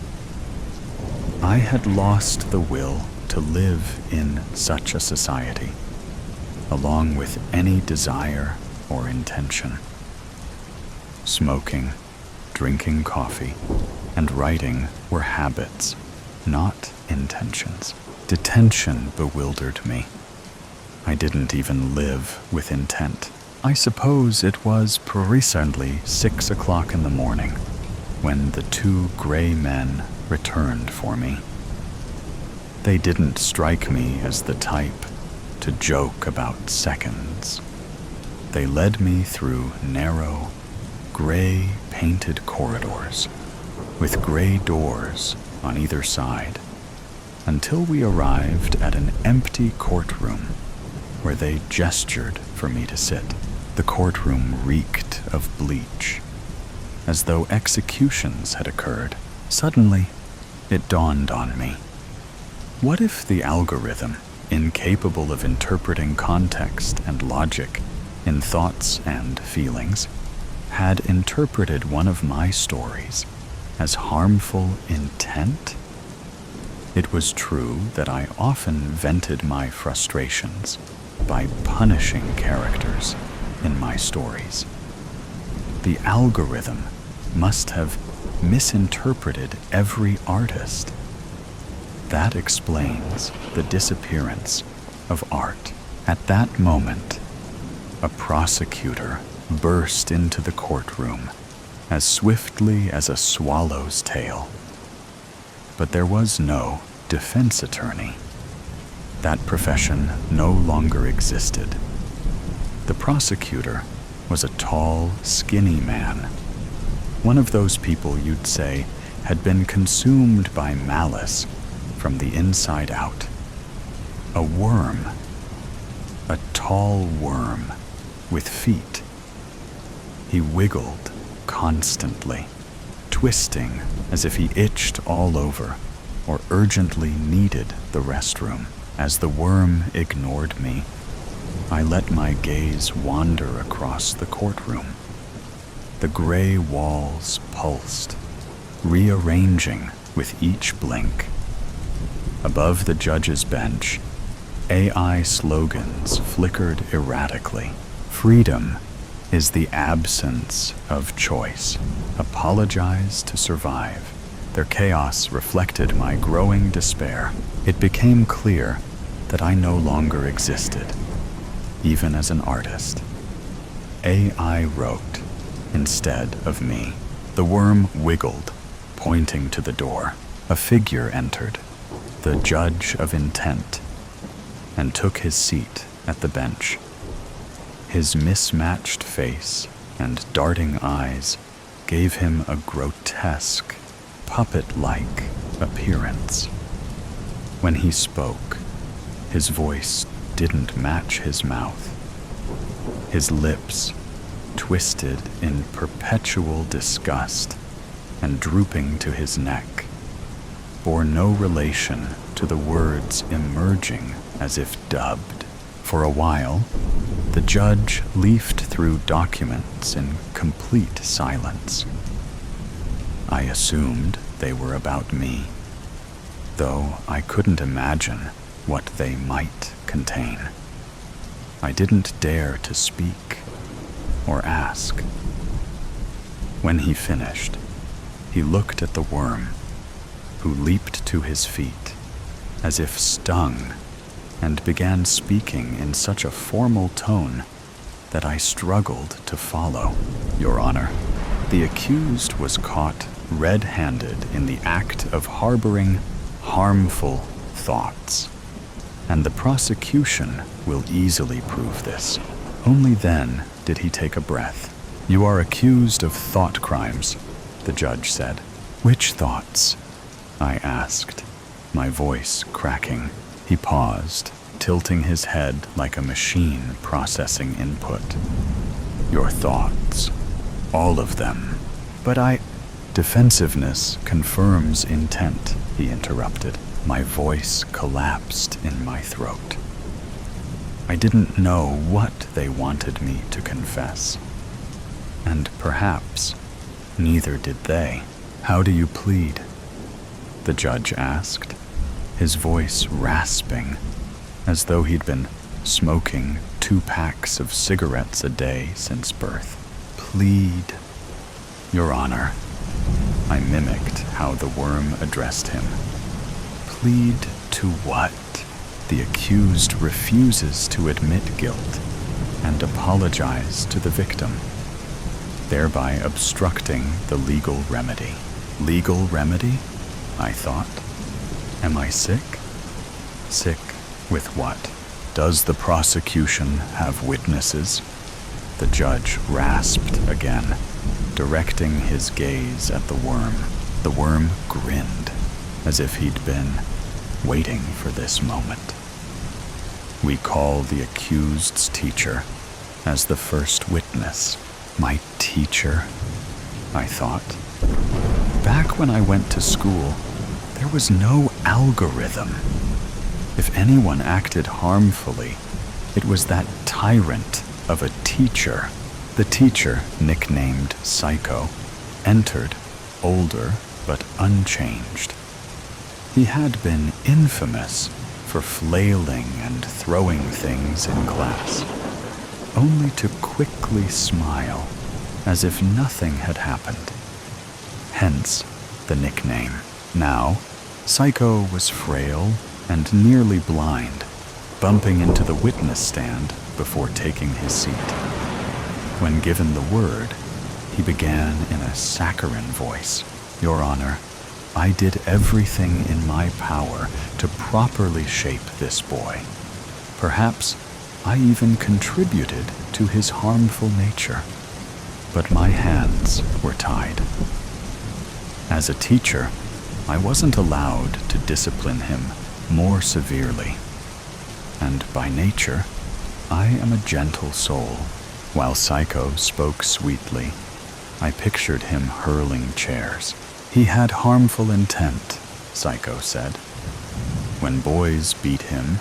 I had lost the will to live in such a society, along with any desire or intention. Smoking, drinking coffee, and writing were habits, not intentions. Detention bewildered me. I didn't even live with intent. I suppose it was precisely 6 o'clock in the morning when the 2 gray men returned for me. They didn't strike me as the type to joke about seconds. They led me through narrow, gray painted corridors with gray doors on either side until we arrived at an empty courtroom where they gestured for me to sit. The courtroom reeked of bleach, as though executions had occurred. Suddenly, it dawned on me. What if the algorithm, incapable of interpreting context and logic in thoughts and feelings, had interpreted one of my stories as harmful intent? It was true that I often vented my frustrations by punishing characters in my stories. The algorithm must have misinterpreted every artist. That explains the disappearance of art. At that moment, a prosecutor burst into the courtroom as swiftly as a swallow's tail. But there was no defense attorney. That profession no longer existed. The prosecutor was a tall, skinny man, one of those people you'd say had been consumed by malice from the inside out. A worm, a tall worm with feet. He wiggled constantly, twisting as if he itched all over or urgently needed the restroom. As the worm ignored me, I let my gaze wander across the courtroom. The gray walls pulsed, rearranging with each blink. Above the judge's bench, AI slogans flickered erratically. Freedom is the absence of choice. Apologize to survive. Their chaos reflected my growing despair. It became clear that I no longer existed, even as an artist. AI wrote instead of me. The worm wiggled, pointing to the door. A figure entered, the judge of intent, and took his seat at the bench. His mismatched face and darting eyes gave him a grotesque, puppet-like appearance. When he spoke, his voice didn't match his mouth. His lips, twisted in perpetual disgust and drooping to his neck, bore no relation to the words emerging as if dubbed. For a while, the judge leafed through documents in complete silence. I assumed they were about me, though I couldn't imagine what they might contain. I didn't dare to speak or ask. When he finished, he looked at the worm, who leaped to his feet as if stung and began speaking in such a formal tone that I struggled to follow. Your Honor, the accused was caught red-handed in the act of harboring harmful thoughts, and the prosecution will easily prove this. Only then did he take a breath. You are accused of thought crimes, the judge said. Which thoughts? I asked, my voice cracking. He paused, tilting his head like a machine processing input. Your thoughts. All of them. But Defensiveness confirms intent, he interrupted. My voice collapsed in my throat. I didn't know what they wanted me to confess. And perhaps neither did they. How do you plead? The judge asked, his voice rasping, as though he'd been smoking 2 packs of cigarettes a day since birth. Plead, Your Honor. I mimicked how the worm addressed him. Plead to what? The accused refuses to admit guilt and apologize to the victim, thereby obstructing the legal remedy. Legal remedy? I thought. Am I sick? Sick with what? Does the prosecution have witnesses? The judge rasped again, directing his gaze at the worm. The worm grinned, as if he'd been waiting for this moment. We call the accused's teacher, as the first witness. My teacher, I thought. Back when I went to school, there was no algorithm. If anyone acted harmfully, it was that tyrant of a teacher. The teacher, nicknamed Psycho, entered, older but unchanged. He had been infamous for flailing and throwing things in class, only to quickly smile as if nothing had happened. Hence the nickname. Now, Psycho was frail and nearly blind, bumping into the witness stand before taking his seat. When given the word, he began in a saccharine voice. "Your Honor, I did everything in my power to properly shape this boy. Perhaps I even contributed to his harmful nature, but my hands were tied. As a teacher, I wasn't allowed to discipline him more severely, and by nature, I am a gentle soul." While Psycho spoke sweetly, I pictured him hurling chairs. "He had harmful intent," Psycho said. "When boys beat him,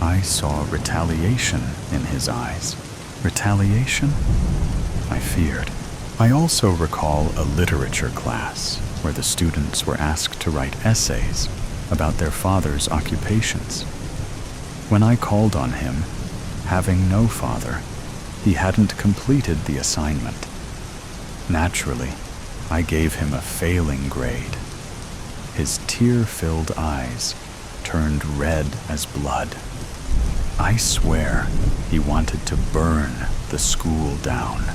I saw retaliation in his eyes." Retaliation? I feared. I also recall a literature class where the students were asked to write essays about their father's occupations. When I called on him, having no father, he hadn't completed the assignment. Naturally, I gave him a failing grade. His tear-filled eyes turned red as blood. I swear he wanted to burn the school down.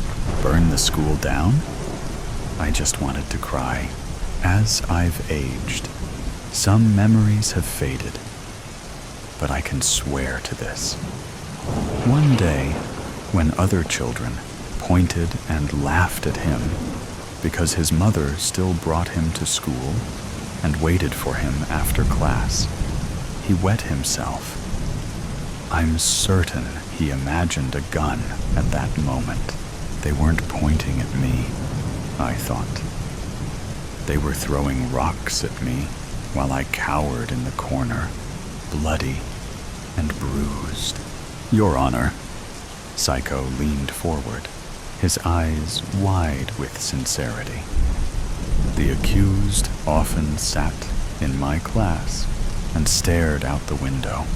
Burn the school down? I just wanted to cry. As I've aged, some memories have faded, but I can swear to this. One day, when other children pointed and laughed at him because his mother still brought him to school and waited for him after class, he wet himself. I'm certain he imagined a gun at that moment. They weren't pointing at me, I thought. They were throwing rocks at me while I cowered in the corner, bloody and bruised. Your Honor. Psycho leaned forward, his eyes wide with sincerity. The accused often sat in my class and stared out the window.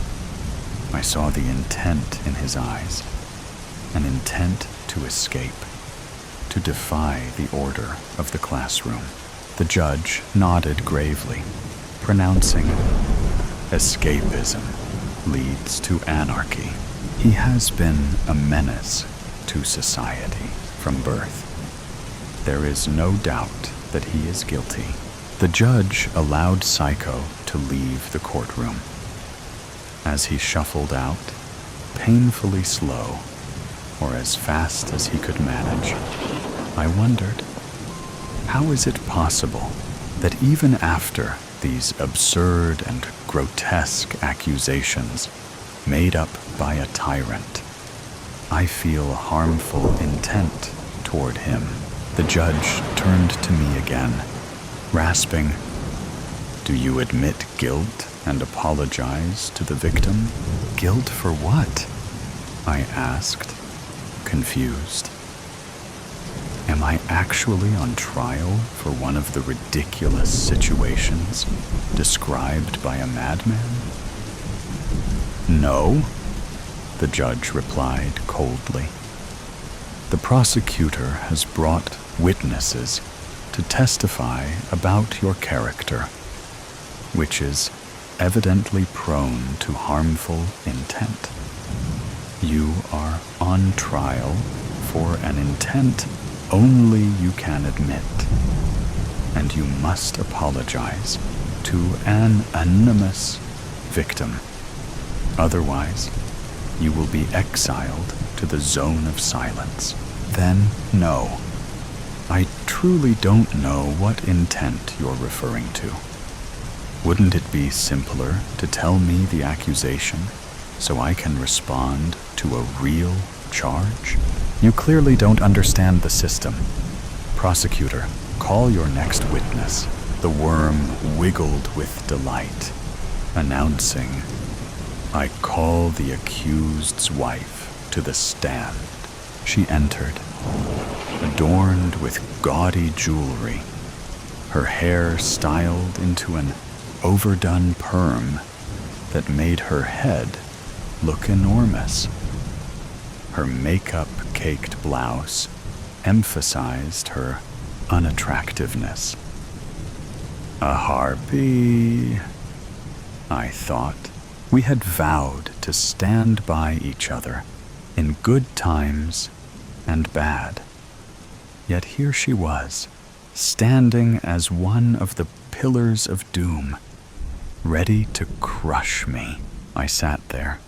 I saw the intent in his eyes, an intent to escape, to defy the order of the classroom. The judge nodded gravely, pronouncing, "Escapism leads to anarchy. He has been a menace to society from birth. There is no doubt that he is guilty." The judge allowed Psycho to leave the courtroom. As he shuffled out, painfully slow, or as fast as he could manage, I wondered, how is it possible that even after these absurd and grotesque accusations made up by a tyrant, I feel harmful intent toward him? The judge turned to me again, rasping, "Do you admit guilt and apologize to the victim?" "Guilt for what?" I asked, confused. Am I actually on trial for one of the ridiculous situations described by a madman? "No," the judge replied coldly. "The prosecutor has brought witnesses to testify about your character, which is evidently prone to harmful intent. You are on trial for an intent only you can admit, and you must apologize to an anonymous victim. Otherwise, you will be exiled to the zone of silence." Then, no. I truly don't know what intent you're referring to. Wouldn't it be simpler to tell me the accusation so I can respond to a real charge? You clearly don't understand the system. Prosecutor, call your next witness. The worm wiggled with delight, announcing, I call the accused's wife to the stand. She entered, adorned with gaudy jewelry, her hair styled into an overdone perm that made her head look enormous. Her makeup-caked blouse emphasized her unattractiveness. A harpy, I thought. We had vowed to stand by each other in good times and bad. Yet here she was, standing as one of the pillars of doom, ready to crush me. I sat there,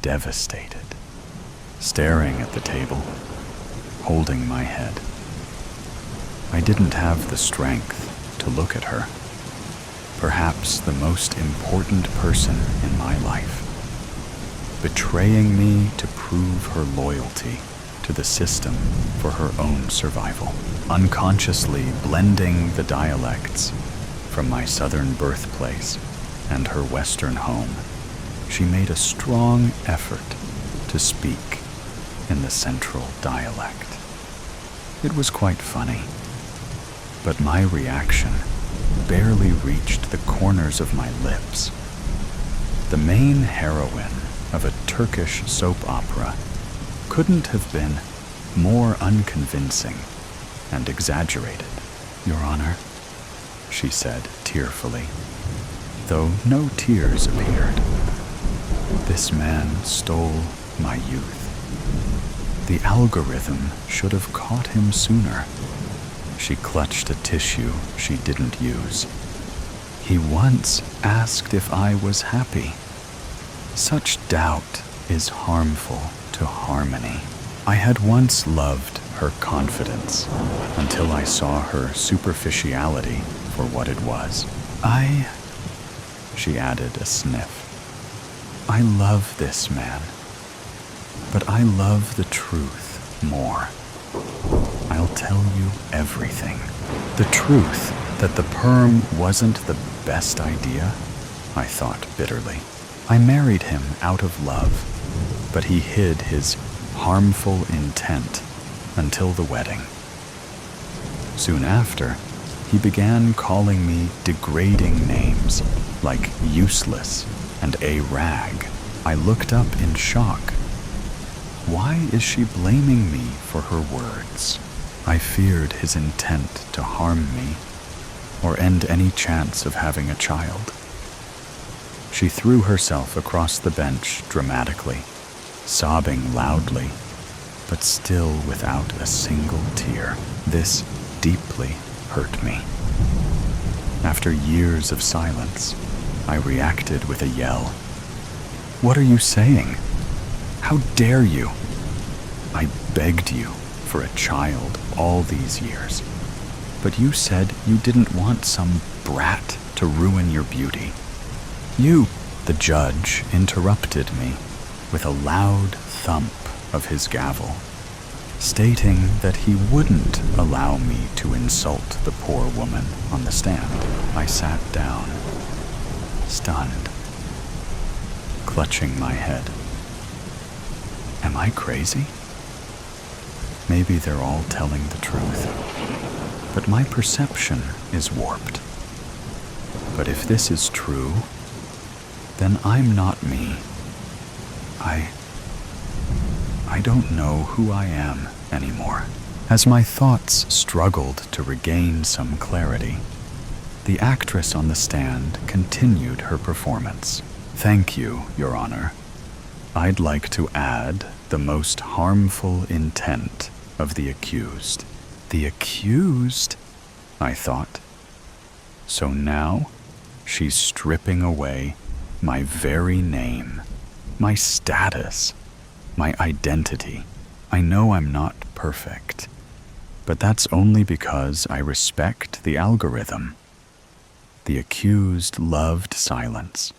devastated, staring at the table, holding my head. I didn't have the strength to look at her, perhaps the most important person in my life, betraying me to prove her loyalty to the system for her own survival, unconsciously blending the dialects from my southern birthplace and her western home. She made a strong effort to speak in the central dialect. It was quite funny, but my reaction barely reached the corners of my lips. The main heroine of a Turkish soap opera couldn't have been more unconvincing and exaggerated, Your Honor, she said tearfully, though no tears appeared. This man stole my youth. The algorithm should have caught him sooner. She clutched a tissue she didn't use. He once asked if I was happy. Such doubt is harmful to harmony. I had once loved her confidence until I saw her superficiality for what it was. She added a sniff. I love this man, but I love the truth more. I'll tell you everything. The truth that the perm wasn't the best idea, I thought bitterly. I married him out of love, but he hid his harmful intent until the wedding. Soon after, he began calling me degrading names like useless and a rag. I looked up in shock. Why is she blaming me for her words? I feared his intent to harm me or end any chance of having a child. She threw herself across the bench dramatically, sobbing loudly, but still without a single tear. This deeply hurt me. After years of silence, I reacted with a yell. What are you saying? How dare you? I begged you for a child all these years, but you said you didn't want some brat to ruin your beauty. The judge interrupted me with a loud thump of his gavel, stating that he wouldn't allow me to insult the poor woman on the stand. I sat down, stunned, clutching my head. Am I crazy? Maybe they're all telling the truth, but my perception is warped. But if this is true, then I'm not me. I don't know who I am anymore. As my thoughts struggled to regain some clarity, the actress on the stand continued her performance. Thank you, Your Honor. I'd like to add the most harmful intent of the accused. The accused? I thought. So now she's stripping away my very name, my status, my identity. I know I'm not perfect, but that's only because I respect the algorithm. The accused loved silence,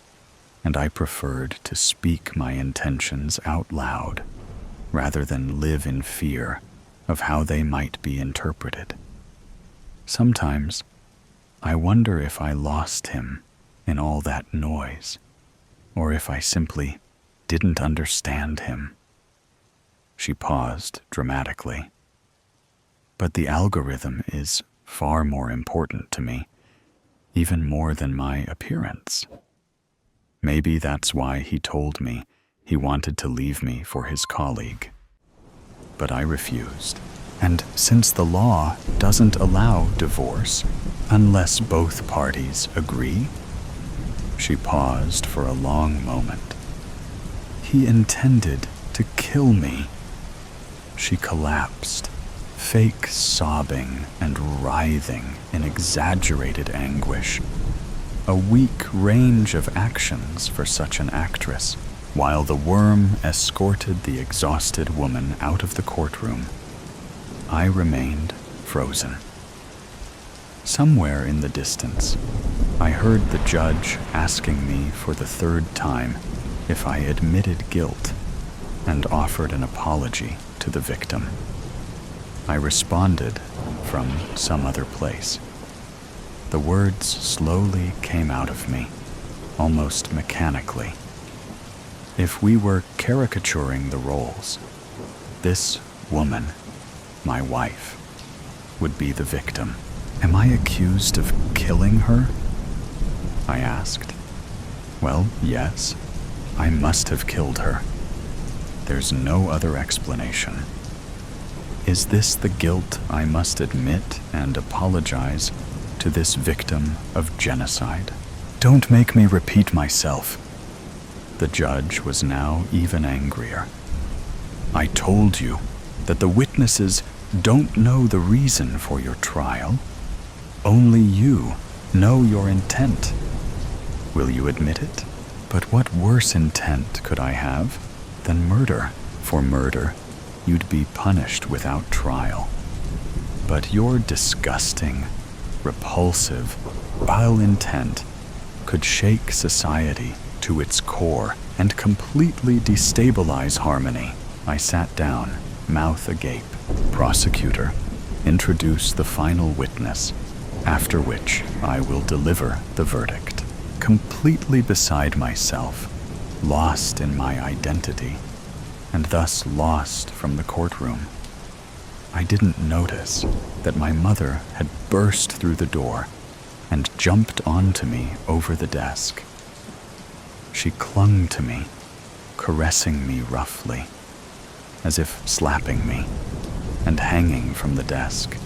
and I preferred to speak my intentions out loud. rather than live in fear of how they might be interpreted. Sometimes I wonder if I lost him in all that noise, or if I simply didn't understand him. She paused dramatically. But the algorithm is far more important to me, even more than my appearance. Maybe that's why he told me he wanted to leave me for his colleague. But I refused. And since the law doesn't allow divorce unless both parties agree, she paused for a long moment. He intended to kill me. She collapsed, fake sobbing and writhing in exaggerated anguish. A weak range of actions for such an actress, while the worm escorted the exhausted woman out of the courtroom. I remained frozen. Somewhere in the distance, I heard the judge asking me for the third time if I admitted guilt and offered an apology to the victim. I responded from some other place. The words slowly came out of me, almost mechanically. If we were caricaturing the roles, this woman, my wife, would be the victim. Am I accused of killing her? I asked. Well, yes, I must have killed her. There's no other explanation. Is this the guilt I must admit and apologize to this victim of genocide? Don't make me repeat myself. The judge was now even angrier. I told you that the witnesses don't know the reason for your trial. Only you know your intent. Will you admit it? But what worse intent could I have than murder? For murder, you'd be punished without trial. But your disgusting, repulsive, vile intent could shake society to its core and completely destabilize harmony. I sat down, mouth agape. Prosecutor, introduce the final witness, after which I will deliver the verdict. Completely beside myself, lost in my identity, and thus lost from the courtroom, I didn't notice that my mother had burst through the door and jumped onto me over the desk. She clung to me, caressing me roughly, as if slapping me, and hanging from the desk,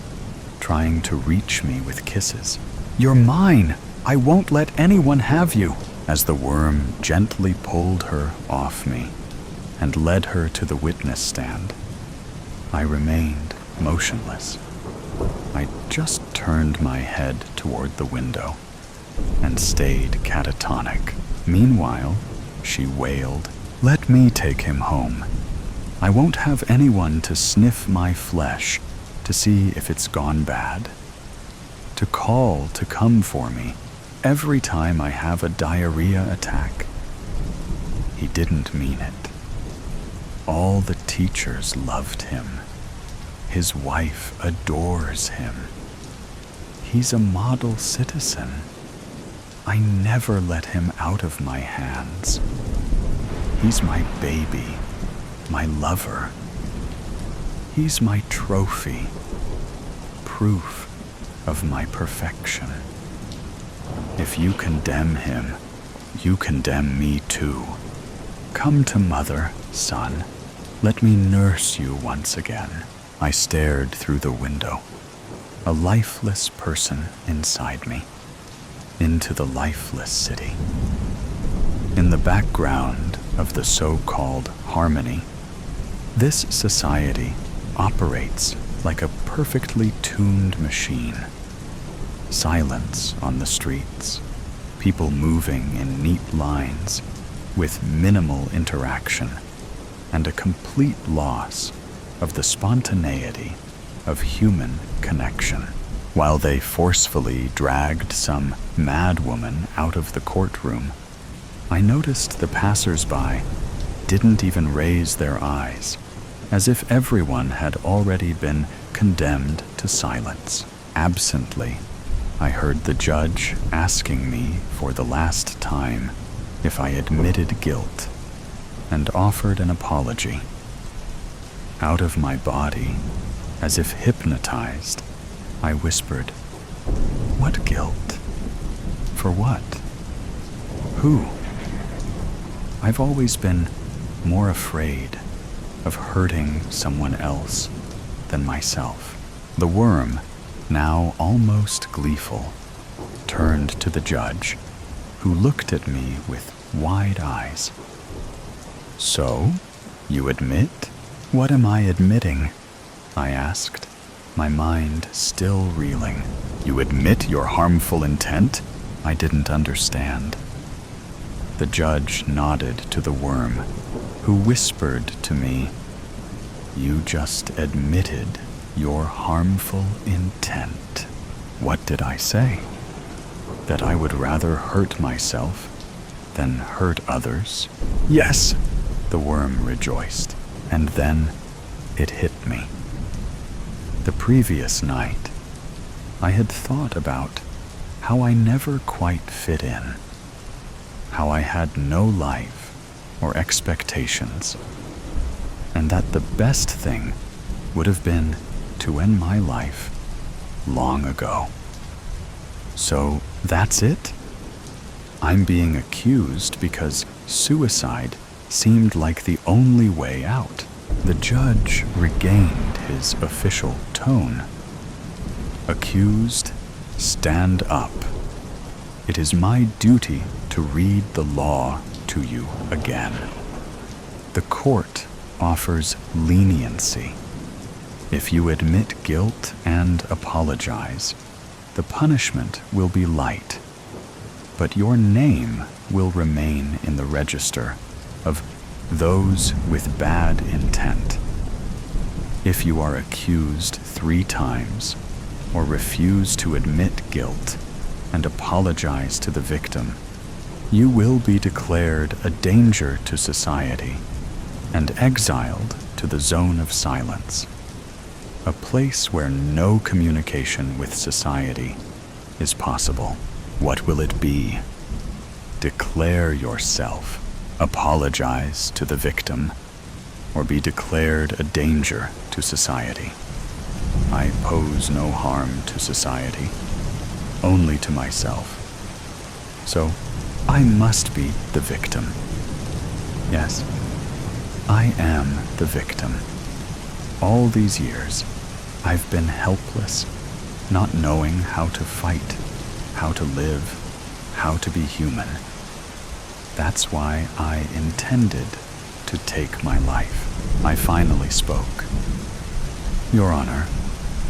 trying to reach me with kisses. You're mine! I won't let anyone have you! As the worm gently pulled her off me and led her to the witness stand, I remained motionless. I just turned my head toward the window and stayed catatonic. Meanwhile, she wailed, "Let me take him home. I won't have anyone to sniff my flesh to see if it's gone bad, to call to come for me every time I have a diarrhea attack." He didn't mean it. All the teachers loved him. His wife adores him. He's a model citizen. I never let him out of my hands. He's my baby, my lover. He's my trophy, proof of my perfection. If you condemn him, you condemn me too. Come to mother, son. Let me nurse you once again. I stared through the window, a lifeless person inside me, into the lifeless city. In the background of the so-called harmony, this society operates like a perfectly tuned machine. Silence on the streets, people moving in neat lines with minimal interaction, and a complete loss of the spontaneity of human connection. While they forcefully dragged some mad woman out of the courtroom, I noticed the passers-by didn't even raise their eyes, as if everyone had already been condemned to silence. Absently, I heard the judge asking me for the last time if I admitted guilt and offered an apology. Out of my body, as if hypnotized, I whispered, "What guilt? For what? Who?" I've always been more afraid of hurting someone else than myself. The worm, now almost gleeful, turned to the judge, who looked at me with wide eyes. "So, you admit?" "What am I admitting?" I asked, my mind still reeling. "You admit your harmful intent?" I didn't understand. The judge nodded to the worm, who whispered to me, "You just admitted your harmful intent." What did I say? That I would rather hurt myself than hurt others? "Yes," the worm rejoiced, and then it hit me. The previous night, I had thought about how I never quite fit in, how I had no life or expectations, and that the best thing would have been to end my life long ago. So that's it? I'm being accused because suicide seemed like the only way out. The judge regained his official tone. "Accused, stand up. It is my duty to read the law to you again. The court offers leniency. If you admit guilt and apologize, the punishment will be light, but your name will remain in the register of those with bad intent. If you are accused 3 times or refuse to admit guilt and apologize to the victim, you will be declared a danger to society and exiled to the zone of silence, a place where no communication with society is possible." What will it be? Declare yourself, apologize to the victim, or be declared a danger to society. I pose no harm to society, only to myself. So I must be the victim. Yes, I am the victim. All these years, I've been helpless, not knowing how to fight, how to live, how to be human. That's why I intended to take my life. I finally spoke. "Your Honor,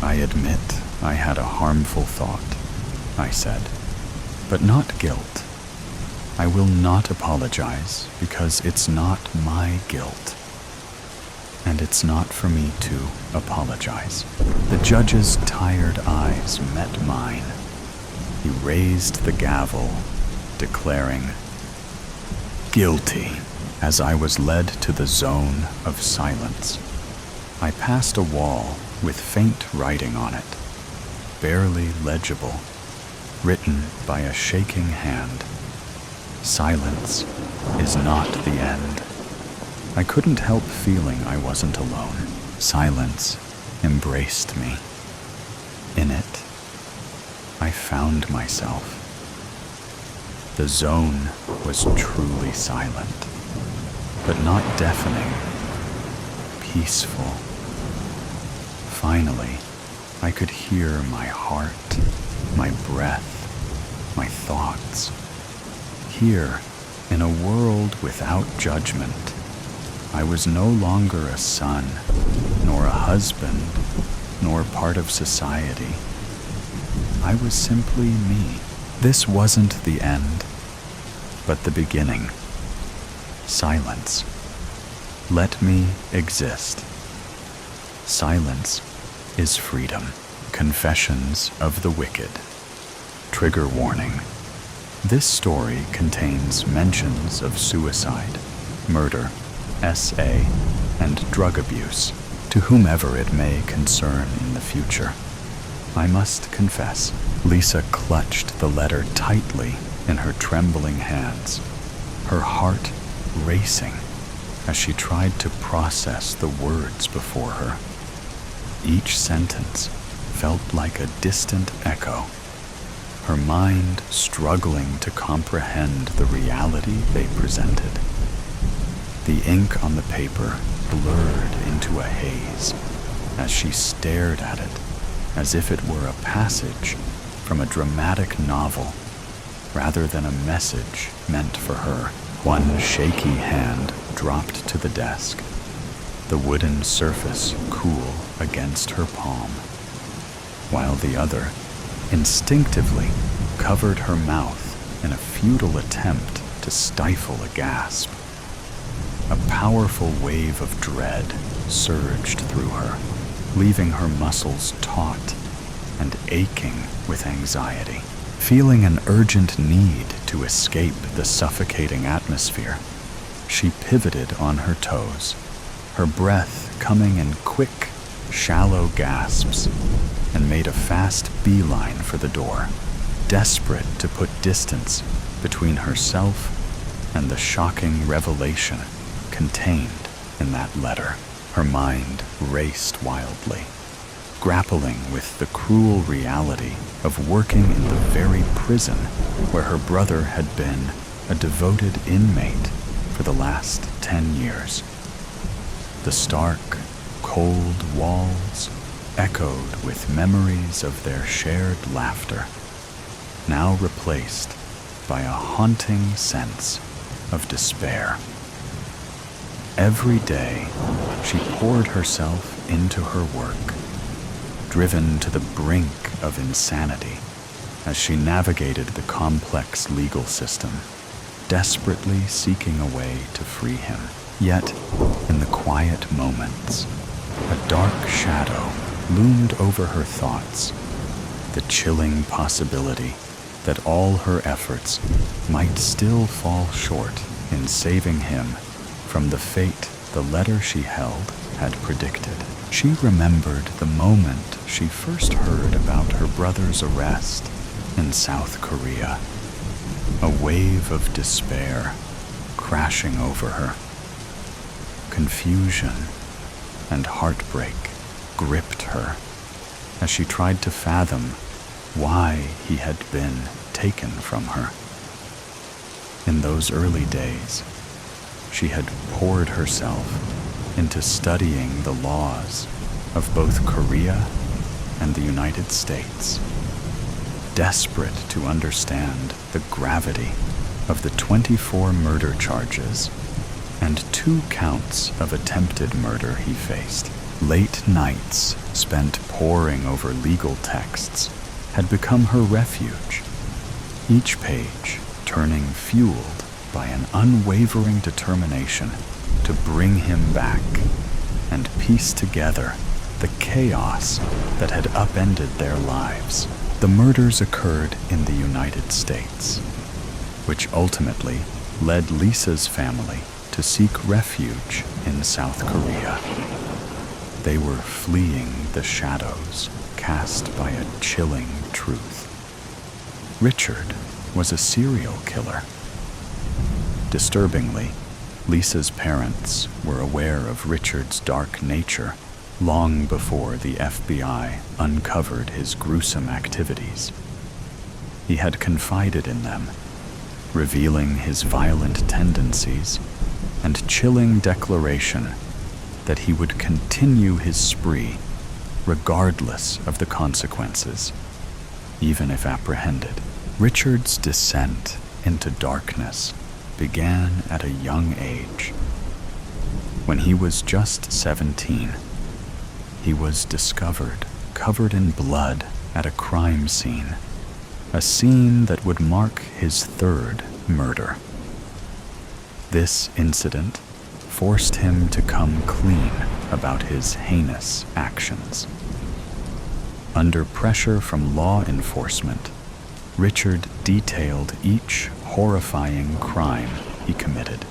I admit I had a harmful thought," I said, "but not guilt. I will not apologize because it's not my guilt, and it's not for me to apologize." The judge's tired eyes met mine. He raised the gavel, declaring, "Guilty." As I was led to the zone of silence, I passed a wall with faint writing on it, barely legible, written by a shaking hand. "Silence is not the end." I couldn't help feeling I wasn't alone. Silence embraced me. In it, I found myself. The zone was truly silent, but not deafening, peaceful. Finally, I could hear my heart, my breath, my thoughts. Here, in a world without judgment, I was no longer a son, nor a husband, nor part of society. I was simply me. This wasn't the end, but the beginning. Silence. Let me exist. Silence is freedom. Confessions of the Wicked. Trigger warning. This story contains mentions of suicide, murder, SA, and drug abuse to whomever it may concern in the future. I must confess, Lisa clutched the letter tightly in her trembling hands, her heart racing as she tried to process the words before her. Each sentence felt like a distant echo, her mind struggling to comprehend the reality they presented. The ink on the paper blurred into a haze as she stared at it as if it were a passage from a dramatic novel rather than a message meant for her. One shaky hand dropped to the desk, the wooden surface cool against her palm, while the other instinctively covered her mouth in a futile attempt to stifle a gasp. A powerful wave of dread surged through her, leaving her muscles taut and aching with anxiety. Feeling an urgent need to escape the suffocating atmosphere, she pivoted on her toes, her breath coming in quick, shallow gasps, and made a fast beeline for the door, desperate to put distance between herself and the shocking revelation contained in that letter. Her mind raced wildly, grappling with the cruel reality of working in the very prison where her brother had been a devoted inmate for the last 10 years. The stark, cold walls echoed with memories of their shared laughter, now replaced by a haunting sense of despair. Every day, she poured herself into her work, driven to the brink of insanity as she navigated the complex legal system, desperately seeking a way to free him. Yet, in the quiet moments, a dark shadow loomed over her thoughts, the chilling possibility that all her efforts might still fall short in saving him from the fate the letter she held had predicted. She remembered the moment she first heard about her brother's arrest in South Korea, a wave of despair crashing over her. Confusion and heartbreak gripped her as she tried to fathom why he had been taken from her. In those early days, she had poured herself into studying the laws of both Korea and the United States, desperate to understand the gravity of the 24 murder charges and 2 counts of attempted murder he faced. Late nights spent poring over legal texts had become her refuge, each page turning fueled by an unwavering determination to bring him back and piece together the chaos that had upended their lives. The murders occurred in the United States, which ultimately led Lisa's family to seek refuge in South Korea. They were fleeing the shadows cast by a chilling truth. Richard was a serial killer. Disturbingly, Lisa's parents were aware of Richard's dark nature long before the FBI uncovered his gruesome activities. He had confided in them, revealing his violent tendencies and chilling declaration that he would continue his spree regardless of the consequences, even if apprehended. Richard's descent into darkness began at a young age. When he was just 17, he was discovered covered in blood at a crime scene, a scene that would mark his 3rd murder. This incident forced him to come clean about his heinous actions. Under pressure from law enforcement, Richard detailed each horrifying crime he committed,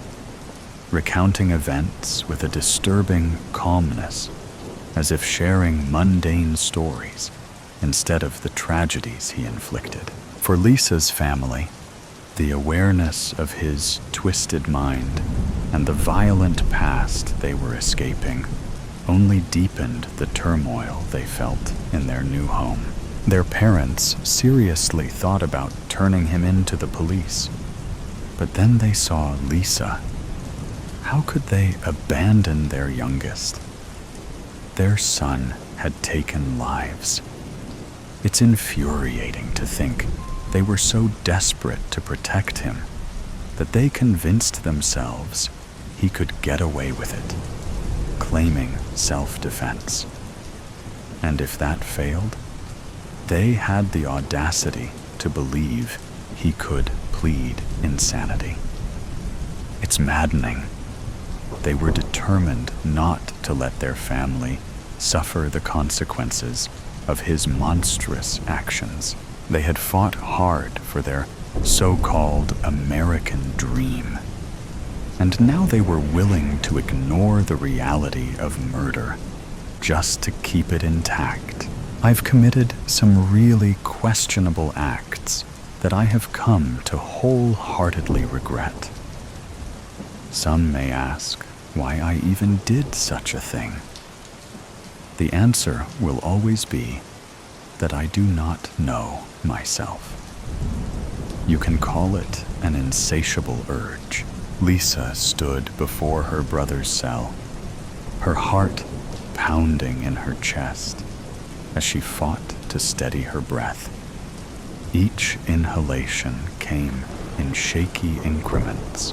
recounting events with a disturbing calmness, as if sharing mundane stories instead of the tragedies he inflicted. For Lisa's family, the awareness of his twisted mind and the violent past they were escaping only deepened the turmoil they felt in their new home. Their parents seriously thought about turning him into the police, but then they saw Lisa. How could they abandon their youngest? Their son had taken lives. It's infuriating to think they were so desperate to protect him that they convinced themselves he could get away with it, claiming self-defense. And if that failed, they had the audacity to believe he could plead insanity. It's maddening. They were determined not to let their family suffer the consequences of his monstrous actions. They had fought hard for their so-called American dream, and now they were willing to ignore the reality of murder just to keep it intact. I've committed some really questionable acts that I have come to wholeheartedly regret. Some may ask why I even did such a thing. The answer will always be that I do not know myself. You can call it an insatiable urge. Lisa stood before her brother's cell, her heart pounding in her chest as she fought to steady her breath. Each inhalation came in shaky increments,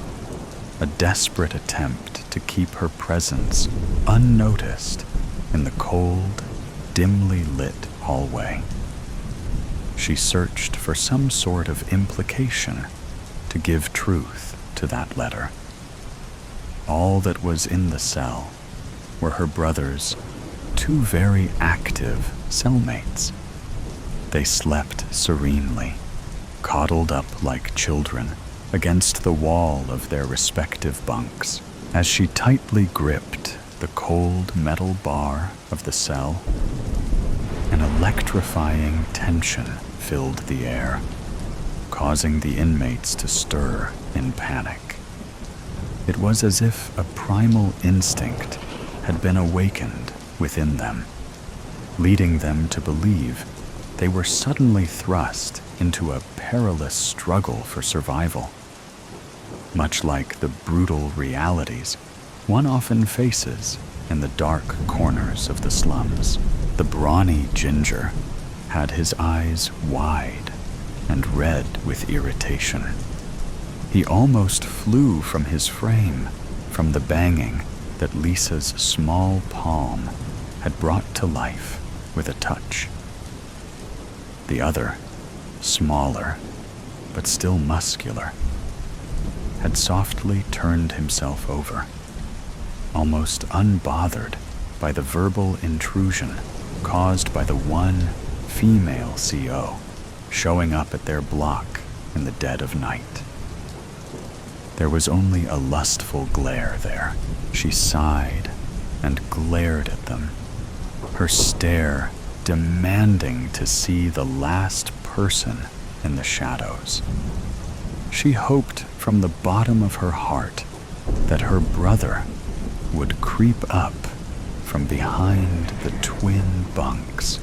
a desperate attempt to keep her presence unnoticed in the cold, dimly lit hallway. She searched for some sort of implication to give truth to that letter. All that was in the cell were her brother's two very active cellmates. They slept serenely, coddled up like children against the wall of their respective bunks. As she tightly gripped the cold metal bar of the cell, an electrifying tension filled the air, causing the inmates to stir in panic. It was as if a primal instinct had been awakened within them, leading them to believe they were suddenly thrust into a perilous struggle for survival. Much like the brutal realities one often faces in the dark corners of the slums. The brawny ginger had his eyes wide and red with irritation. He almost flew from his frame from the banging that Lisa's small palm had brought to life with a touch. The other, smaller but still muscular, had softly turned himself over, almost unbothered by the verbal intrusion caused by the one female CO showing up at their block in the dead of night. There was only a lustful glare there. She sighed and glared at them, her stare demanding to see the last person in the shadows. She hoped from the bottom of her heart that her brother would creep up from behind the twin bunks.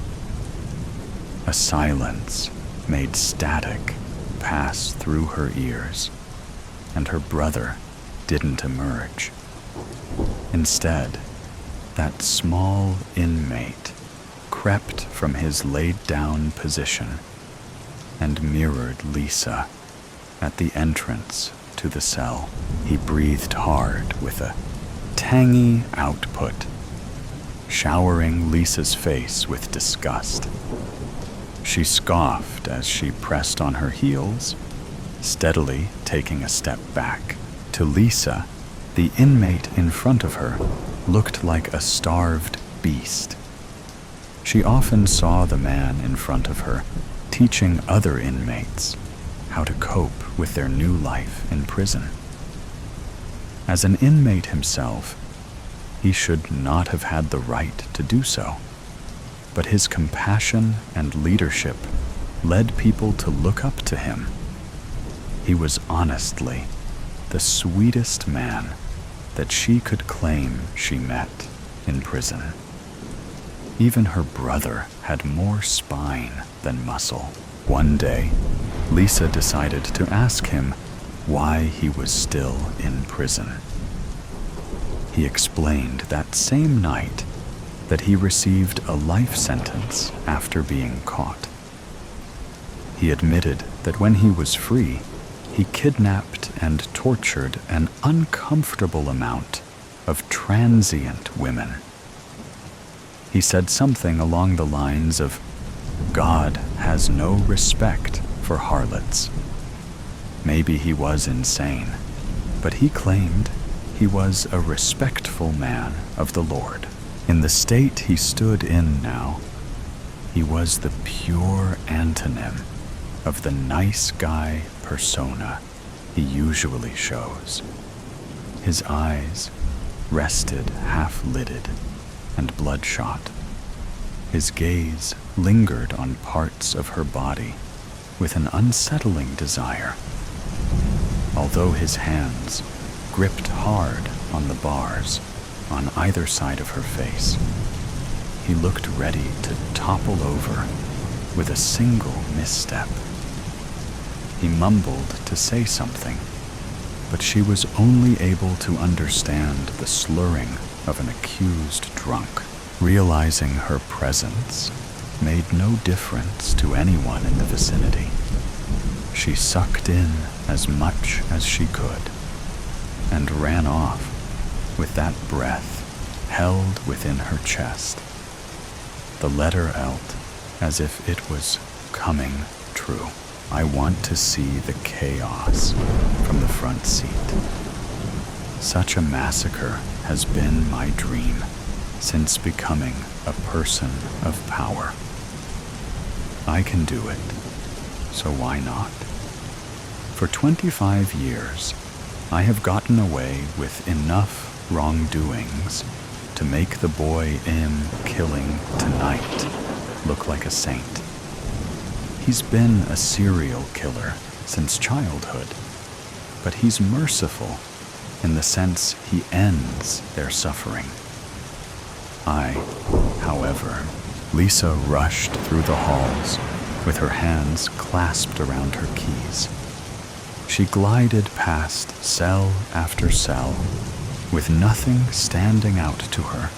A silence made static pass through her ears, and her brother didn't emerge. Instead, that small inmate crept from his laid-down position and mirrored Lisa at the entrance to the cell. He breathed hard with a tangy output, showering Lisa's face with disgust. She scoffed as she pressed on her heels, steadily taking a step back. To Lisa, the inmate in front of her looked like a starved beast. She often saw the man in front of her teaching other inmates how to cope with their new life in prison. As an inmate himself, he should not have had the right to do so. But his compassion and leadership led people to look up to him. He was honestly the sweetest man that she could claim she met in prison. Even her brother had more spine than muscle. One day, Lisa decided to ask him why he was still in prison. He explained that same night that he received a life sentence after being caught. He admitted that when he was free, he kidnapped and tortured an uncomfortable amount of transient women. He said something along the lines of, "God has no respect for harlots." Maybe he was insane, but he claimed he was a respectful man of the Lord. In the state he stood in now, he was the pure antonym of the nice guy persona he usually shows. His eyes rested half-lidded and bloodshot. His gaze lingered on parts of her body with an unsettling desire. Although his hands gripped hard on the bars on either side of her face, he looked ready to topple over with a single misstep. He mumbled to say something, but she was only able to understand the slurring of an accused drunk. Realizing her presence made no difference to anyone in the vicinity. She sucked in as much as she could and ran off with that breath held within her chest, the letter out as if it was coming true. I want to see the chaos from the front seat. Such a massacre has been my dream since becoming a person of power. I can do it, so why not? For 25 years, I have gotten away with enough wrongdoings to make the boy I'm killing tonight look like a saint. He's been a serial killer since childhood, but he's merciful in the sense he ends their suffering. However, Lisa rushed through the halls with her hands clasped around her keys. She glided past cell after cell with nothing standing out to her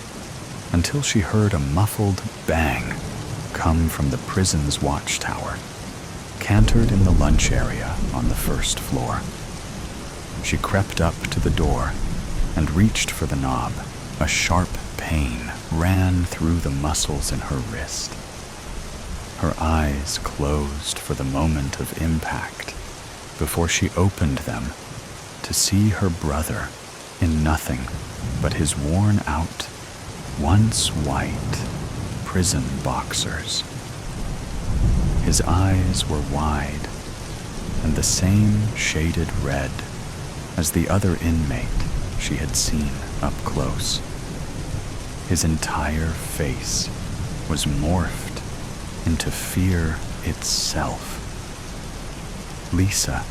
until she heard a muffled bang come from the prison's watchtower, cantered in the lunch area on the first floor. She crept up to the door and reached for the knob. A sharp pain ran through the muscles in her wrist. Her eyes closed for the moment of impact before she opened them to see her brother in nothing but his worn-out, once white, prison boxers. His eyes were wide and the same shaded red as the other inmate she had seen up close. His entire face was morphed into fear itself. Lisa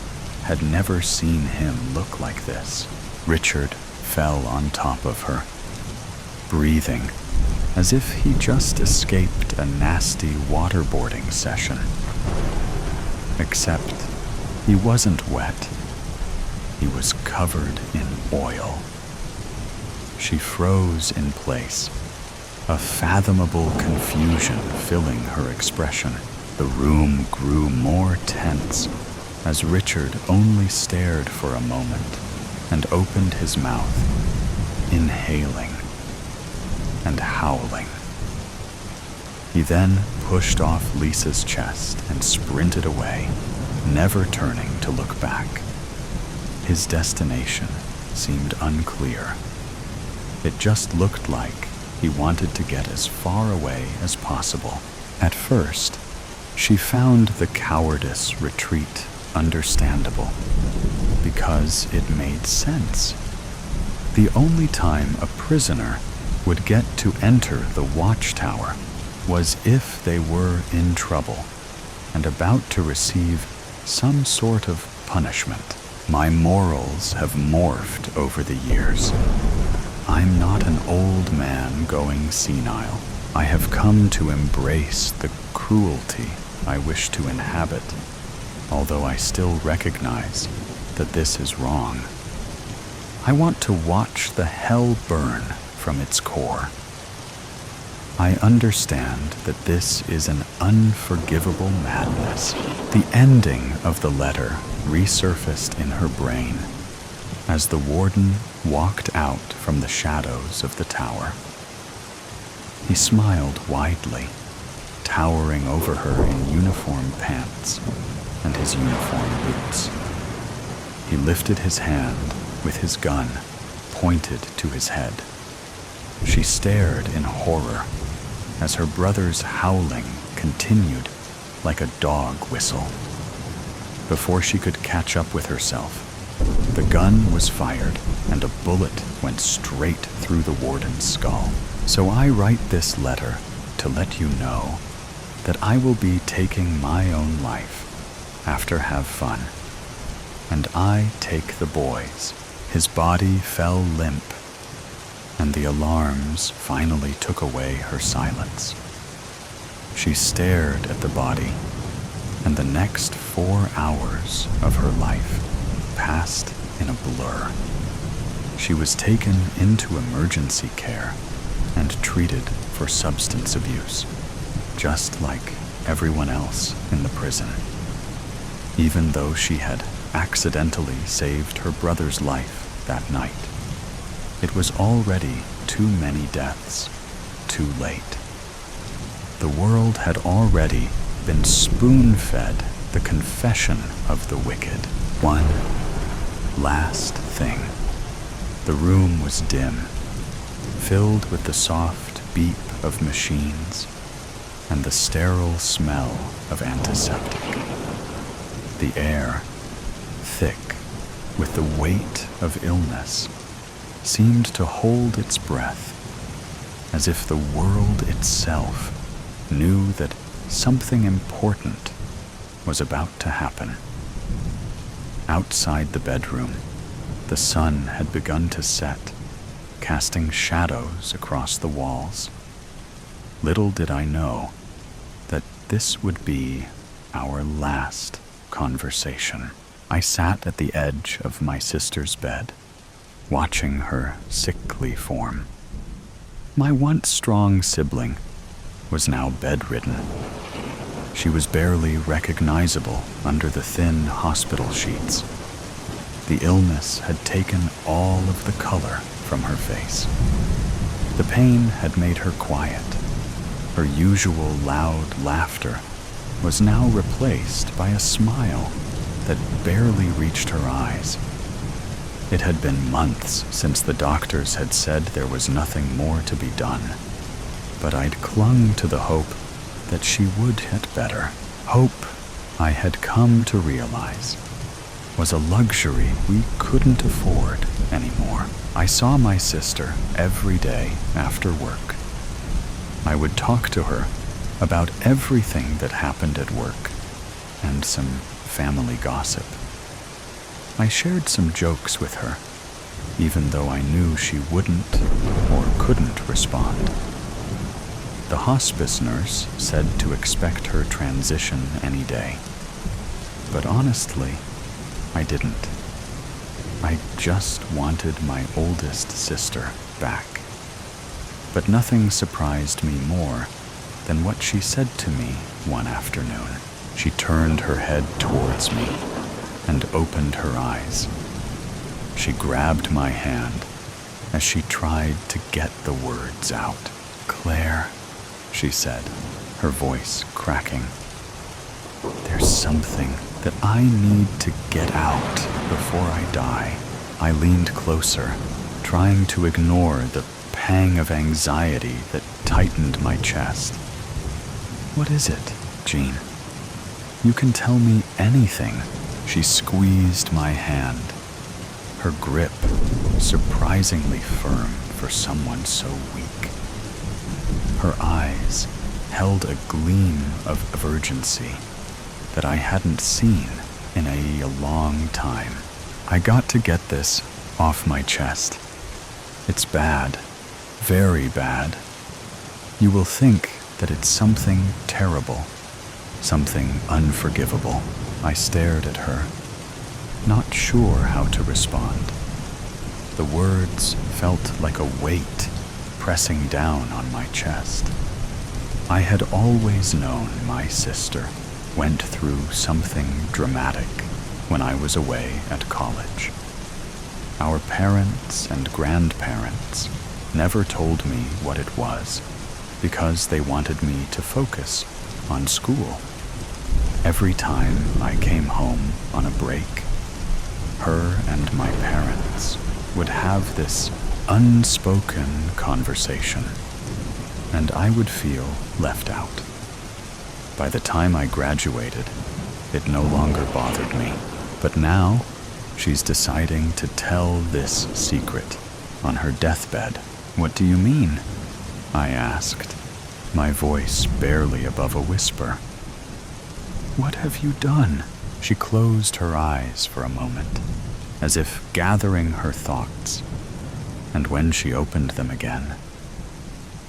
had never seen him look like this. Richard fell on top of her, breathing as if he just escaped a nasty waterboarding session. Except he wasn't wet. He was covered in oil. She froze in place, a fathomable confusion filling her expression. The room grew more tense as Richard only stared for a moment and opened his mouth, inhaling and howling. He then pushed off Lisa's chest and sprinted away, never turning to look back. His destination seemed unclear. It just looked like he wanted to get as far away as possible. At first, she found the cowardice retreat understandable because it made sense. The only time a prisoner would get to enter the watchtower was if they were in trouble and about to receive some sort of punishment. My morals have morphed over the years. I'm not an old man going senile. I have come to embrace the cruelty I wish to inhabit, although I still recognize that this is wrong. I want to watch the hell burn from its core. I understand that this is an unforgivable madness. The ending of the letter resurfaced in her brain as the warden walked out from the shadows of the tower. He smiled widely, towering over her in uniform pants and his uniform boots. He lifted his hand with his gun pointed to his head. She stared in horror as her brother's howling continued like a dog whistle. Before she could catch up with herself, the gun was fired and a bullet went straight through the warden's skull. So I write this letter to let you know that I will be taking my own life after have fun. And I take the boy's. His body fell limp, and the alarms finally took away her silence. She stared at the body, and the next 4 hours of her life passed in a blur. She was taken into emergency care and treated for substance abuse, just like everyone else in the prison. Even though she had accidentally saved her brother's life that night, it was already too many deaths, too late. The world had already been spoon-fed the confession of the wicked. One last thing. The room was dim, filled with the soft beep of machines and the sterile smell of antiseptic. The air, thick with the weight of illness, seemed to hold its breath, as if the world itself knew that something important was about to happen. Outside the bedroom, the sun had begun to set, casting shadows across the walls. Little did I know that this would be our last conversation. I sat at the edge of my sister's bed, watching her sickly form. My once strong sibling was now bedridden. She was barely recognizable under the thin hospital sheets. The illness had taken all of the color from her face. The pain had made her quiet. Her usual loud laughter was now replaced by a smile that barely reached her eyes. It had been months since the doctors had said there was nothing more to be done, but I'd clung to the hope that she would get better. Hope, I had come to realize, was a luxury we couldn't afford anymore. I saw my sister every day after work. I would talk to her about everything that happened at work and some family gossip. I shared some jokes with her, even though I knew she wouldn't or couldn't respond. The hospice nurse said to expect her transition any day, but honestly, I didn't. I just wanted my oldest sister back. But nothing surprised me more than what she said to me one afternoon. She turned her head towards me and opened her eyes. She grabbed my hand as she tried to get the words out. "Claire," she said, her voice cracking. "There's something that I need to get out before I die." I leaned closer, trying to ignore the pang of anxiety that tightened my chest. "What is it, Jean? You can tell me anything." She squeezed my hand. her grip surprisingly firm for someone so weak. Her eyes held a gleam of urgency that I hadn't seen in a long time. I got to get this off my chest. It's bad, very bad. You will think that it's something terrible, something unforgivable. I stared at her, not sure how to respond. The words felt like a weight pressing down on my chest. I had always known my sister went through something dramatic when I was away at college. Our parents and grandparents never told me what it was because they wanted me to focus on school. Every time I came home on a break, her and my parents would have this unspoken conversation, and I would feel left out. By the time I graduated, it no longer bothered me, but now she's deciding to tell this secret on her deathbed. What do you mean? I asked, my voice barely above a whisper. What have you done? She closed her eyes for a moment, as if gathering her thoughts, and when she opened them again,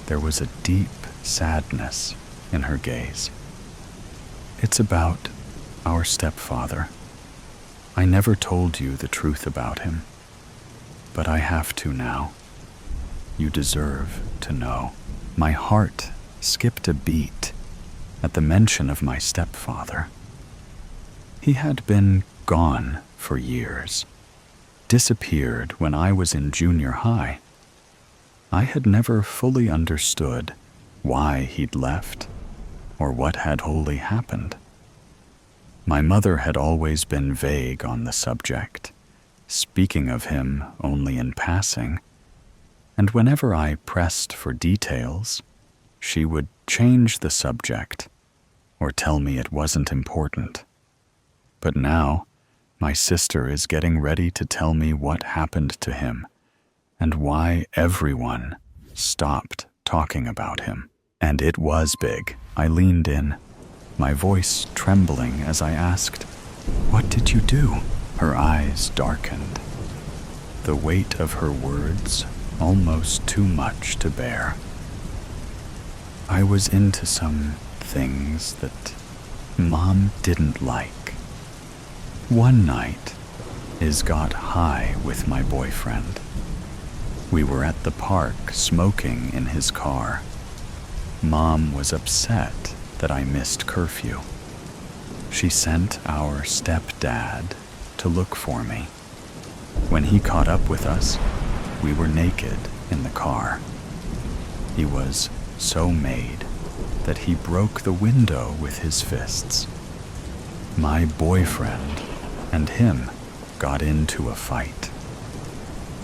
there was a deep sadness in her gaze. It's about our stepfather. I never told you the truth about him, but I have to now. You deserve to know. My heart skipped a beat at the mention of my stepfather. He had been gone for years, disappeared when I was in junior high. I had never fully understood why he'd left or what had wholly happened. My mother had always been vague on the subject, speaking of him only in passing, and whenever I pressed for details, she would change the subject or tell me it wasn't important. But now, my sister is getting ready to tell me what happened to him and why everyone stopped talking about him. And it was big. I leaned in, my voice trembling as I asked, "What did you do?" Her eyes darkened, the weight of her words almost too much to bear. I was into some things that Mom didn't like. One night, Iz got high with my boyfriend. We were at the park smoking in his car. Mom was upset that I missed curfew. She sent our stepdad to look for me. When he caught up with us, we were naked in the car. He was so made that he broke the window with his fists. My boyfriend and him got into a fight.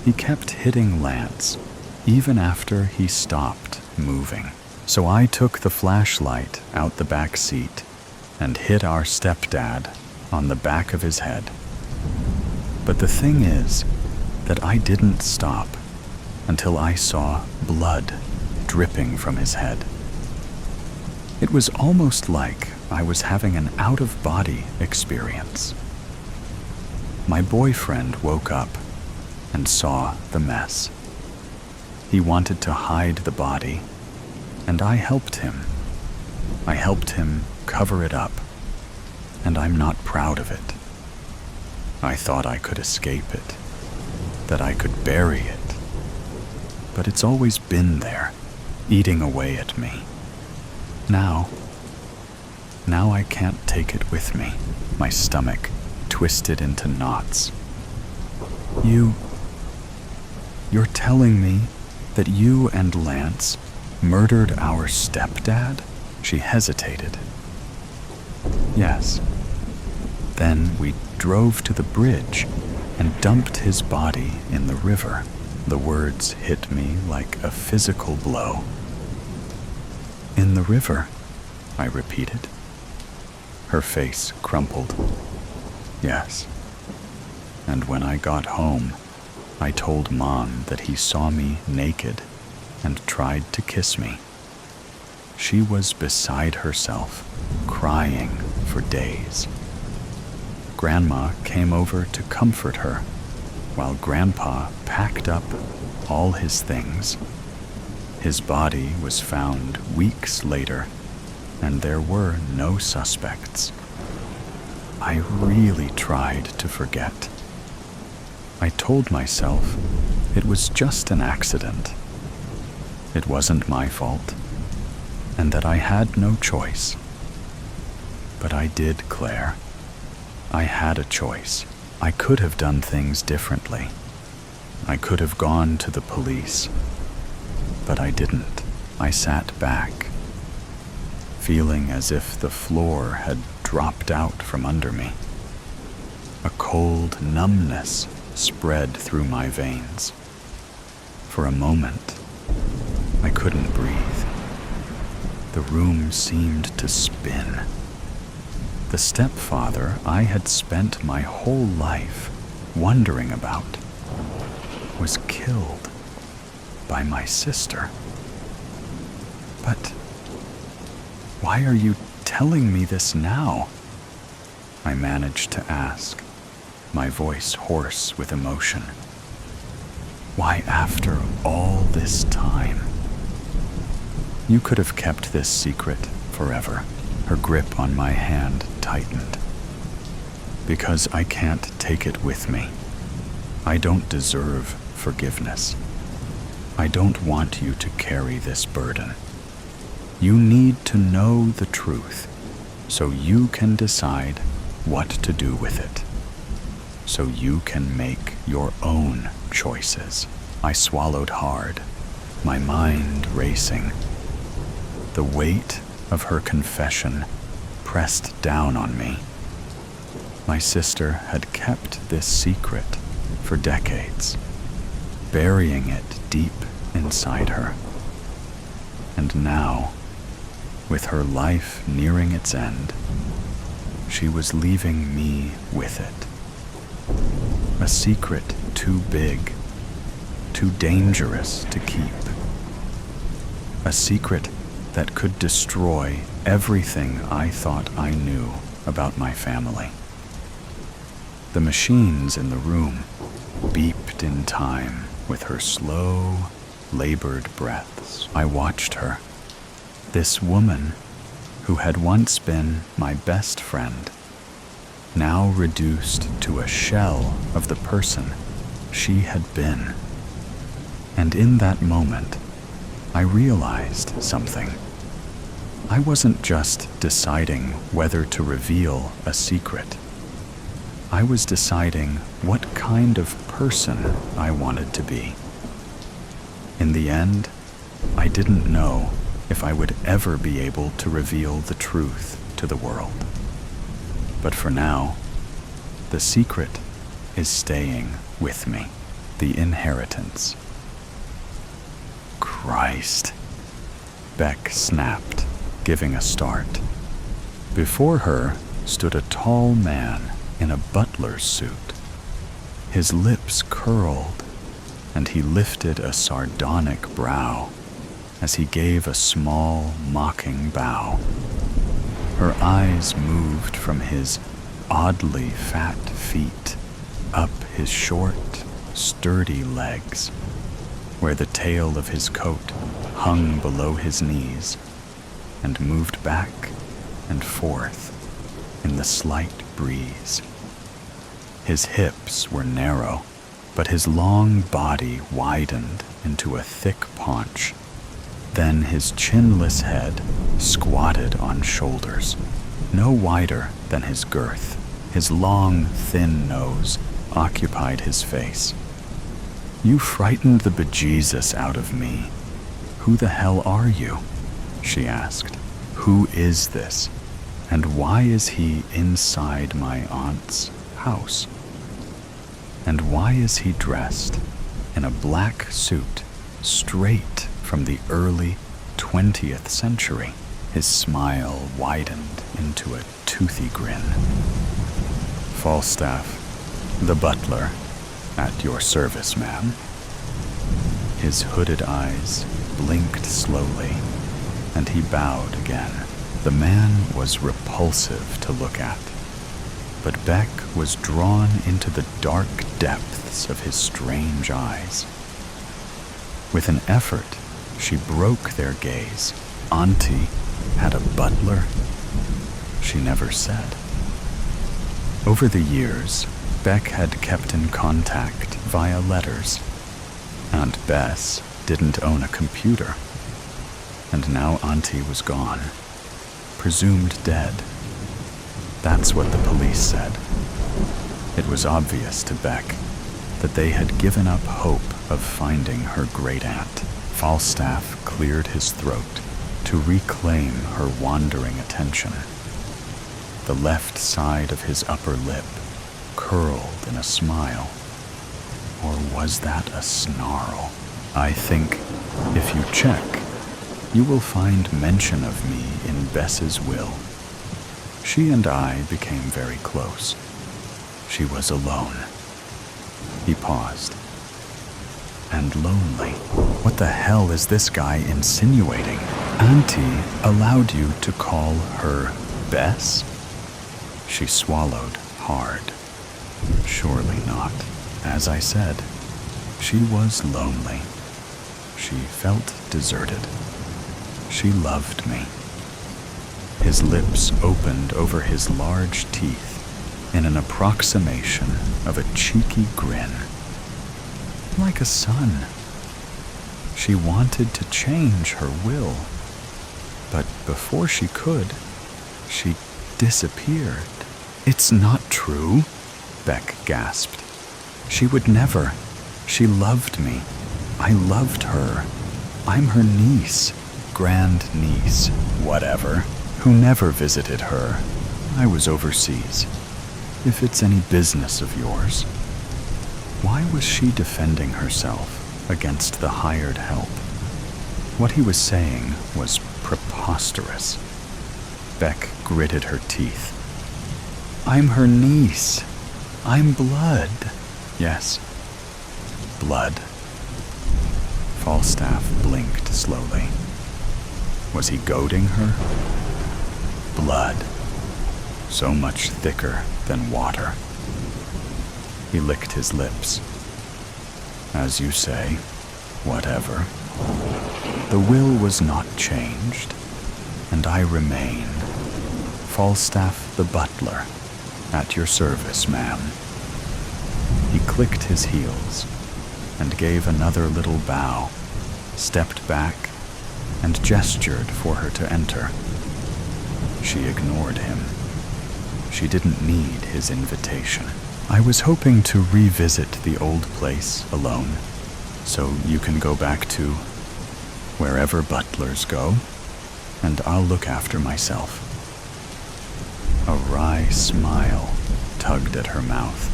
He kept hitting Lance even after he stopped moving. So I took the flashlight out the back seat and hit our stepdad on the back of his head. But the thing is that I didn't stop until I saw blood dripping from his head. It was almost like I was having an out-of-body experience. My boyfriend woke up and saw the mess. He wanted to hide the body, and I helped him. I helped him cover it up, and I'm not proud of it. I thought I could escape it, that I could bury it, but it's always been there, eating away at me. Now I can't take it with me. My stomach twisted into knots. You're telling me that you and Lance murdered our stepdad? She hesitated. Yes. Then we drove to the bridge and dumped his body in the river. The words hit me like a physical blow. In the river, I repeated. Her face crumpled. Yes. and when I got home, I told Mom that he saw me naked and tried to kiss me. She was beside herself, crying for days. Grandma came over to comfort her, while Grandpa packed up all his things. His body was found weeks later, and there were no suspects. I really tried to forget. I told myself it was just an accident. It wasn't my fault, and that I had no choice. But I did, Claire. I had a choice. I could have done things differently. I could have gone to the police. But I didn't. I sat back, feeling as if the floor had dropped out from under me. A cold numbness spread through my veins. For a moment, I couldn't breathe. The room seemed to spin. The stepfather I had spent my whole life wondering about was killed by my sister. But why are you telling me this now? I managed to ask, my voice hoarse with emotion. Why after all this time? You could have kept this secret forever. Her grip on my hand tightened. Because I can't take it with me. I don't deserve forgiveness. I don't want you to carry this burden. You need to know the truth so you can decide what to do with it. So you can make your own choices. I swallowed hard, my mind racing. The weight of her confession pressed down on me. My sister had kept this secret for decades, burying it deep inside her. And now, with her life nearing its end, she was leaving me with it. A secret too big, too dangerous to keep. A secret that could destroy everything I thought I knew about my family. The machines in the room beeped in time with her slow, labored breaths. I watched her. This woman, who had once been my best friend, now reduced to a shell of the person she had been. And in that moment, I realized something. I wasn't just deciding whether to reveal a secret. I was deciding what kind of person I wanted to be. In the end, I didn't know if I would ever be able to reveal the truth to the world. But for now, the secret is staying with me. The inheritance. Christ, Beck snapped, giving a start. Before her stood a tall man in a butler's suit. His lips curled, and he lifted a sardonic brow as he gave a small, mocking bow. Her eyes moved from his oddly fat feet up his short, sturdy legs, where the tail of his coat hung below his knees, and moved back and forth in the slight breeze. His hips were narrow, but his long body widened into a thick paunch. Then his chinless head squatted on shoulders, no wider than his girth. His long, thin nose occupied his face. You frightened the bejesus out of me. Who the hell are you? She asked. Who is this? And why is he inside my aunt's house? And why is he dressed in a black suit straight from the early 20th century? His smile widened into a toothy grin. Falstaff, "The butler, at your service, ma'am." His hooded eyes blinked slowly, and he bowed again. The man was repulsive to look at, but Beck was drawn into the dark depths of his strange eyes. With an effort, she broke their gaze. Auntie had a butler? She never said. Over the years, Beck had kept in contact via letters. Aunt Bess didn't own a computer, and now Auntie was gone, presumed dead. That's what the police said. It was obvious to Beck that they had given up hope of finding her great-aunt. Falstaff cleared his throat to reclaim her wandering attention. The left side of his upper lip curled in a smile. Or was that a snarl? "I think, if you check, you will find mention of me in Bess's will. She and I became very close. She was alone." He paused. "And lonely. What the hell is this guy insinuating? Auntie allowed you to call her Bess?" She swallowed hard. "Surely not. As I said, she was lonely. She felt deserted. She loved me." His lips opened over his large teeth in an approximation of a cheeky grin. "Like a son. She wanted to change her will, but before she could, she disappeared." "It's not true," Beck gasped. "She would never. She loved me. I loved her. I'm her niece, grand niece, whatever, who never visited her. I was overseas. If it's any business of yours." Why was she defending herself against the hired help? What he was saying was preposterous. Beck gritted her teeth. "I'm her niece. I'm blood." "Yes, blood." Falstaff blinked slowly. Was he goading her? Blood. So much thicker than water. He licked his lips. "As you say, whatever. The will was not changed, and I remain Falstaff the butler, at your service, ma'am." He clicked his heels and gave another little bow, stepped back, and gestured for her to enter. She ignored him. She didn't need his invitation. "I was hoping to revisit the old place alone, so you can go back to wherever butlers go, and I'll look after myself." A wry smile tugged at her mouth.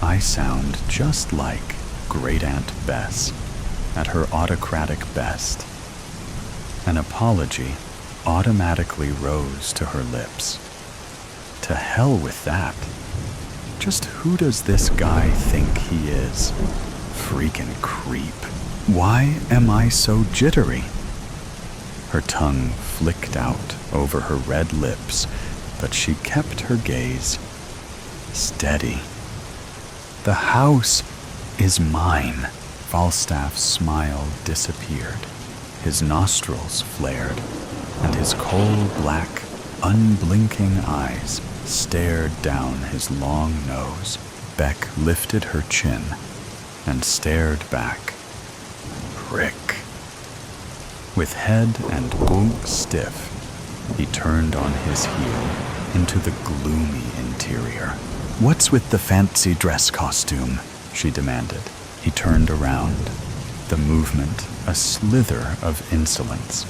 "I sound just like Great-Aunt Bess at her autocratic best." An apology automatically rose to her lips. To hell with that. Just who does this guy think he is? Freaking creep. Why am I so jittery? Her tongue flicked out over her red lips, but she kept her gaze steady. "The house is mine." Falstaff's smile disappeared. His nostrils flared, and his coal-black, unblinking eyes stared down his long nose. Beck lifted her chin and stared back. Prick. With head and bunk stiff, he turned on his heel into the gloomy interior. "What's with the fancy dress costume?" she demanded. He turned around, the movement a slither of insolence.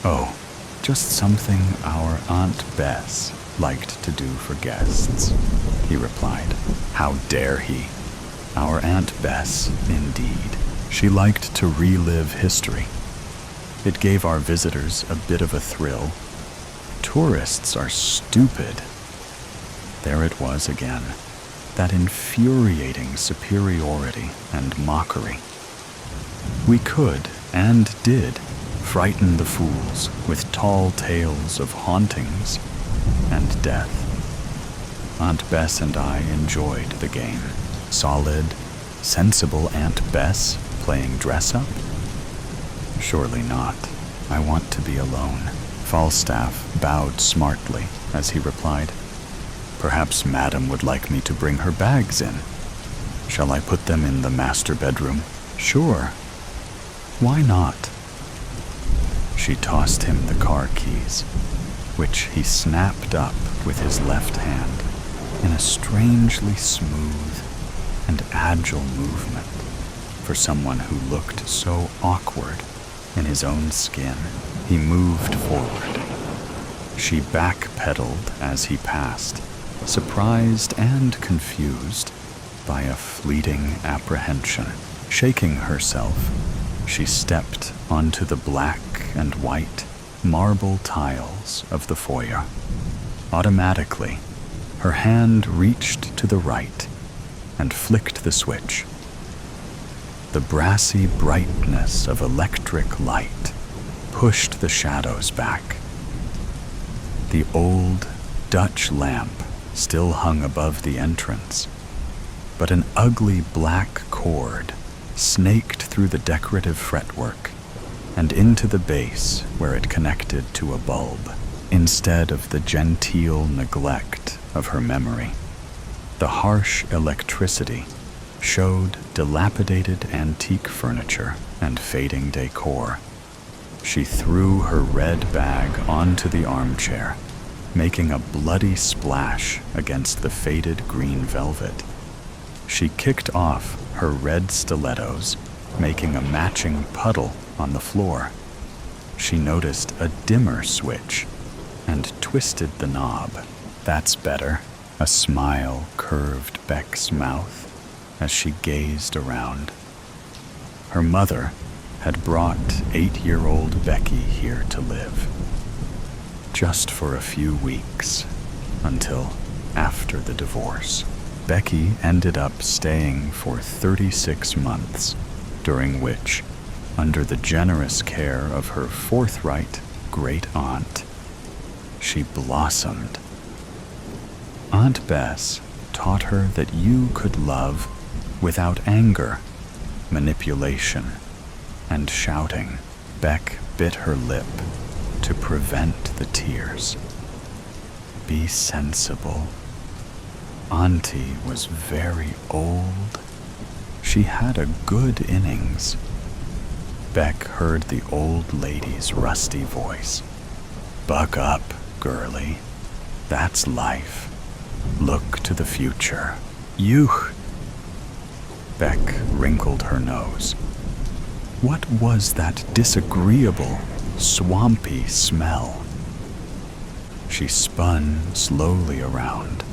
"Oh, just something our Aunt Bess liked to do for guests," he replied. How dare he? Our Aunt Bess, indeed. She liked to relive history. It gave our visitors a bit of a thrill. Tourists are stupid. There it was again. that infuriating superiority and mockery. We could, and did, frighten the fools with tall tales of hauntings and death. Aunt Bess and I enjoyed the game. Solid, sensible Aunt Bess playing dress-up? Surely not. I want to be alone. Falstaff bowed smartly as he replied, "Perhaps Madam would like me to bring her bags in. Shall I put them in the master bedroom?" "Sure. Why not?" She tossed him the car keys, which he snapped up with his left hand in a strangely smooth and agile movement for someone who looked so awkward in his own skin. He moved forward. She backpedaled as he passed, surprised and confused by a fleeting apprehension. Shaking herself, she stepped onto the black and white marble tiles of the foyer. Automatically, her hand reached to the right and flicked the switch. The brassy brightness of electric light pushed the shadows back. The old Dutch lamp still hung above the entrance, but an ugly black cord snaked through the decorative fretwork and into the base where it connected to a bulb, instead of the genteel neglect of her memory. The harsh electricity showed dilapidated antique furniture and fading decor. She threw her red bag onto the armchair, making a bloody splash against the faded green velvet. She kicked off her red stilettos, making a matching puddle on the floor. She noticed a dimmer switch and twisted the knob. "That's better." A smile curved Beck's mouth as she gazed around. Her mother had brought 8-year-old Becky here to live, just for a few weeks, until after the divorce. Becky ended up staying for 36 months, during which, under the generous care of her forthright great-aunt, she blossomed. Aunt Bess taught her that you could love without anger, manipulation, and shouting. Beck bit her lip to prevent the tears. Be sensible. Auntie was very old. She had a good innings. Beck heard the old lady's rusty voice. "Buck up, girlie. That's life. Look to the future." "Yuch!" Beck wrinkled her nose. What was that disagreeable, swampy smell? She spun slowly around.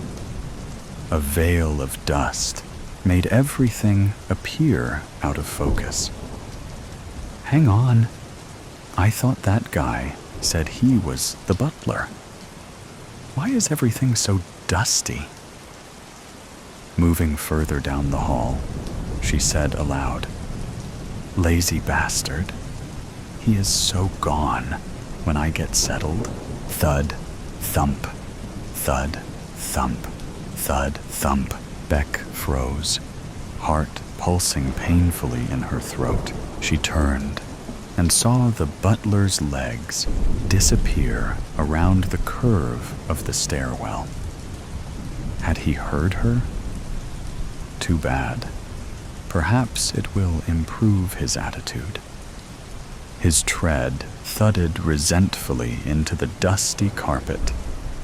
A veil of dust made everything appear out of focus. "Hang on. I thought that guy said he was the butler. Why is everything so dusty?" Moving further down the hall, she said aloud, "Lazy bastard. He is so gone when I get settled." Thud, thump, thud, thump, thud, thump. Beck froze, heart pulsing painfully in her throat. She turned and saw the butler's legs disappear around the curve of the stairwell. Had he heard her? Too bad. Perhaps it will improve his attitude. His tread thudded resentfully into the dusty carpet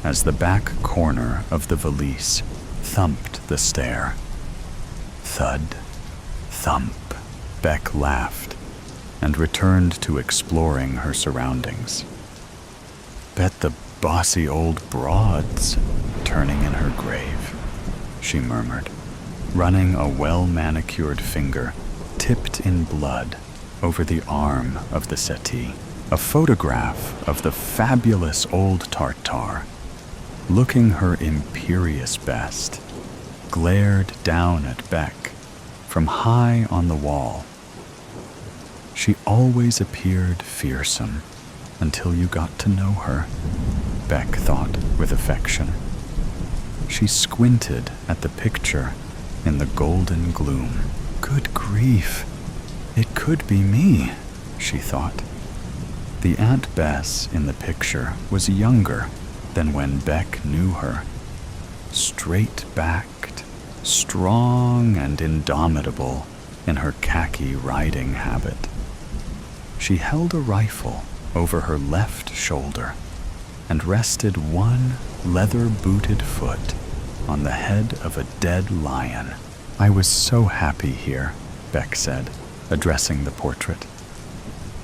as the back corner of the valise thumped the stair. Thud, thump. Beck laughed and returned to exploring her surroundings. "Bet the bossy old broad's turning in her grave," she murmured, running a well-manicured finger tipped in blood over the arm of the settee. A photograph of the fabulous old Tartar, looking her imperious best, glared down at Beck from high on the wall. She always appeared fearsome until you got to know her, Beck thought with affection. She squinted at the picture in the golden gloom. Good grief, it could be me, she thought. The Aunt Bess in the picture was younger than when Beck knew her. Straight-backed, strong and indomitable in her khaki riding habit. She held a rifle over her left shoulder and rested one leather-booted foot on the head of a dead lion. I was so happy here, Beck said, addressing the portrait.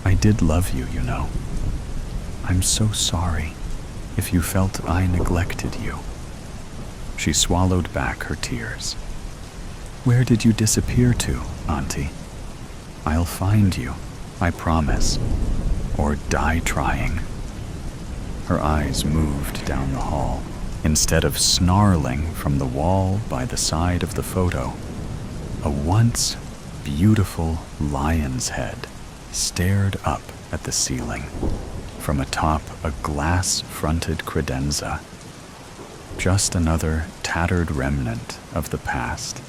I did love you, you know. I'm so sorry if you felt I neglected you. She swallowed back her tears. Where did you disappear to, Auntie? I'll find you, I promise, or die trying. Her eyes moved down the hall. Instead of snarling from the wall by the side of the photo, a once beautiful lion's head stared up at the ceiling from atop a glass-fronted credenza. Just another tattered remnant of the past.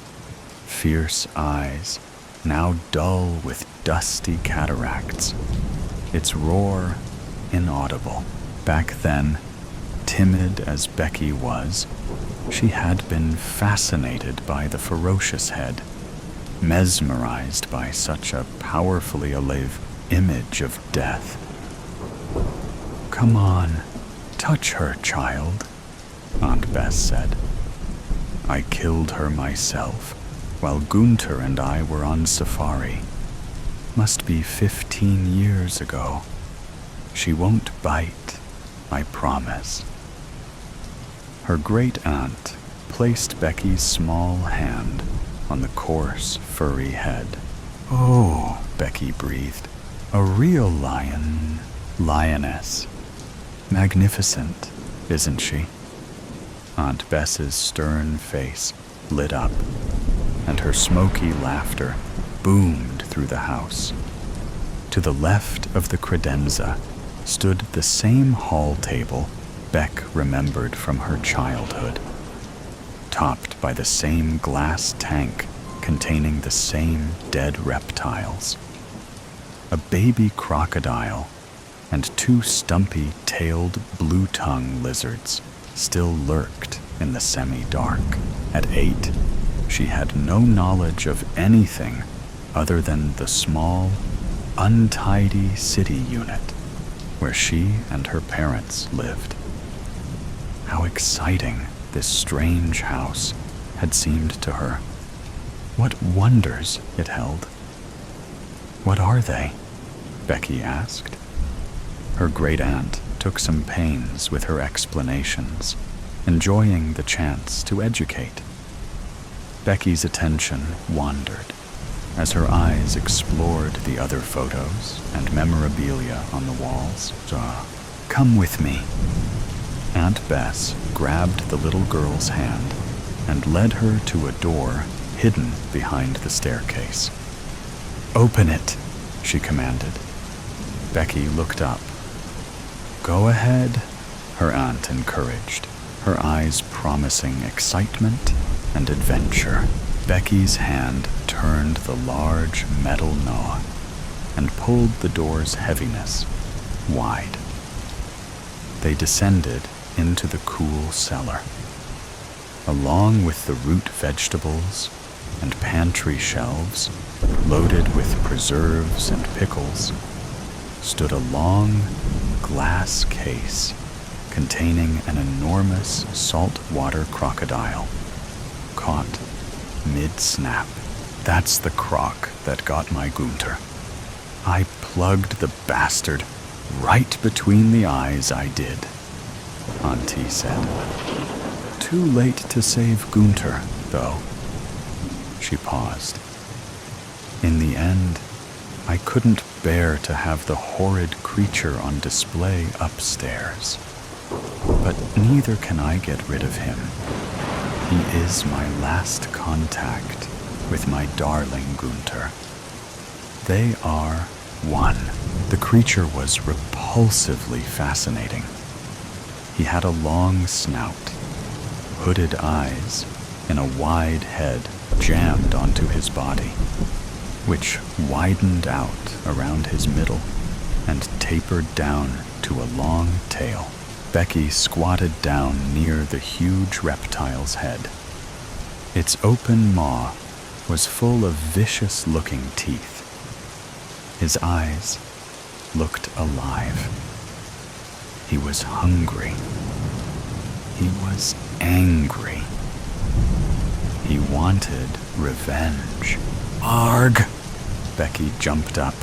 Fierce eyes, now dull with dusty cataracts. Its roar inaudible. Back then, timid as Becky was, she had been fascinated by the ferocious head, mesmerized by such a powerfully alive image of death. Come on, touch her, child, Aunt Bess said. I killed her myself while Gunter and I were on safari. Must be 15 years ago. She won't bite, I promise. Her great-aunt placed Becky's small hand on the coarse, furry head. Oh, Becky breathed. A real lioness. Magnificent, isn't she? Aunt Bess's stern face lit up, and her smoky laughter boomed through the house. To the left of the credenza stood the same hall table Beck remembered from her childhood, topped by the same glass tank containing the same dead reptiles. A baby crocodile and two stumpy-tailed blue-tongue lizards still lurked in the semi-dark. At 8, she had no knowledge of anything other than the small, untidy city unit where she and her parents lived. How exciting this strange house had seemed to her. What wonders it held. What are they? Becky asked. Her great-aunt took some pains with her explanations, enjoying the chance to educate. Becky's attention wandered as her eyes explored the other photos and memorabilia on the walls. Come with me. Aunt Bess grabbed the little girl's hand and led her to a door hidden behind the staircase. Open it, she commanded. Becky looked up. Go ahead, her aunt encouraged, her eyes promising excitement and adventure. Becky's hand turned the large metal knob and pulled the door's heaviness wide. They descended into the cool cellar. Along with the root vegetables and pantry shelves loaded with preserves and pickles, stood a long glass case containing an enormous saltwater crocodile, caught mid-snap. That's the croc that got my Gunter. I plugged the bastard right between the eyes, I did, Auntie said. Too late to save Gunter, though. She paused. In the end, I couldn't bear to have the horrid creature on display upstairs. But neither can I get rid of him. He is my last contact with my darling Gunther. They are one. The creature was repulsively fascinating. He had a long snout, hooded eyes, and a wide head jammed onto his body, which widened out around his middle and tapered down to a long tail. Becky squatted down near the huge reptile's head. Its open maw was full of vicious-looking teeth. His eyes looked alive. He was hungry. He was angry. He wanted revenge. Arg! Becky jumped up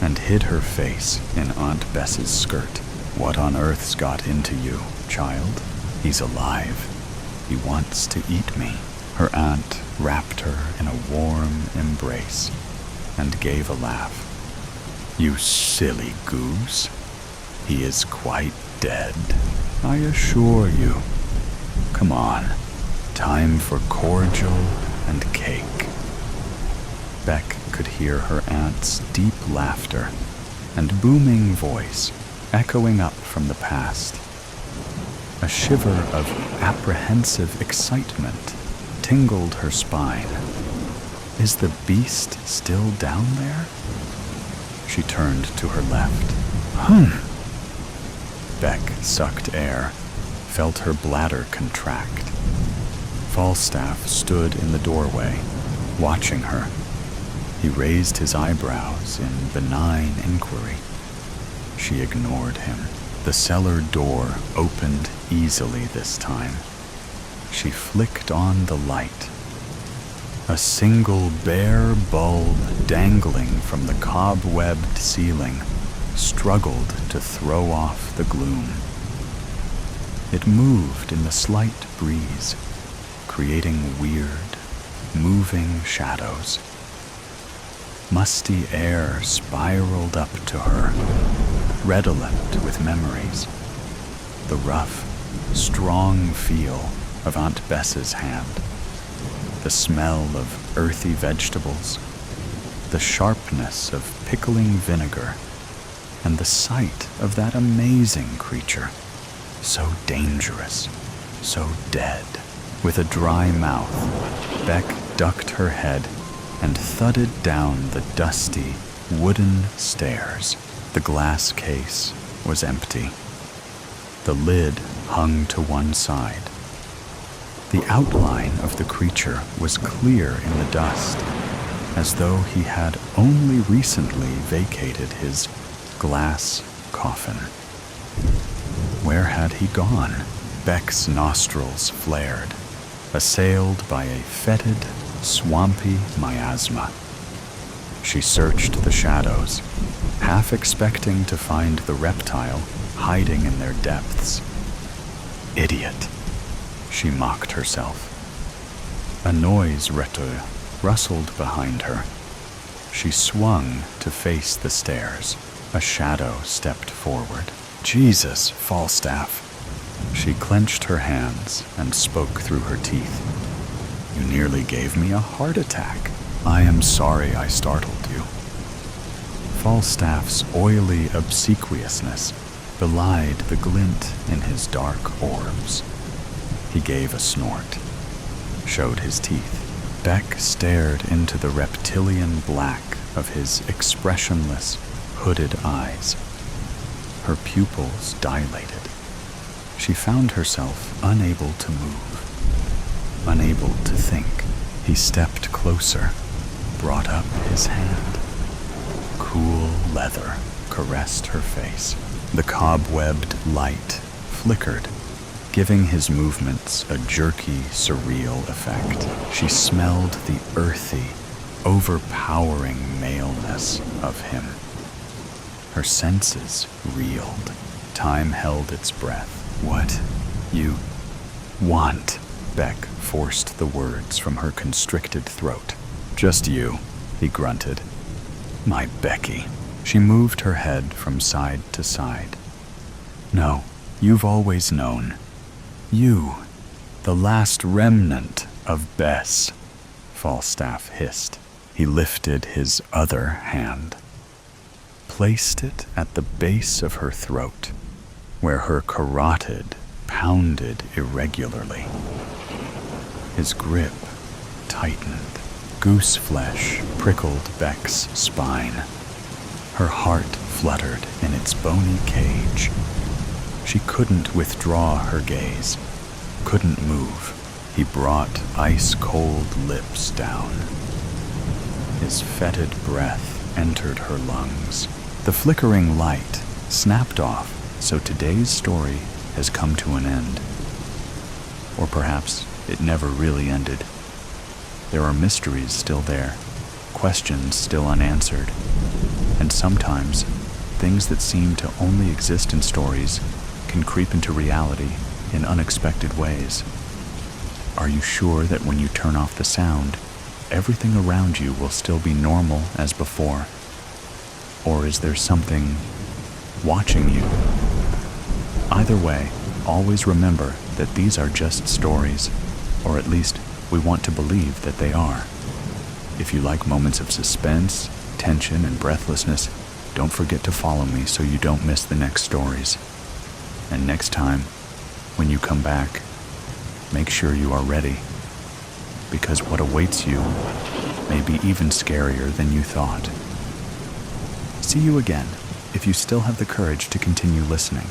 and hid her face in Aunt Bess's skirt. What on earth's got into you, child? He's alive. He wants to eat me. Her aunt wrapped her in a warm embrace and gave a laugh. You silly goose. He is quite dead, I assure you. Come on, time for cordial and cake. Beck could hear her aunt's deep laughter and booming voice echoing up from the past. A shiver of apprehensive excitement tingled her spine. Is the beast still down there? She turned to her left. Beck sucked air, felt her bladder contract. Falstaff stood in the doorway, watching her. He raised his eyebrows in benign inquiry. She ignored him. The cellar door opened easily this time. She flicked on the light. A single bare bulb dangling from the cobwebbed ceiling struggled to throw off the gloom. It moved in the slight breeze, creating weird, moving shadows. Musty air spiraled up to her, redolent with memories. The rough, strong feel of Aunt Bess's hand, the smell of earthy vegetables, the sharpness of pickling vinegar, and the sight of that amazing creature, so dangerous, so dead. With a dry mouth, Beck ducked her head and thudded down the dusty, wooden stairs. The glass case was empty. The lid hung to one side. The outline of the creature was clear in the dust, as though he had only recently vacated his glass coffin. Where had he gone? Beck's nostrils flared, assailed by a fetid, swampy miasma. She searched the shadows, half expecting to find the reptile hiding in their depths. Idiot, she mocked herself. A noise rustled behind her. She swung to face the stairs. A shadow stepped forward. Jesus, Falstaff. She clenched her hands and spoke through her teeth. You nearly gave me a heart attack. I am sorry I startled you. Falstaff's oily obsequiousness belied the glint in his dark orbs. He gave a snort, showed his teeth. Beck stared into the reptilian black of his expressionless, hooded eyes. Her pupils dilated. She found herself unable to move, unable to think. He stepped closer, brought up his hand. Cool leather caressed her face. The cobwebbed light flickered, giving his movements a jerky, surreal effect. She smelled the earthy, overpowering maleness of him. Her senses reeled. Time held its breath. What you want? Beck forced the words from her constricted throat. Just you, he grunted. My Becky. She moved her head from side to side. No, you've always known. You, The last remnant of Bess, Falstaff hissed. He lifted his other hand, placed it at the base of her throat, where her carotid pounded irregularly. His grip tightened. Goose flesh prickled Beck's spine. Her heart fluttered in its bony cage. She couldn't withdraw her gaze, couldn't move. He brought ice-cold lips down. His fetid breath entered her lungs. The flickering light snapped off, so today's story has come to an end. Or perhaps it never really ended. There are mysteries still there, questions still unanswered, and sometimes things that seem to only exist in stories can creep into reality in unexpected ways. Are you sure that when you turn off the sound, everything around you will still be normal as before? Or is there something watching you? Either way, always remember that these are just stories, or at least we want to believe that they are. If you like moments of suspense, tension, and breathlessness, don't forget to follow me so you don't miss the next stories. And next time, when you come back, make sure you are ready, because what awaits you may be even scarier than you thought. See you again if you still have the courage to continue listening.